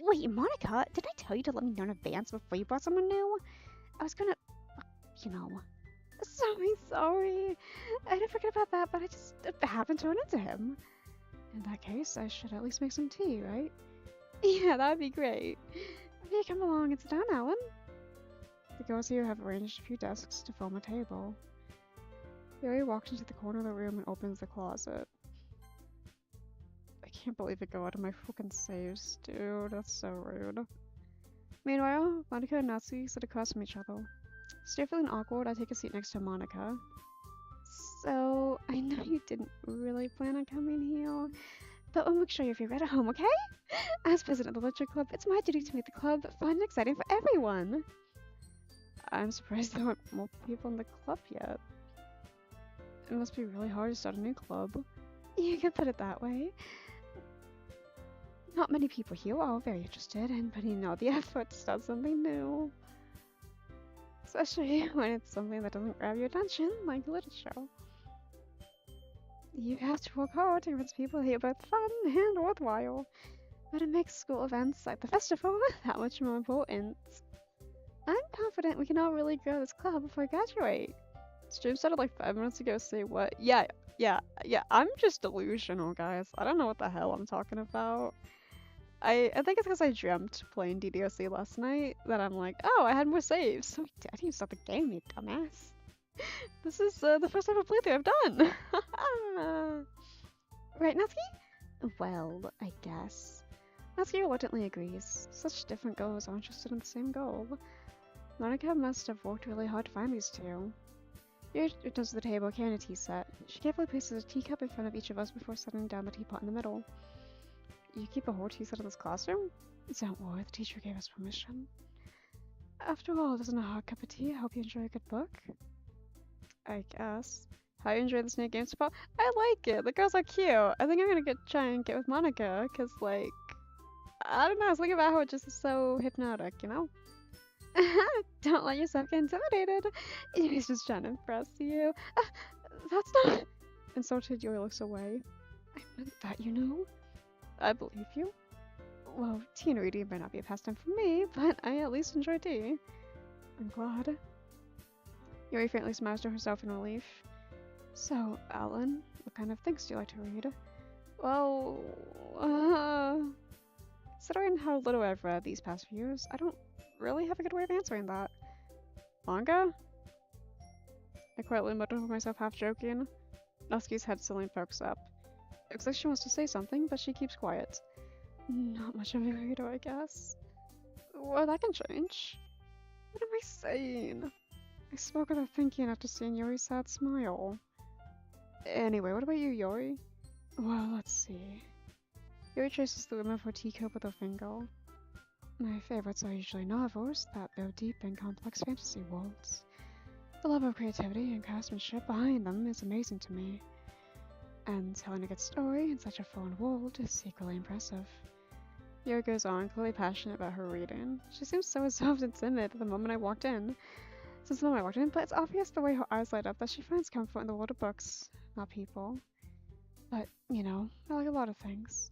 Wait, Monica, did I tell you to let me know in advance before you brought someone new? I was gonna, you know. Sorry. I didn't forget about that, but I just happened to run into him. In that case, I should at least make some tea, right? Yeah, that'd be great. Okay, come along and sit down, Alan. The girls here have arranged a few desks to form a table. Yuri walks into the corner of the room and opens the closet. I can't believe it go out of my fucking saves, dude. That's so rude. Meanwhile, Monica and Natsuki sit across from each other. Still feeling awkward, I take a seat next to Monica. So, I know you didn't really plan on coming here, but we'll make sure you feel right at home, okay? As president of the Literature Club, it's my duty to make the club fun and exciting for everyone. I'm surprised there aren't more people in the club yet. It must be really hard to start a new club. You could put it that way. Not many people here are very interested in putting in all the effort to start something new. Especially when it's something that doesn't grab your attention, like literature. You have to work hard to convince people here both fun and worthwhile. But it makes school events like the festival that much more important. I'm confident we can all really grow this club before we graduate. Stream started like 5 minutes ago, say what? Yeah, I'm just delusional, guys. I don't know what the hell I'm talking about. I think it's because I dreamt playing DDLC last night that I'm like, oh, I had more saves. So I didn't even start the game, you dumbass. This is the first ever playthrough I've done. Right, Natsuki? Well, I guess. Natsuki reluctantly agrees. Such different goals are interested in the same goal. Monica must have worked really hard to find these two. Yuri returns to the table carrying a tea set. She carefully places a teacup in front of each of us before setting down the teapot in the middle. You keep a whole tea set in this classroom? Don't worry, the teacher gave us permission. After all, it isn't a hard cup of tea. I hope you enjoy a good book. I guess. How you enjoy this new game spot? I like it. The girls are cute. I think I'm gonna try and get with Monica, cause like, I don't know. I was thinking about how it just is so hypnotic, you know? Don't let yourself get intimidated. He's just trying to impress you. That's not. Insulted, Yuri looks away. I meant that, you know. I believe you. Well, tea and reading might not be a pastime for me, but I at least enjoy tea. I'm glad. Yuri faintly smiles to herself in relief. So, Alan, what kind of things do you like to read? Well, considering how little I've read these past few years, I don't really have a good way of answering that. Manga? I quietly mutter to myself, half joking. Natsuki's head suddenly pokes up. It looks like she wants to say something, but she keeps quiet. Not much of a reader, I guess. Well, that can change. What am I saying? I spoke without thinking after seeing Yuri's sad smile. Anyway, what about you, Yuri? Well, let's see. Yuri traces the rim of her teacup with her finger. My favorites are usually novels that build deep and complex fantasy worlds. The level of creativity and craftsmanship behind them is amazing to me. And telling a good story in such a foreign world is equally impressive. Yuri goes on, clearly passionate about her reading. She seems so reserved and timid the moment I walked in. Since the moment I walked in, but it's obvious the way her eyes light up that she finds comfort in the world of books, not people. But, you know, I like a lot of things.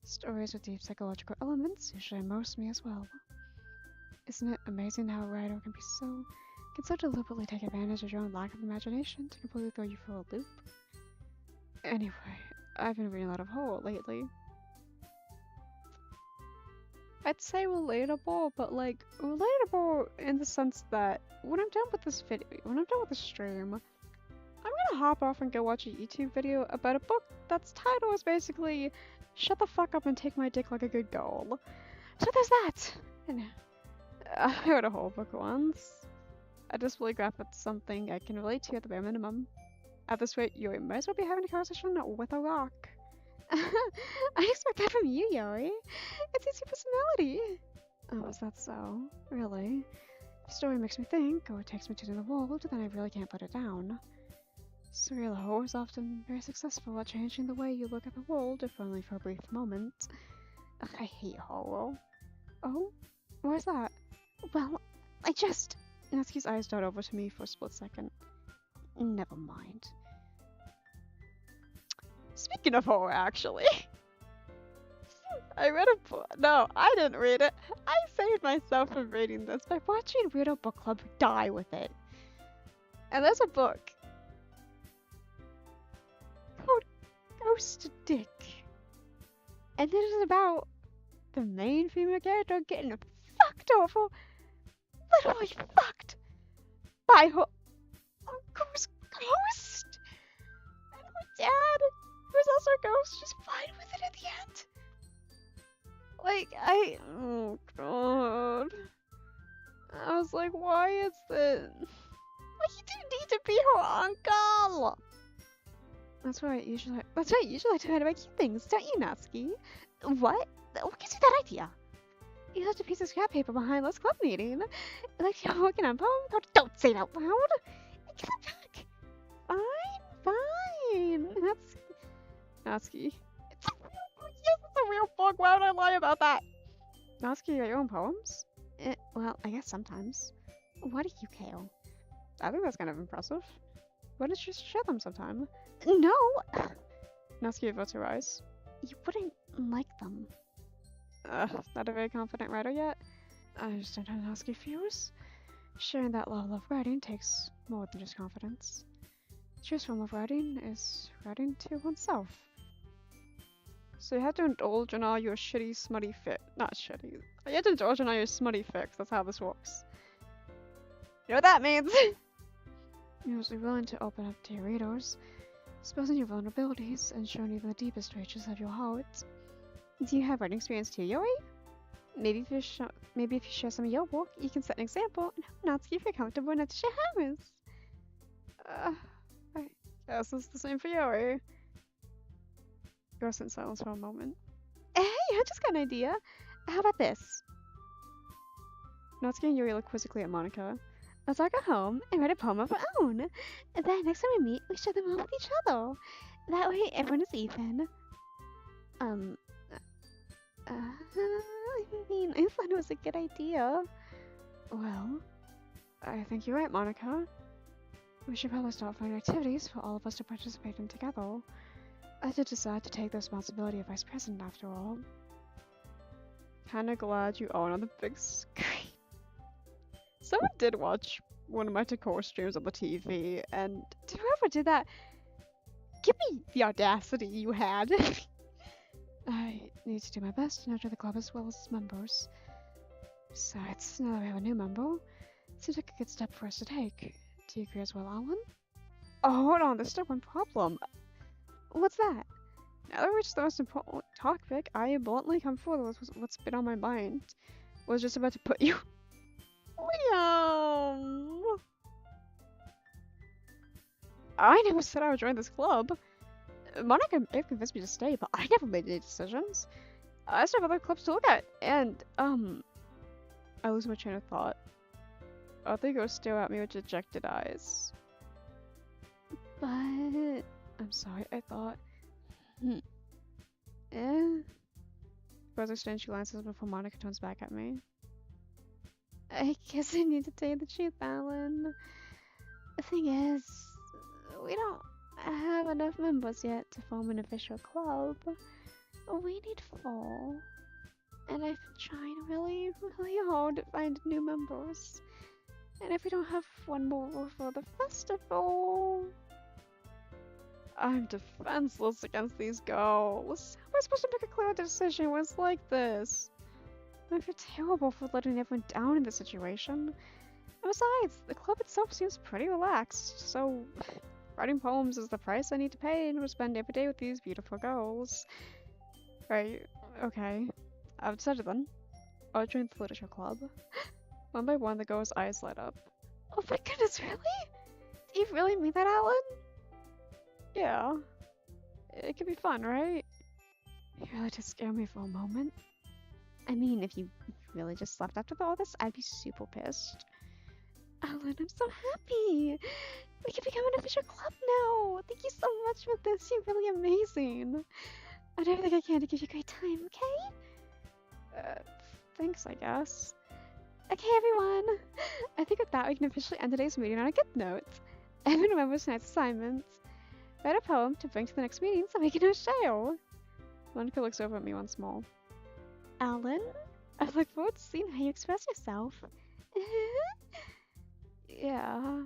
Stories with deep psychological elements usually immerse me as well. Isn't it amazing how a writer can so deliberately take advantage of your own lack of imagination to completely throw you for a loop? Anyway, I've been reading a lot of horror lately. I'd say relatable, but like, relatable in the sense that when I'm done with this stream, I'm gonna hop off and go watch a YouTube video about a book that's title is basically Shut the fuck up and take my dick like a good girl. So there's that! And I read a whole book once. I just really grappled with something I can relate to at the bare minimum. At this rate, you might as well be having a conversation with a rock. I expect that from you, Yuri. It's your personality. Oh, is that so? Really? If a story makes me think, or takes me to the world, then I really can't put it down. Surreal horror is often very successful at changing the way you look at the world, if only for a brief moment. Ugh, I hate horror. Oh? Where's that? Well, Natsuki's eyes dart over to me for a split second. Never mind. Speaking of horror, actually. I read a book. No, I didn't read it. I saved myself from reading this by watching Weirdo Book Club die with it. And there's a book called Ghost Dick. And it is about the main female character getting fucked over, literally fucked, by her uncle's ghost. And her dad, who's also a ghost, just fine with it at the end. Oh god. I was like, why is this? Like, he didn't need to be her uncle! That's why I usually try to make cute things, don't you, Natsuki? What? What gives you that idea? You left a piece of scrap paper behind last club meeting. Like you're working on a poem? Don't say it out loud! Give it back! Fine. Natsuki. It's a real book. Yes, it's a real book. Why would I lie about that? Natsuki, you got your own poems? Well, I guess sometimes. What do you, Kale? I think that's kind of impressive. Why don't you just share them sometime? No! Natsuki averts her eyes. You wouldn't like them. Not a very confident writer yet. I understand how Natsuki feels. Sharing that level of writing takes more than just confidence. The truest form of writing is writing to oneself. So you have to indulge in all your shitty, smutty not shitty. You have to indulge in all your smutty fics. That's how this works. You know what that means? You're usually willing to open up to your readers, exposing your vulnerabilities and showing even the deepest reaches of your heart. Do you have writing experience too, Yori? Maybe if you share some of your work, you can set an example and help Natsuki feel comfortable enough to share hers. I guess it's the same for Yori. Yori sat in silence for a moment. Hey, I just got an idea. How about this? Natsuki and Yuri look quizzically at Monica. Let's all go home and write a poem of our own. And then next time we meet, we share them all with each other. That way, everyone is even. I thought it was a good idea. Well, I think you're right, Monica. We should probably start finding activities for all of us to participate in together. I did decide to take the responsibility of vice president after all. Kinda glad you own on the big screen. Someone did watch one of my Takor streams on the TV, and whoever did that, give me the audacity you had. I need to do my best to nurture the club as well as its members. Besides, now that we have a new member, it seems like a good step for us to take. Do you agree as well, Alan? Oh, hold on, there's still one problem. What's that? Now that we reached the most important topic, I bluntly come forward with what's been on my mind. Was just about to put you... Liam! I never said I would join this club. Monica may have convinced me to stay, but I never made any decisions. I still have other clubs to look at, and, I lose my train of thought. Other girls stare at me with dejected eyes. But... I'm sorry, I thought... Brother Stan, she glances before Monica turns back at me. I guess I need to tell you the truth, Alan. The thing is, we don't have enough members yet to form an official club. We need 4. And I've been trying really, really hard to find new members. And if we don't have one more for the festival... I'm defenseless against these girls. How am I supposed to make a clear decision when it's like this? I feel terrible for letting everyone down in this situation. And besides, the club itself seems pretty relaxed, so writing poems is the price I need to pay in order to spend every day with these beautiful girls. Right, okay. I've decided then. I'll join the literature club. One by one, the girls' eyes light up. Oh my goodness, really? Do you really mean that, Alan? Yeah. It could be fun, right? You really did scare me for a moment. I mean, if you really just left after all this, I'd be super pissed. Alan, I'm so happy! We can become an official club now! Thank you so much for this, you're really amazing! I'll do everything I can to give you a great time, okay? Thanks, I guess. Okay, everyone! I think with that, we can officially end today's meeting on a good note. Everyone remembers tonight's assignments. Write a poem to bring to the next meeting so we can share. Monica looks over at me once more. Alan, I look forward to seeing how you express yourself. Yeah.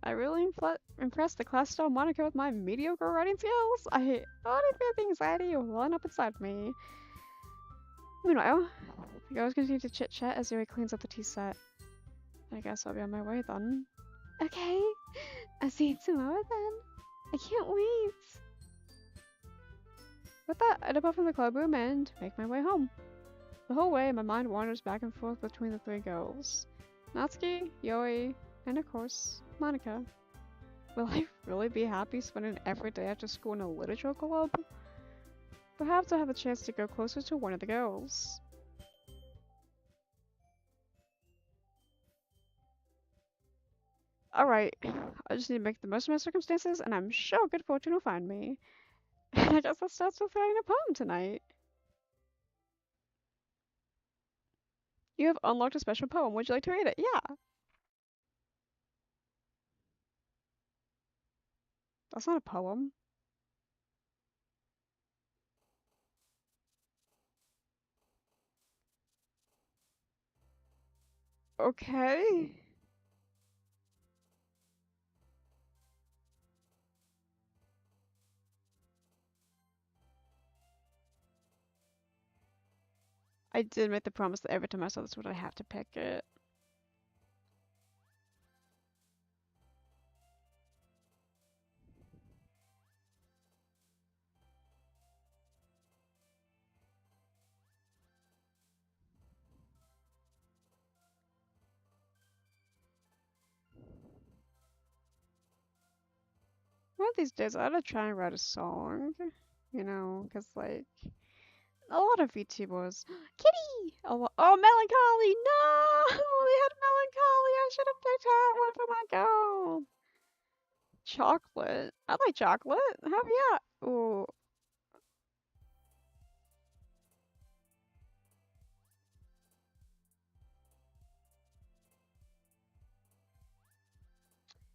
I really impressed the class star Monica with my mediocre writing skills. I already feel the anxiety welling up inside me. Meanwhile, the girls continue to chit-chat as Yuri cleans up the tea set. I guess I'll be on my way then. Okay, I'll see you tomorrow then. I can't wait. With that, I depart from the club room and make my way home. The whole way, my mind wanders back and forth between the 3 girls. Natsuki, Yoi, and of course, Monica. Will I really be happy spending every day after school in a literature club? Perhaps I'll have a chance to go closer to one of the girls. Alright, I just need to make the most of my circumstances, and I'm sure good fortune will find me. I guess that starts with writing a poem tonight. You have unlocked a special poem. Would you like to read it? Yeah. That's not a poem. Okay. I did make the promise that every time I saw this would I have to pick it. One of these days I ought to try and write a song. You know, because like a lot of VTubers. Kitty! Oh, Melancholy! No! We had Melancholy! I should have picked that one for my girl! Chocolate. I like chocolate. Have ya? Ooh.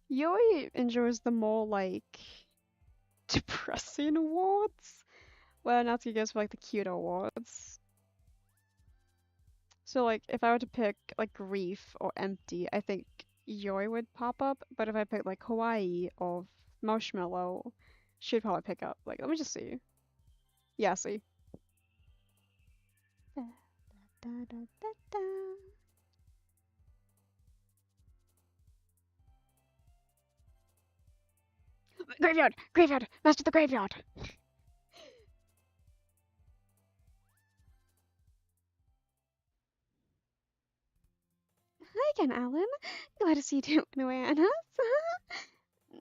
Yui enjoys the more like depressing awards, where Natsuki goes for like the cute awards. So like if I were to pick like grief or empty, I think Yoi would pop up. But if I pick like Hawaii or marshmallow, she'd probably pick up. Like let me just see. Yeah, see. Da, da, da, da, da. Graveyard! Graveyard! Master the graveyard! Hi again, Alan. Glad to see you doing away on us.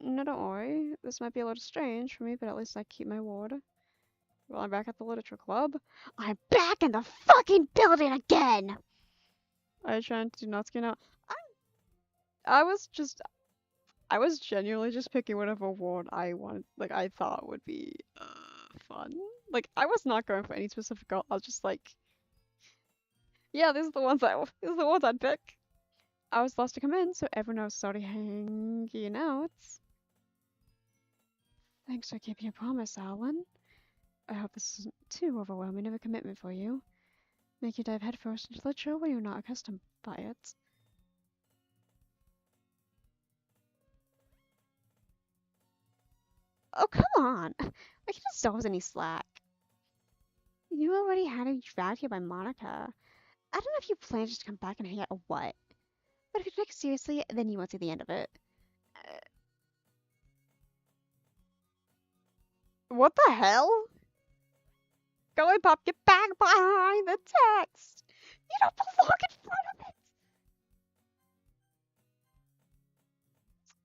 No, don't worry. This might be a little strange for me, but at least I keep my word. Well, I'm back at the literature club. I'm back in the fucking building again! Are you trying to do Natsuki now? I was just I was genuinely just picking whatever award I wanted, like I thought would be fun. Like I was not going for any specific goal. I was just like, yeah, these are the ones I'd pick. I was last to come in, so everyone else started hanging out. Thanks for keeping your promise, Alan. I hope this isn't too overwhelming of a commitment for you. Make you dive headfirst into literature when you're not accustomed by it. Oh, come on! I could have solved any slack. You already had me dragged here by Monica. I don't know if you plan just to come back and hang out or what. But if you take it seriously, then you won't see the end of it. What the hell? Go and pop, get back behind the text. You don't belong in front of it.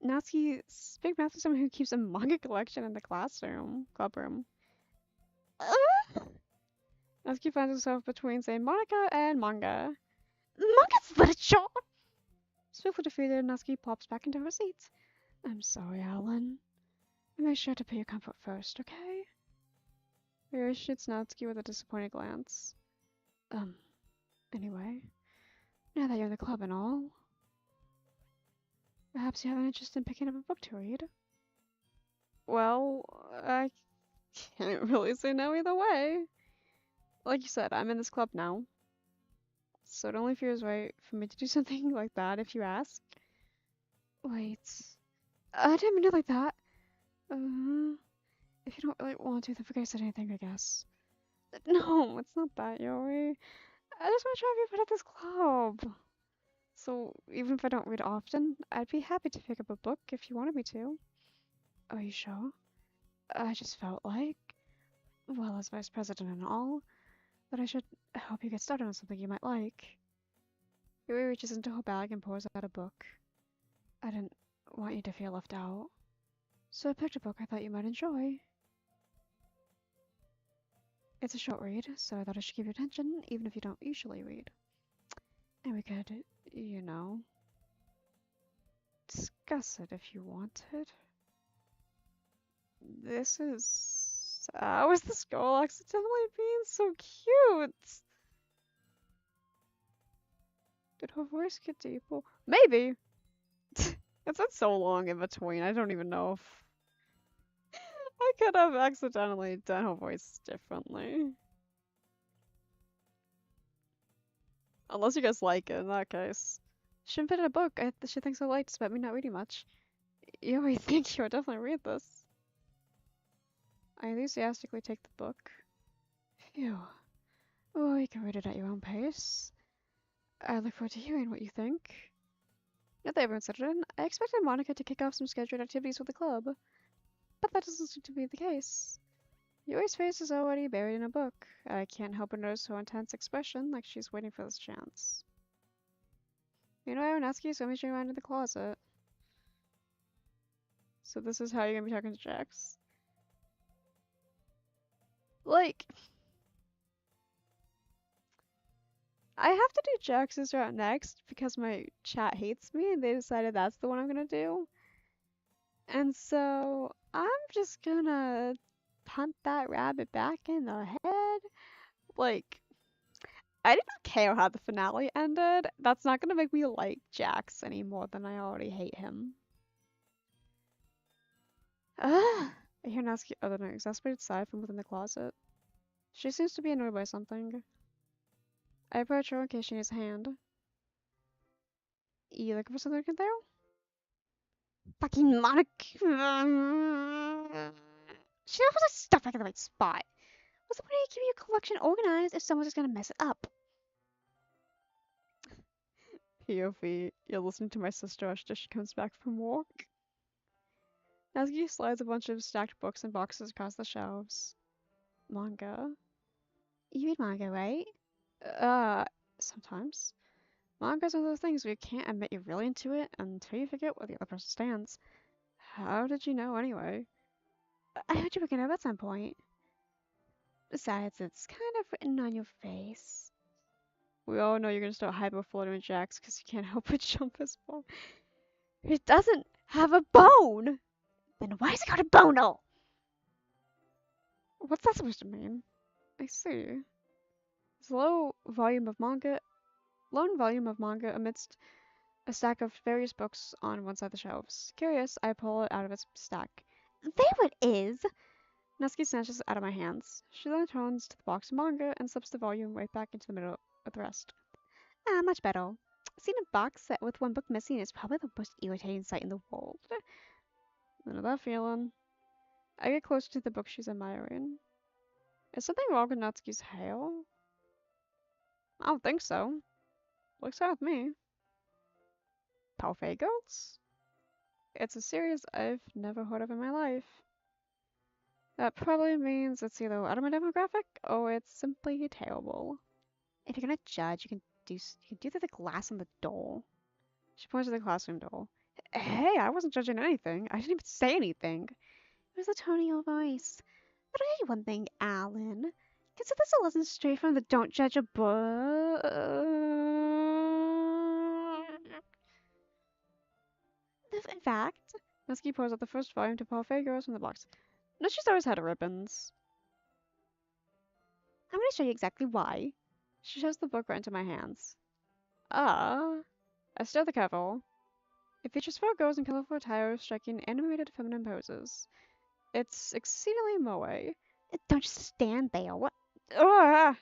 Natsuki, Big Mouth is someone who keeps a manga collection in the clubroom. Uh, Natsuki finds herself between, say, Monica and manga. Manga's literature! Swiftly defeated, Natsuki pops back into her seat. I'm sorry, Alan. Make sure to put your comfort first, okay? Yuri shoots Natsuki with a disappointed glance. Anyway, now that you're in the club and all, perhaps you have an interest in picking up a book to read? Well, I can't really say no either way. Like you said, I'm in this club now. So it only feels right for me to do something like that if you ask. Wait. I didn't mean it like that. If you don't really want to, then forget I said anything, I guess. No, it's not that, Yori. I just want to try and be part of this club. So even if I don't read often, I'd be happy to pick up a book if you wanted me to. Are you sure? I just felt like, well, as vice president and all, that I should help you get started on something you might like. Yuri reaches into her bag and pours out a book. I didn't want you to feel left out. So I picked a book I thought you might enjoy. It's a short read, so I thought I should give you attention, even if you don't usually read. And we could, you know, discuss it if you wanted. This is... How is this girl accidentally being so cute? Did her voice get deeper? Maybe! It's been so long in between, I don't even know if I could have accidentally done her voice differently. Unless you guys like it, in that case. Shouldn't put in a book. She thinks I like despite me not reading much. You already think you would definitely read this. I enthusiastically take the book. Phew. Oh, you can read it at your own pace. I look forward to hearing what you think. Now that everyone's settled in, I expected Monica to kick off some scheduled activities with the club. But that doesn't seem to be the case. Yuri's face is already buried in a book. I can't help but notice her intense expression, like she's waiting for this chance. Aronofsky is rummaging around in the closet. So this is how you're gonna be talking to Jax. Like, I have to do Jax's route next because my chat hates me and they decided that's the one I'm gonna do. And so I'm just gonna punt that rabbit back in the head. Like, I did not care how the finale ended. That's not gonna make me like Jax any more than I already hate him. I hear Natsuki utter an exasperated sigh from within the closet. She seems to be annoyed by something. I approach her in case she needs a hand. You looking for something I can throw? Fucking Monica. She never puts stuff back in the right spot. What's the point of keeping your collection organized if someone's just gonna mess it up? POV, you're listening to my sister after she comes back from work. Natsuki slides a bunch of stacked books and boxes across the shelves. Manga. You read manga, right? Sometimes. Manga's one of those things where you can't admit you're really into it until you forget where the other person stands. How did you know anyway? I heard you were gonna at some point. Besides, it's kind of written on your face. We all know you're gonna start hyper-floating Jax because you can't help but jump his bone. It doesn't have a bone! Then why is it called a bono? What's that supposed to mean? I see. It's a lone volume of manga amidst a stack of various books on one side of the shelves. Curious, I pull it out of its stack. There it is! Natsuki snatches it out of my hands. She then turns to the box of manga and slips the volume right back into the middle of the rest. Ah, much better. Seeing a box set with one book missing is probably the most irritating sight in the world. I know that feeling. I get closer to the book she's admiring. Is something wrong with Natsuki's hair? I don't think so. Looks fine with me. Parfait Girls? It's a series I've never heard of in my life. That probably means it's either out of my demographic or it's simply terrible. If you're gonna judge, you can do the glass on the door. She points to the classroom door. Hey, I wasn't judging anything. I didn't even say anything. It was the tone of your voice. But I'll tell you one thing, Alan. Consider this a lesson straight from the don't judge a book. In fact, Natsuki pours out the first volume to Parfait Girls from the box. No, she's always had ribbons. I'm gonna show you exactly why. She shoves the book right into my hands. I stare at the cover. It features four girls in colorful attire striking animated feminine poses. It's exceedingly moe. Don't just stand there. What? Ugh!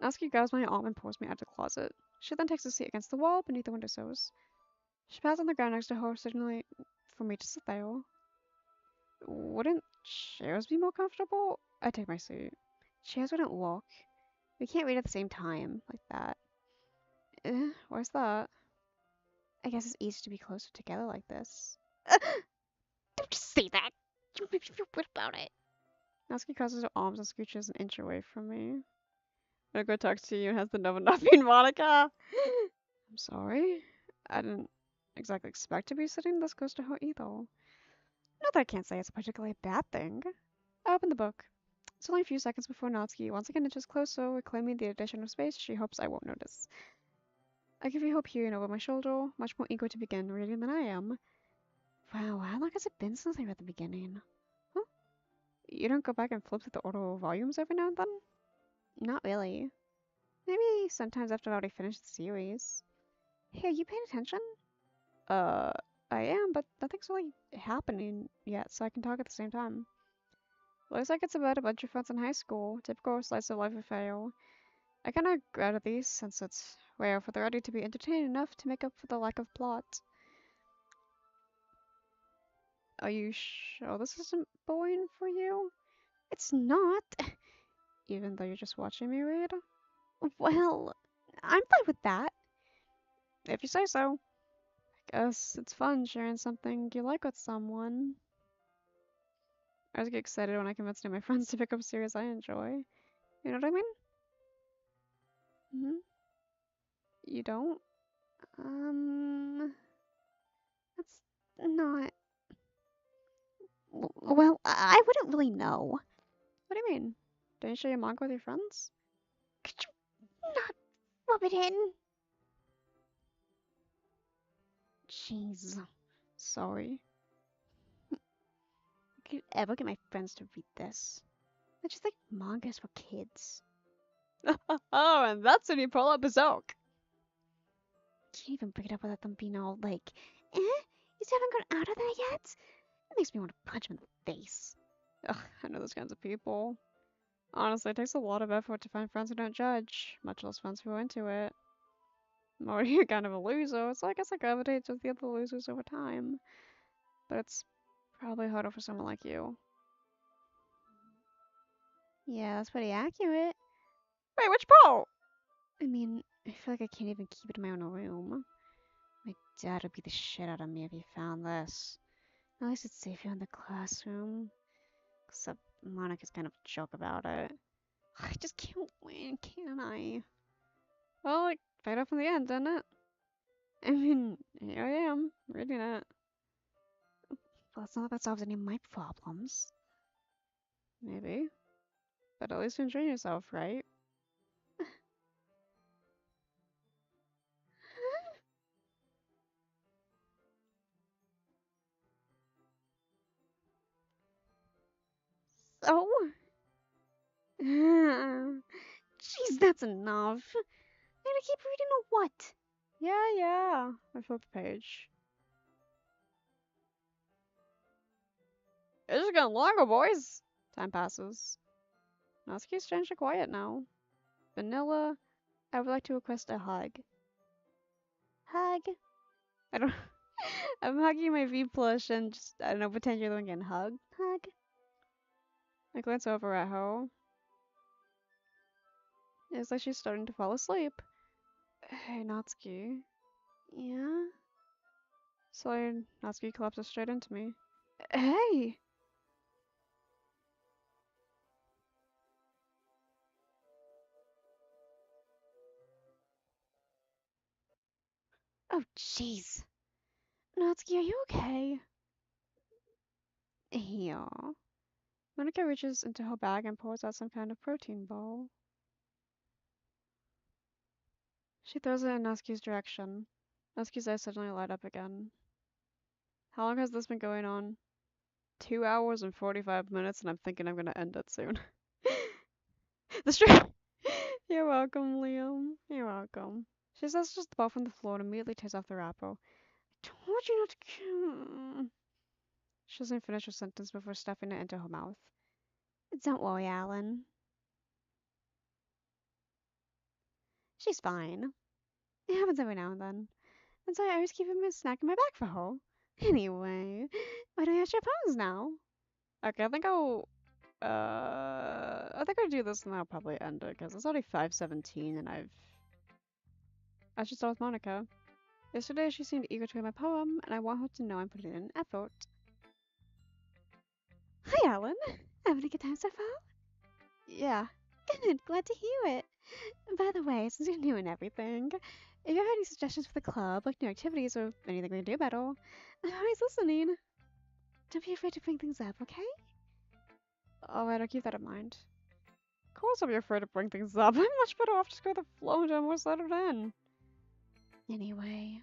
Natsuki grabs my arm and pulls me out of the closet. She then takes a seat against the wall beneath the windowsills. She pats on the ground next to her, signaling for me to sit there. Wouldn't chairs be more comfortable? I take my seat. Chairs wouldn't work. We can't read at the same time, like that. Why's that? I guess it's easy to be closer together like this. Don't just say that! You make me feel weird about it. Natsuki crosses her arms and scooches an inch away from me. I'm gonna go talk to you and has the number not been Monica. I'm sorry. I didn't exactly expect to be sitting this close to her either. Not that I can't say it's a particularly bad thing. I open the book. It's only a few seconds before Natsuki once again inches closer, reclaiming the additional space she hopes I won't notice. I give you hope peering over my shoulder, much more eager to begin reading than I am. Wow, how long has it been since I read the beginning? Huh? You don't go back and flip through the order of volumes every now and then? Not really. Maybe sometimes after I already finished the series. Hey, are you paying attention? Uh, I am, but nothing's really happening yet, so I can talk at the same time. Looks like it's about a bunch of friends in high school. Typical slice of life affair. I kinda grab at these since it's rare for the writing to be entertaining enough to make up for the lack of plot. Are you sure this isn't boring for you? It's not. Even though you're just watching me read? Well, I'm fine with that. If you say so. Guess it's fun sharing something you like with someone. I always get excited when I convince my friends to pick up a series I enjoy. You know what I mean? Hmm. You don't? That's not. Well, I wouldn't really know. What do you mean? Don't you share your manga with your friends? Could you not rub it in? Jeez. Sorry. I could ever get my friends to read this. I just think manga's for kids. Oh, and that's when you pull up Berserk. Can't even bring it up without them being all like, you still haven't got out of that yet? It makes me want to punch him in the face. Ugh, I know those kinds of people. Honestly, it takes a lot of effort to find friends who don't judge, much less friends who are into it. I'm already kind of a loser, so I guess I gravitate to the other losers over time. But it's probably harder for someone like you. Yeah, that's pretty accurate. Wait, which part? I mean, I feel like I can't even keep it in my own room. My dad would beat the shit out of me if he found this. At least it's safe here in the classroom. Except Monica's kind of a joke about it. I just can't win, can I? Well, it paid off in the end, didn't it? I mean, here I am, reading it. Well, it's not like that solves any of my problems. Maybe. But at least you enjoy yourself, right? So? Jeez, that's enough. I gotta keep reading or what? Yeah. I flipped the page. It's just getting longer, boys. Time passes. Natsuki's strangely quiet now. Vanilla, I would like to request a hug. Hug? I don't. I'm hugging my V plush and just, I don't know, pretend you're doing a hug. Hug. I glance over at her. It's like she's starting to fall asleep. Hey, Natsuki. Yeah? So Natsuki collapses straight into me. Hey! Oh, jeez. Natsuki, are you okay? Yeah. Monica reaches into her bag and pulls out some kind of protein ball. She throws it in Natsuki's direction. Natsuki's eyes suddenly light up again. How long has this been going on? 2 hours and 45 minutes, and I'm thinking I'm gonna end it soon. The stream. You're welcome, Liam. You're welcome. She says just the ball from the floor and immediately takes off the wrapper. I told you not to. She doesn't finish her sentence before stuffing it into her mouth. Don't worry, Alan. She's fine. It happens every now and then. And so I always keep a snack in my bag for her. Anyway, why don't you ask your phones now? Okay, I think I'll do this and then I'll probably end it because it's already 5:17 and I should start with Monica. Yesterday she seemed eager to read my poem and I want her to know I'm putting in an effort. Hi, Alan. Having a good time so far? Yeah. Good. Glad to hear it. By the way, since you're new and everything, if you have any suggestions for the club, like new activities or anything we can do better, I'm always listening. Don't be afraid to bring things up, okay? Alright, I'll keep that in mind. Of course I'll be afraid to bring things up. I'm much better off just go with the flow and don't let it in. Anyway,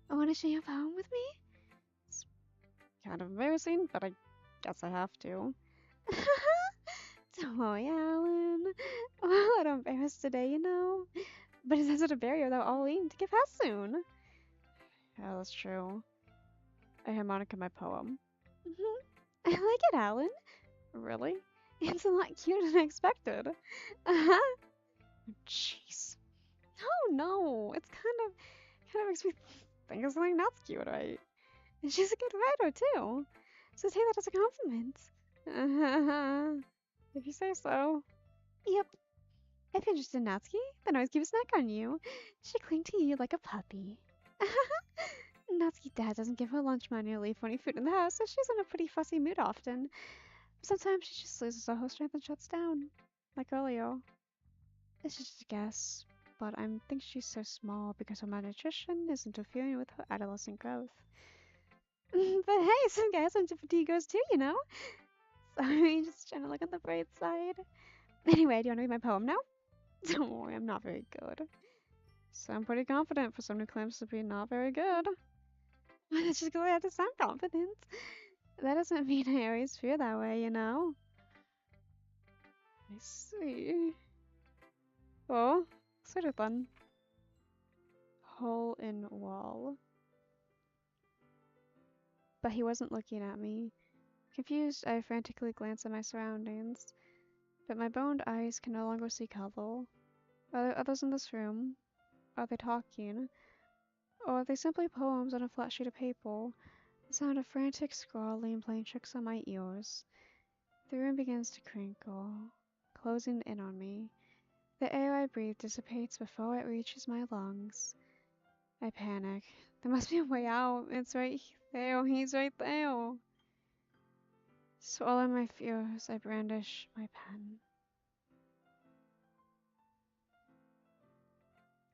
I want to share your poem with me? Kind of embarrassing, but I guess I have to. Don't worry, Alan. Well, I don't embarrass today, you know. But it's not a barrier that I'll aim to get past soon. Yeah, that's true. I harmonica my poem. I like it, Alan. Really? It's a lot cuter than I expected. Jeez. Oh no, it's kind of makes me Think of something that's cute, right? and she's a good writer too. So take that as a compliment. If you say so. Yep. If you're interested in Natsuki, then always keep a snack on you. She cling to you like a puppy. Natsuki dad doesn't give her lunch money or leave any food in the house, so she's in a pretty fussy mood often. Sometimes she just loses all her strength and shuts down. Like earlier. It's just a guess, but I think she's so small because her malnutrition is interfering with her adolescent growth. But hey, some guys have different egos too, you know? Sorry, just trying to look on the bright side. Anyway, do you want to read my poem now? Don't worry, I'm not very good. Sound pretty confident for someone who claims to be not very good. That's just because I have to sound confident. That doesn't mean I always feel that way, you know? I see. Oh, sort of fun. Hole in wall. But he wasn't looking at me. Confused, I frantically glanced at my surroundings, but my boned eyes can no longer see color. Are there others in this room? Are they talking? Or are they simply poems on a flat sheet of paper? The sound of frantic scrawling playing tricks on my ears. The room begins to crinkle, closing in on me. The air I breathe dissipates before it reaches my lungs. I panic. There must be a way out. It's right there. He's right there. Swallowing my fears, I brandish my pen.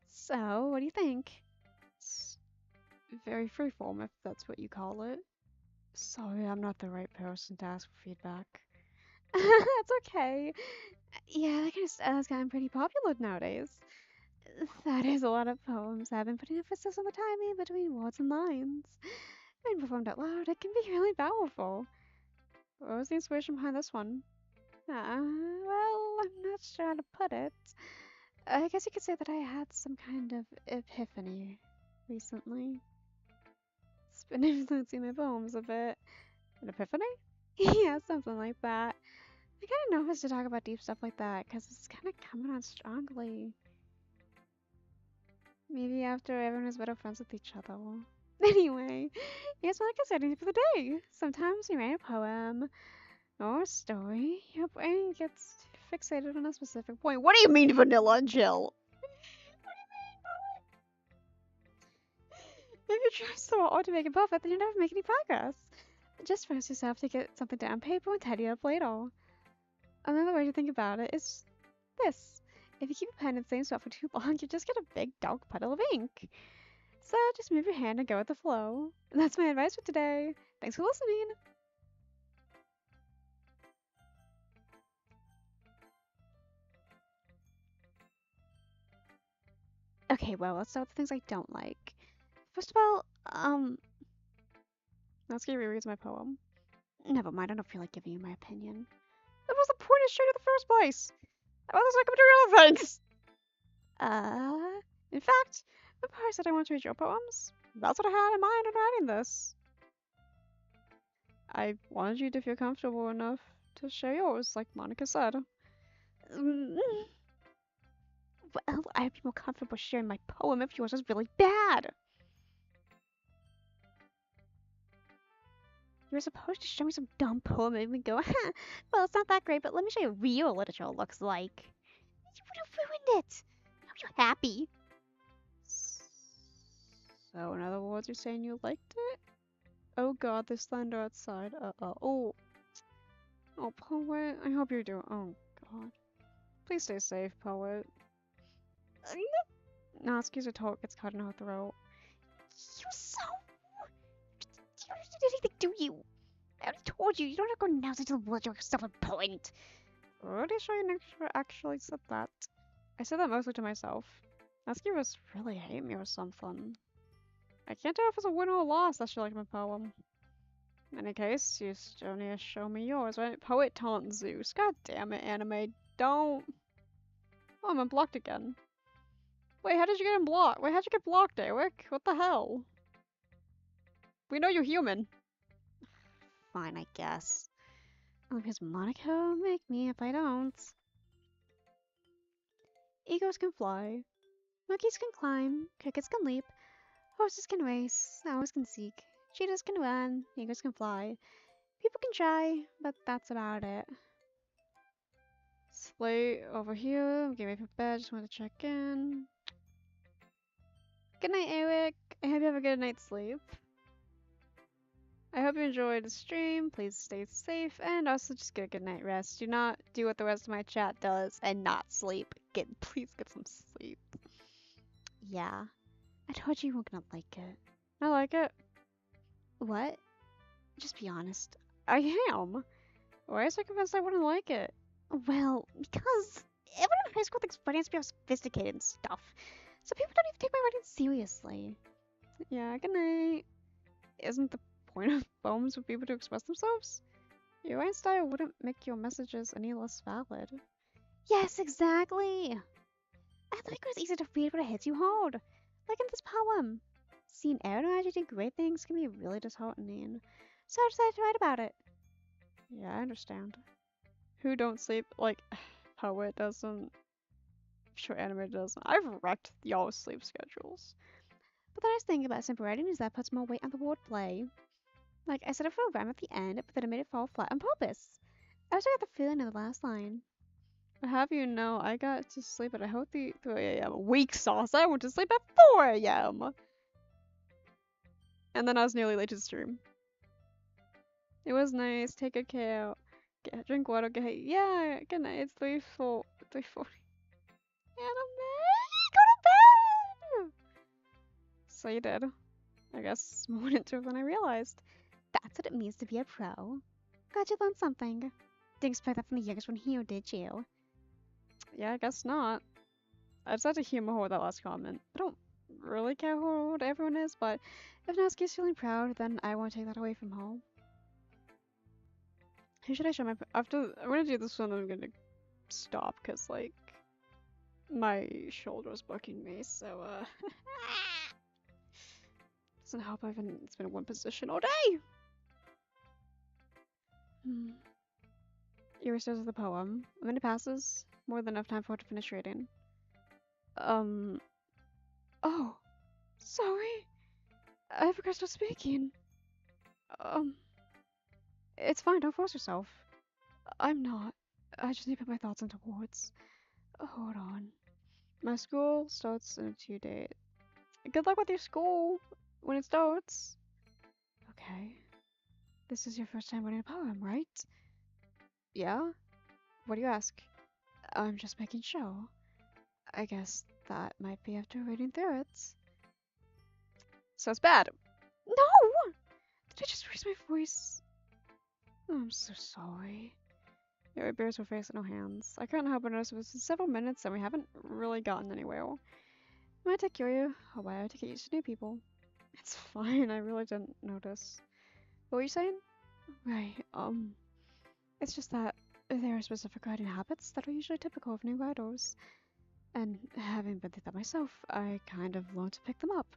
So, what do you think? It's very freeform, if that's what you call it. Sorry, I'm not the right person to ask for feedback. That's okay. Yeah, that kind of style has gotten pretty popular nowadays. That is a lot of poems. I've been putting emphasis on the timing between words and lines. When performed out loud, it can be really powerful. What was the inspiration behind this one? Well, I'm not sure how to put it. I guess you could say that I had some kind of epiphany recently. It's been influencing my poems a bit. An epiphany? Yeah, something like that. I kind of nervous to talk about deep stuff like that because it's kind of coming on strongly. Maybe after everyone is better friends with each other. Anyway, here's what I consider for the day. Sometimes you write a poem or a story, your brain gets fixated on a specific point. What do you mean, Vanilla Jill? If you try so hard to make it perfect, then you never make any progress. Just force yourself to get something down on paper and tidy it up later. Another way to think about it is this. If you keep a pen in the same spot for too long, you just get a big dark puddle of ink. So just move your hand and go with the flow. And that's my advice for today. Thanks for listening. Okay, well, let's start with the things I don't like. First of all, Natsuki rereads my poem. never mind, I don't feel like giving you my opinion. That was the point of shit in the first place! How about this like material things? In fact, before I said I wanted to read your poems, that's what I had in mind in writing this. I wanted you to feel comfortable enough to share yours, like Monica said. Well, I'd be more comfortable sharing my poem if yours was really bad. You were supposed to show me some dumb poem and we go, well, it's not that great, but let me show you what real literature looks like. You would have ruined it. Now you're happy. So, in other words, you're saying you liked it? Oh god, there's thunder outside. Oh. Oh, poet, I hope you're doing. Oh god. Please stay safe, poet. Natsuki's talk gets caught in her throat. You so. You didn't do anything, do you? told you, you don't have to go now into the woods or self-important. Pretty sure you never actually said that. I said that mostly to myself. Asking must really hate me or something. I can't tell if it's a win or a loss that you like my poem. In any case, you still need to show me yours, right? Poet taunt Zeus. God damn it, anime. Don't. Oh, I'm unblocked again. Wait, how did you get unblocked? Wait, how'd you get blocked, Eric? What the hell? We know you're human. Fine, I guess. Only because Monaco make me if I don't. Eagles can fly, monkeys can climb, crickets can leap, horses can race, owls can seek, cheetahs can run, eagles can fly. People can try, but that's about it. Slate over here. I'm getting ready for bed. Just wanted to check in. Good night, Eric. I hope you have a good night's sleep. I hope you enjoyed the stream. Please stay safe and also just get a good night rest. Do not do what the rest of my chat does and not sleep. Please get some sleep. Yeah, I told you you weren't gonna like it. I like it. What? Just be honest. I am. Why is I convinced I wouldn't like it? Well, because everyone in high school thinks writing has to be all sophisticated and stuff. So people don't even take my writing seriously. Yeah, good night. Isn't the point of poems for people to express themselves? Your writing style wouldn't make your messages any less valid. Yes, exactly. I like when it's easy to read, but it hits you hard. Like in this poem. Seeing Aaron actually do great things can be really disheartening. So I decided to write about it. Yeah, I understand. Who don't sleep? Like, Poet doesn't. Sure, anime doesn't. I've wrecked y'all's sleep schedules. But the nice thing about simple writing is that it puts more weight on the wordplay. Like, I set up for a rhyme at the end, but then I made it fall flat on purpose. I also got the feeling in the last line. I'll have you know, I got to sleep at a healthy 3 a.m. Weak sauce. I went to sleep at 4 a.m. And then I was nearly late to the stream. It was nice. Take good care. Drink water. Yeah, good night. It's 3:40. Anime, go to bed. So you did. I guess more into it than I realized. That's what it means to be a pro. Glad you learned something. Didn't expect that from the youngest one here, did you? Yeah, I guess not. I just had to humor her with that last comment. I don't really care how old everyone is, but if Natsuki's feeling proud, then I won't take that away from her. Who should I show my... After... I'm gonna do this one, I'm gonna stop, because, like... My shoulder's bucking me, so, doesn't help it's been in one position all day! Eerie starts with the poem. A minute passes. More than enough time for her to finish reading. Oh. Sorry. I forgot to start speaking. It's fine, don't force yourself. I'm not. I just need to put my thoughts into words. Hold on. My school starts in 2 days. Good luck with your school when it starts. Okay. This is your first time writing a poem, right? Yeah? What do you ask? I'm just making sure. I guess that might be after reading through it. So it's bad. No! Did I just raise my voice? I'm so sorry. Yeah, it bears her face in her hands. I can't help but notice it's been several minutes and we haven't really gotten anywhere. It might take you a while to get used to new people. It's fine, I really didn't notice. What were you saying? Right, it's just that there are specific writing habits that are usually typical of new writers. And having been through that myself, I kind of learned to pick them up.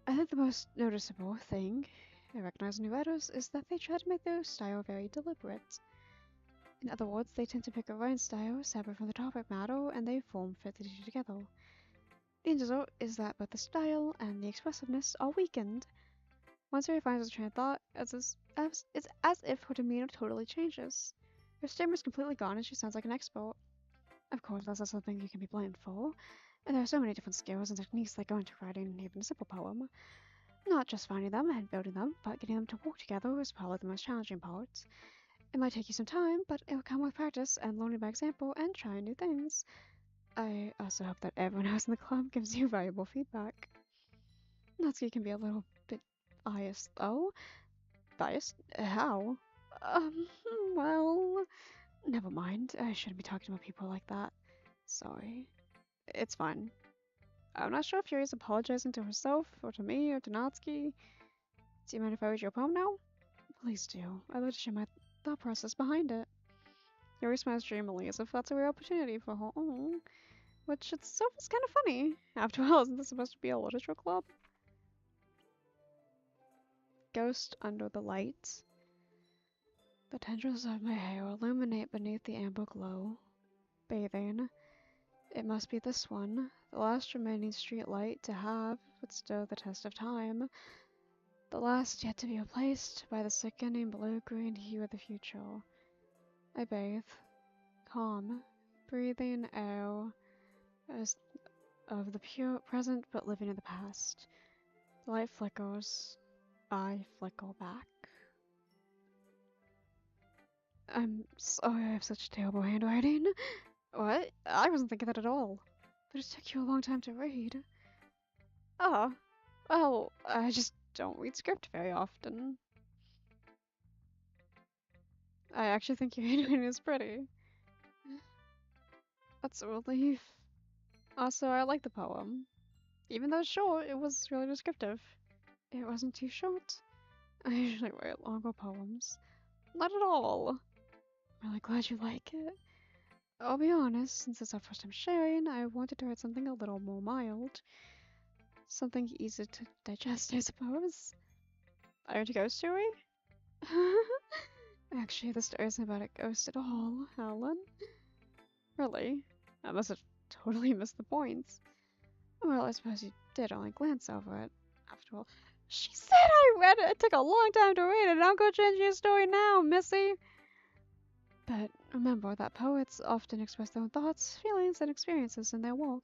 I think the most noticeable thing I recognize in new writers is that they try to make their style very deliberate. In other words, they tend to pick a writing style separate from the topic matter, and they form fit the two together. The end result is that both the style and the expressiveness are weakened. Once Ray finds a train of thought, it's as if her demeanor totally changes. Her stammer is completely gone and she sounds like an expert. Of course, that's not something you can be blamed for, and there are so many different skills and techniques that go into writing even a simple poem. Not just finding them and building them, but getting them to work together is probably the most challenging part. It might take you some time, but it will come with practice and learning by example and trying new things. I also hope that everyone else in the club gives you valuable feedback. Natsuki can be a little bit biased, though. Biased? How? Um, well, never mind. I shouldn't be talking about people like that. Sorry. It's fine. I'm not sure if Yuri's apologizing to herself, or to me, or to Natsuki. Do you mind if I read your poem now? Please do. I'd like to share my thought process behind it. Yuri smiles dreamily as if that's a rare opportunity for her. Aww. Which itself is kind of funny. After all, isn't this supposed to be a literature club? Ghost under the light. The tendrils of my hair illuminate beneath the amber glow. Bathing. It must be this one, the last remaining street light to have withstood the test of time. The last yet to be replaced by the sickening blue-green hue of the future. I bathe. Calm. Breathing air as of the pure present but living in the past. The light flickers. I flicker back. I'm sorry I have such terrible handwriting. What? I wasn't thinking that at all. But it took you a long time to read. Oh. Well, I just don't read script very often. I actually think your handwriting is pretty. That's a relief. Also, I like the poem. Even though it's short, it was really descriptive. It wasn't too short. I usually write longer poems. Not at all. I'm really glad you like it. I'll be honest, since it's our first time sharing, I wanted to write something a little more mild. Something easy to digest, I suppose. Aren't you ghost story? Actually, the story isn't about a ghost at all, Alan. Really? I must have totally missed the points. Well, I suppose you did only glance over it. After all, she said I read it. It took a long time to read it. Don't go changing your story now, Missy. But remember that poets often express their own thoughts, feelings, and experiences in their work.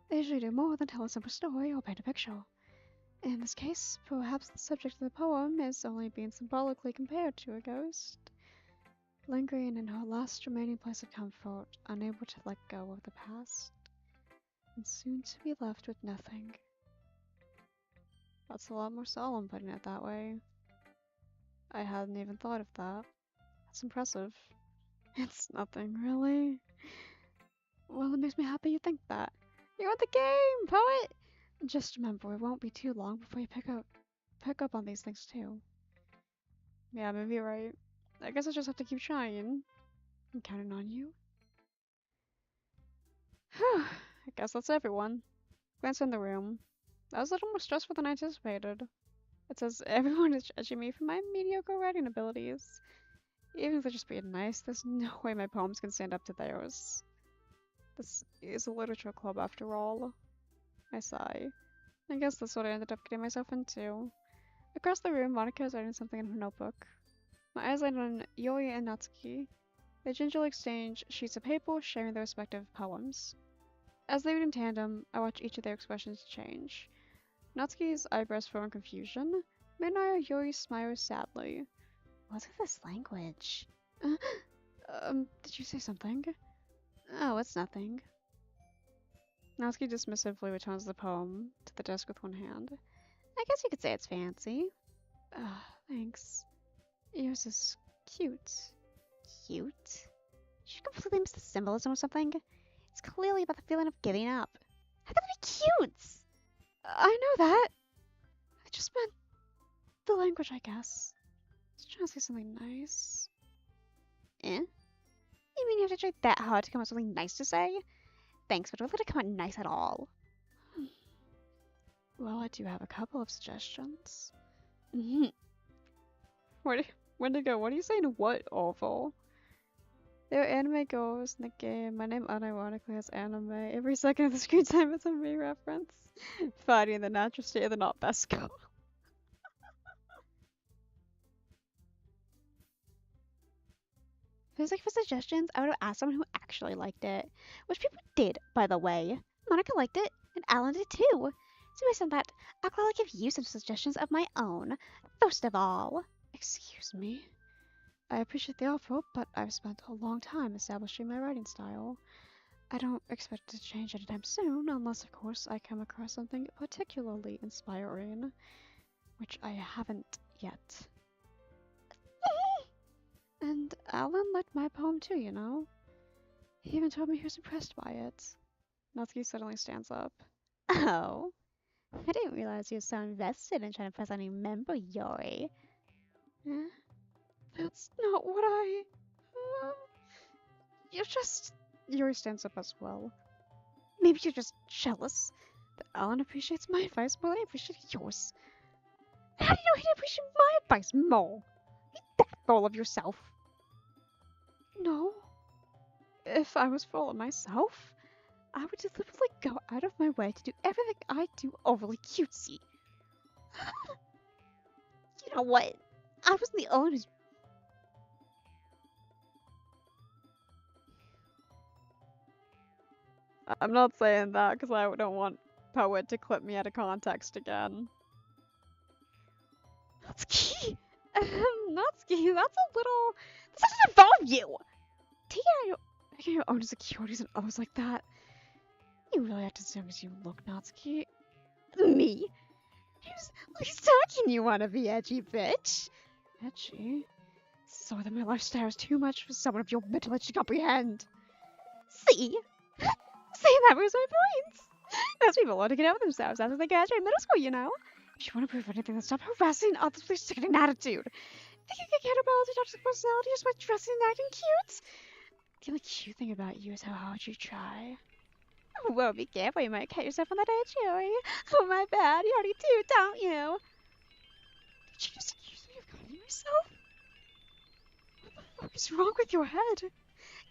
They usually do more than tell a simple story or paint a picture. In this case, perhaps the subject of the poem is only being symbolically compared to a ghost, lingering in her last remaining place of comfort, unable to let go of the past, and soon to be left with nothing. That's a lot more solemn putting it that way. I hadn't even thought of that. That's impressive. It's nothing, really. Well, it makes me happy you think that. You're at the game, poet! Just remember, it won't be too long before you pick up on these things too. Yeah, maybe you're right. I guess I just have to keep trying. I'm counting on you. Whew, I guess that's everyone. Glance in the room. That was a little more stressful than I anticipated. It says everyone is judging me for my mediocre writing abilities. Even if they're just being nice, there's no way my poems can stand up to theirs. This is a literature club after all. I sigh. I guess that's what I ended up getting myself into. Across the room, Monica is writing something in her notebook. My eyes land on Yuri and Natsuki. They gingerly exchange sheets of paper, sharing their respective poems. As they read in tandem, I watch each of their expressions change. Natsuki's eyebrows form in confusion. Meanwhile, Yuri smiles sadly. What's with this language? Did you say something? Oh, it's nothing. Natsuki dismissively returns the poem to the desk with one hand. I guess you could say it's fancy. Thanks. Yours is cute. Cute? Did you completely miss the symbolism or something? It's clearly about the feeling of giving up. How can that be cute? I know that. I just meant the language, I guess. I was trying to say something nice. Eh? You mean you have to try that hard to come up with something nice to say? Thanks, but don't let it come out nice at all. Well, I do have a couple of suggestions. Mm-hmm. Wendigo, what are you saying what awful? There are anime girls in the game. My name unironically has anime. Every second of the screen time is a me reference. Fighting the natural state of the not best girl. If it was like for suggestions, I would have asked someone who actually liked it. Which people did, by the way. Monica liked it, and Alan did too. So based on that, I'll gladly give you some suggestions of my own. First of all, Excuse me. I appreciate the offer, but I've spent a long time establishing my writing style. I don't expect it to change anytime soon, unless, of course, I come across something particularly inspiring, which I haven't yet. And Alan liked my poem too, you know? He even told me he was impressed by it. Natsuki suddenly stands up. Oh, I didn't realize you were so invested in trying to press any member, Yori. Huh? That's not what I. Uh, you're just. Yuri stands up as well. Maybe you're just jealous that Alan appreciates my advice more than I appreciate yours. How do you know he'd appreciate my advice more? Be that full of yourself. No. If I was full of myself, I would deliberately go out of my way to do everything I do overly cutesy. You know what? I wasn't the only one who's. I'm not saying that because I don't want Poet to clip me out of context again. Natsuki! Natsuki, that's a little. This doesn't involve you! Taking your own insecurities and others like that. You really act as young as you look, Natsuki. Me? Who's talking you wanna be edgy, bitch? Edgy? So that my lifestyle is too much for someone of your mental age to comprehend. See? Saying that proves my points. Most people want to get out with themselves after they graduate middle school, you know? If you want to prove anything, then stop harassing others with your sickening attitude. Think you can counterbalance your toxic personality just by dressing and acting cute? The only cute thing about you is how hard you try. Well, be careful, you might cut yourself on that edge, Joey. Oh, my bad, you already do, don't you? Did you just accuse me of cutting myself? What the fuck is wrong with your head?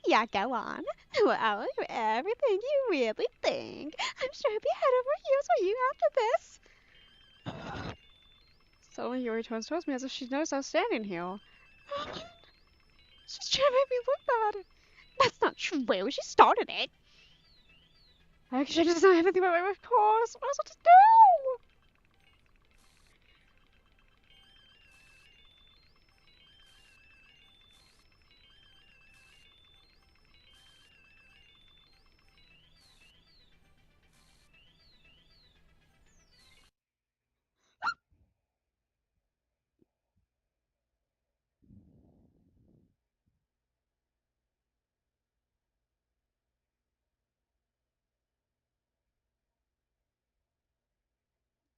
Yeah, go on. Well, I'll do everything you really think. I'm sure he'll be head over heels for you after this. Suddenly, Yuri turns towards me as if she knows I was standing here. She's trying to make me look bad. That's not true. She started it. Actually, does not have anything about my of course. What else to do?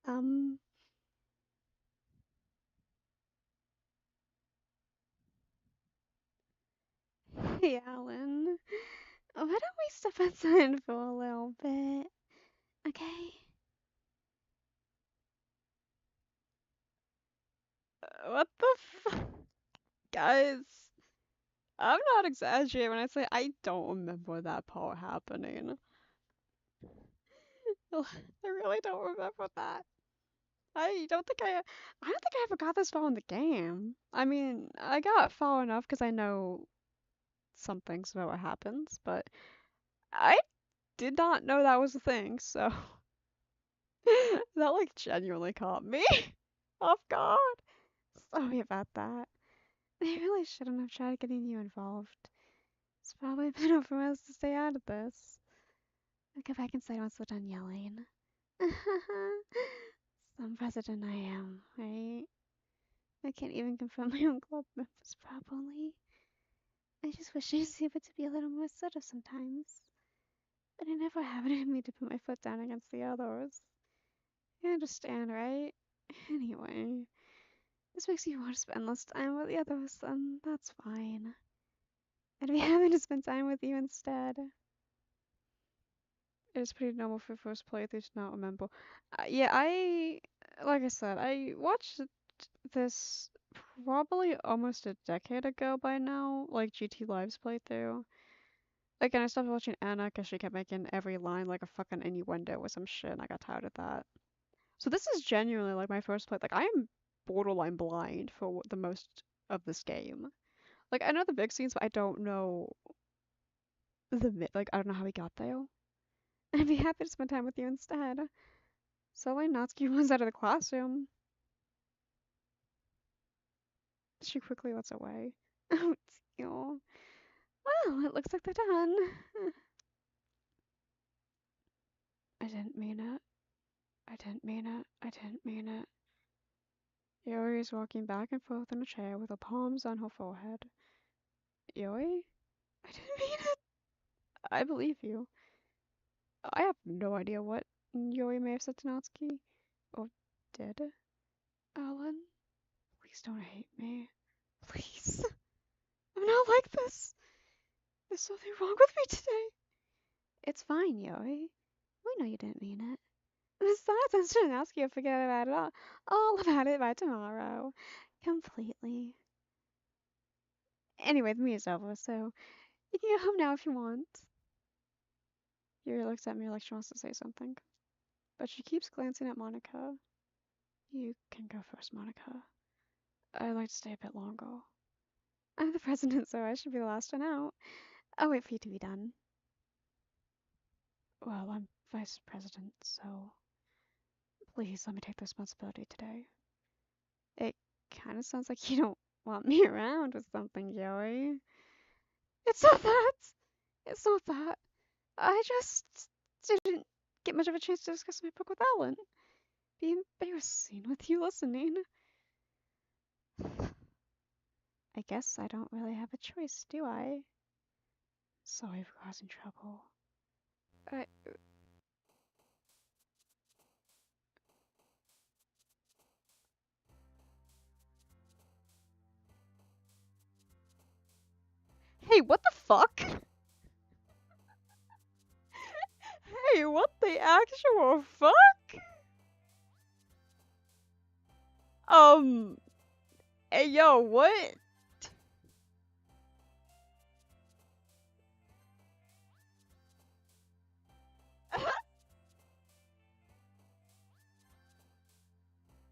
Um, hey, Alan. Why don't we step outside for a little bit? Okay? What the fuck? Guys, I'm not exaggerating when I say I don't remember that part happening. I really don't remember that. I don't think I ever got this far in the game. I mean, I got far enough because I know some things about what happens, but I did not know that was a thing, so that like genuinely caught me off guard. Sorry about that. They really shouldn't have tried getting you involved. It's probably better for us to stay out of this. I'll go back inside once we're done yelling. Some president I am, right? I can't even confront my own club members properly. I just wish I was able to be a little more assertive sometimes. But I never have it in me to put my foot down against the others. You understand, right? Anyway, this makes you want to spend less time with the others, then that's fine. I'd be happy to spend time with you instead. It's pretty normal for first playthrough to not remember. Yeah, like I said, I watched this probably almost a decade ago by now, like GT Live's playthrough. Again, I stopped watching Anna because she kept making every line like a fucking innuendo or some shit, and I got tired of that. So this is genuinely like my first play. Like I am borderline blind for the most of this game. Like I know the big scenes, but I don't know like I don't know how he got there. I'd be happy to spend time with you instead. So like Natsuki runs out of the classroom. She quickly lets away. Oh dear. Well, it looks like they're done. I didn't mean it. I didn't mean it. I didn't mean it. Yuri is walking back and forth in a chair with her palms on her forehead. Yui? I didn't mean it. I believe you. I have no idea what Yui may have said to Natsuki. Or did. Alan, please don't hate me. Please. I'm not like this. There's something wrong with me today. It's fine, Yui. We know you didn't mean it. Besides, I shouldn't ask you to forget about it all about it by tomorrow. Completely. Anyway, the meeting's over, so you can go home now if you want. Yuri looks at me like she wants to say something, but she keeps glancing at Monica. You can go first, Monica. I'd like to stay a bit longer. I'm the president, so I should be the last one out. I'll wait for you to be done. Well, I'm vice president, so please let me take the responsibility today. It kind of sounds like you don't want me around with something, Joey. It's not that. It's not that. I just didn't get much of a chance to discuss my book with Alan. Be embarrassing with you listening. I guess I don't really have a choice, do I? Sorry for causing trouble. I... Hey, what the fuck? Hey, what the actual fuck? Hey, yo, what?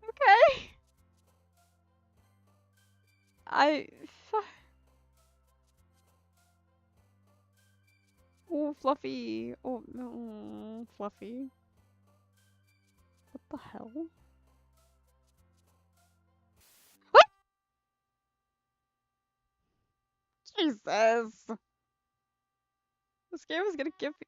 Okay. I... Oh, Fluffy. Oh, no, Fluffy. What the hell? What? Jesus. This game is gonna give me...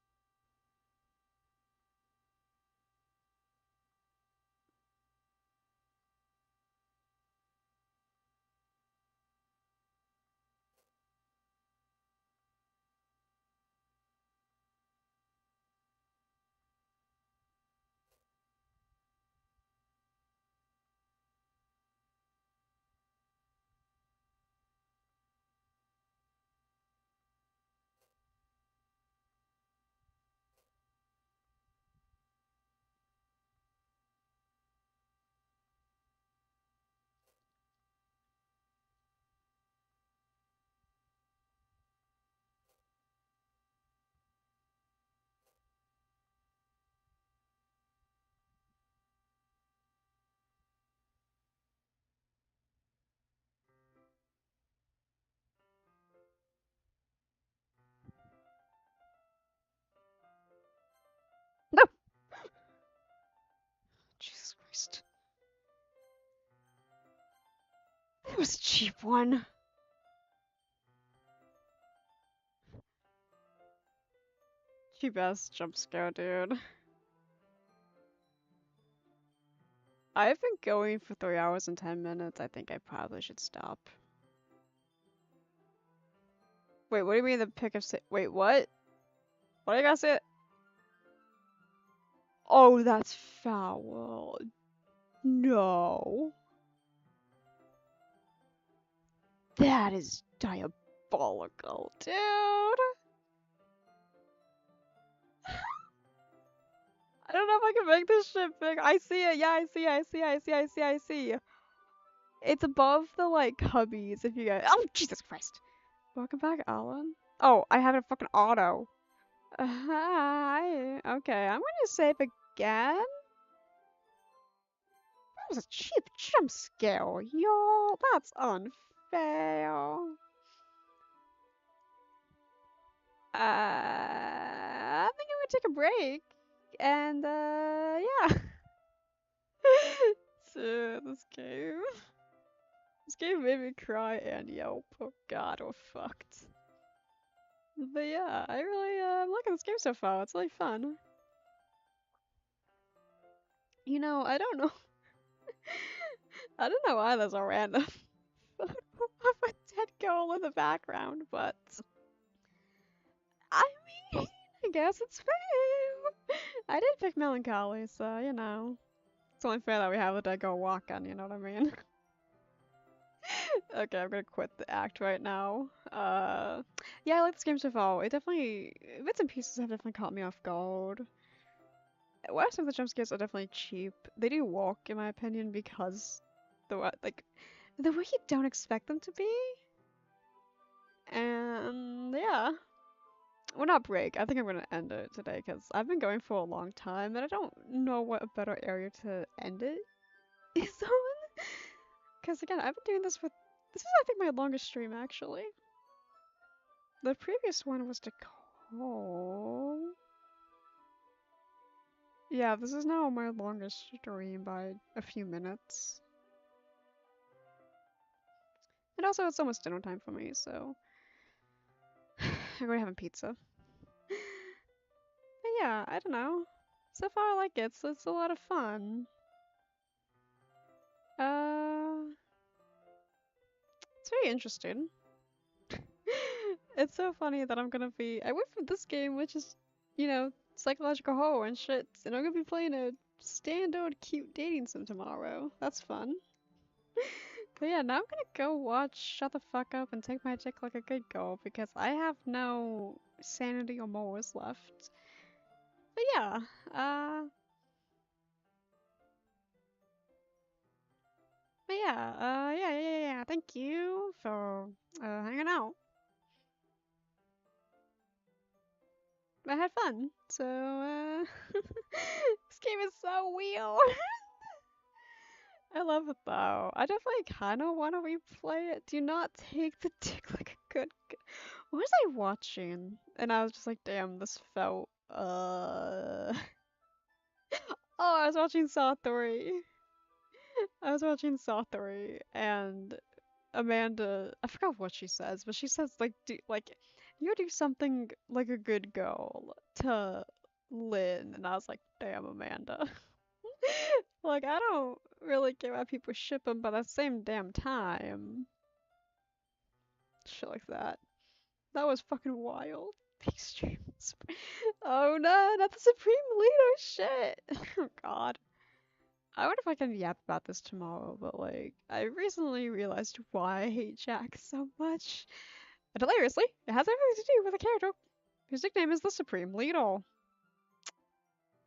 No! Jesus Christ. That was a cheap one. Cheap ass jump scare, dude. I've been going for 3 hours and 10 minutes. I think I probably should stop. Wait, what do you mean the pick of wait, what? What do you gotta say? Oh, that's foul. No. That is diabolical, dude. I don't know if I can make this shit big. I see it. Yeah, I see. It's above the, like, cubbies if you guys. Oh, Jesus Christ. Welcome back, Alan. Oh, I have a fucking auto. Hi. Okay, I'm gonna save again. That was a cheap jump scare, y'all. That's unfair. I think I'm gonna take a break. And, yeah. So, this game. This game made me cry and yelp. Oh god, we're fucked. But yeah, I really, I'm liking this game so far. It's really fun. You know, I don't know. I don't know why there's a random photo of a dead girl in the background, but I mean, I guess it's fair. I did pick melancholy, so you know, it's only fair that we have a dead girl walking. You know what I mean? Okay, I'm gonna quit the act right now. Yeah, I like this game so far. It definitely, bits and pieces have definitely caught me off guard. Well, some of the jump scares are definitely cheap. They do work, in my opinion, because like the way you don't expect them to be. And yeah, well, not break. I think I'm gonna end it today because I've been going for a long time and I don't know what a better area to end it is on. Because again, I've been doing this for this is I think my longest stream actually. The previous one was Nicole. Yeah, this is now my longest stream by a few minutes. And also, it's almost dinner time for me, so I'm going to have a pizza. But yeah, I don't know. So far, I like it. So it's a lot of fun. Uh, it's very interesting. It's so funny that I'm gonna be. I went from this game, which is, you know, psychological horror and shit, and I'm gonna be playing a standard cute dating sim tomorrow. That's fun. But yeah, now I'm gonna go watch Shut the Fuck Up and Take My Dick Like a Good Girl because I have no sanity or morals left. But yeah, yeah. Thank you for hanging out. I had fun. So, this game is so weird. I love it though. I definitely kind of want to replay it. Do not take the dick like a good. What was I watching? And I was just like, damn, this felt. Oh, I was watching Saw 3. I was watching Saw 3, and Amanda, I forgot what she says, but she says like, you do something like a good girl to Lynn, and I was like, damn, Amanda. Like, I don't really care why people ship him, but at the same damn time, shit like that. That was fucking wild. Extreme. Oh no, not the Supreme Leader shit. Oh god. I wonder if I can yap about this tomorrow, but like, I recently realized why I hate Jack so much. And hilariously, it has everything to do with a character whose nickname is the Supreme Leader.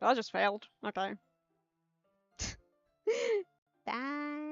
I just failed. Okay. Bye.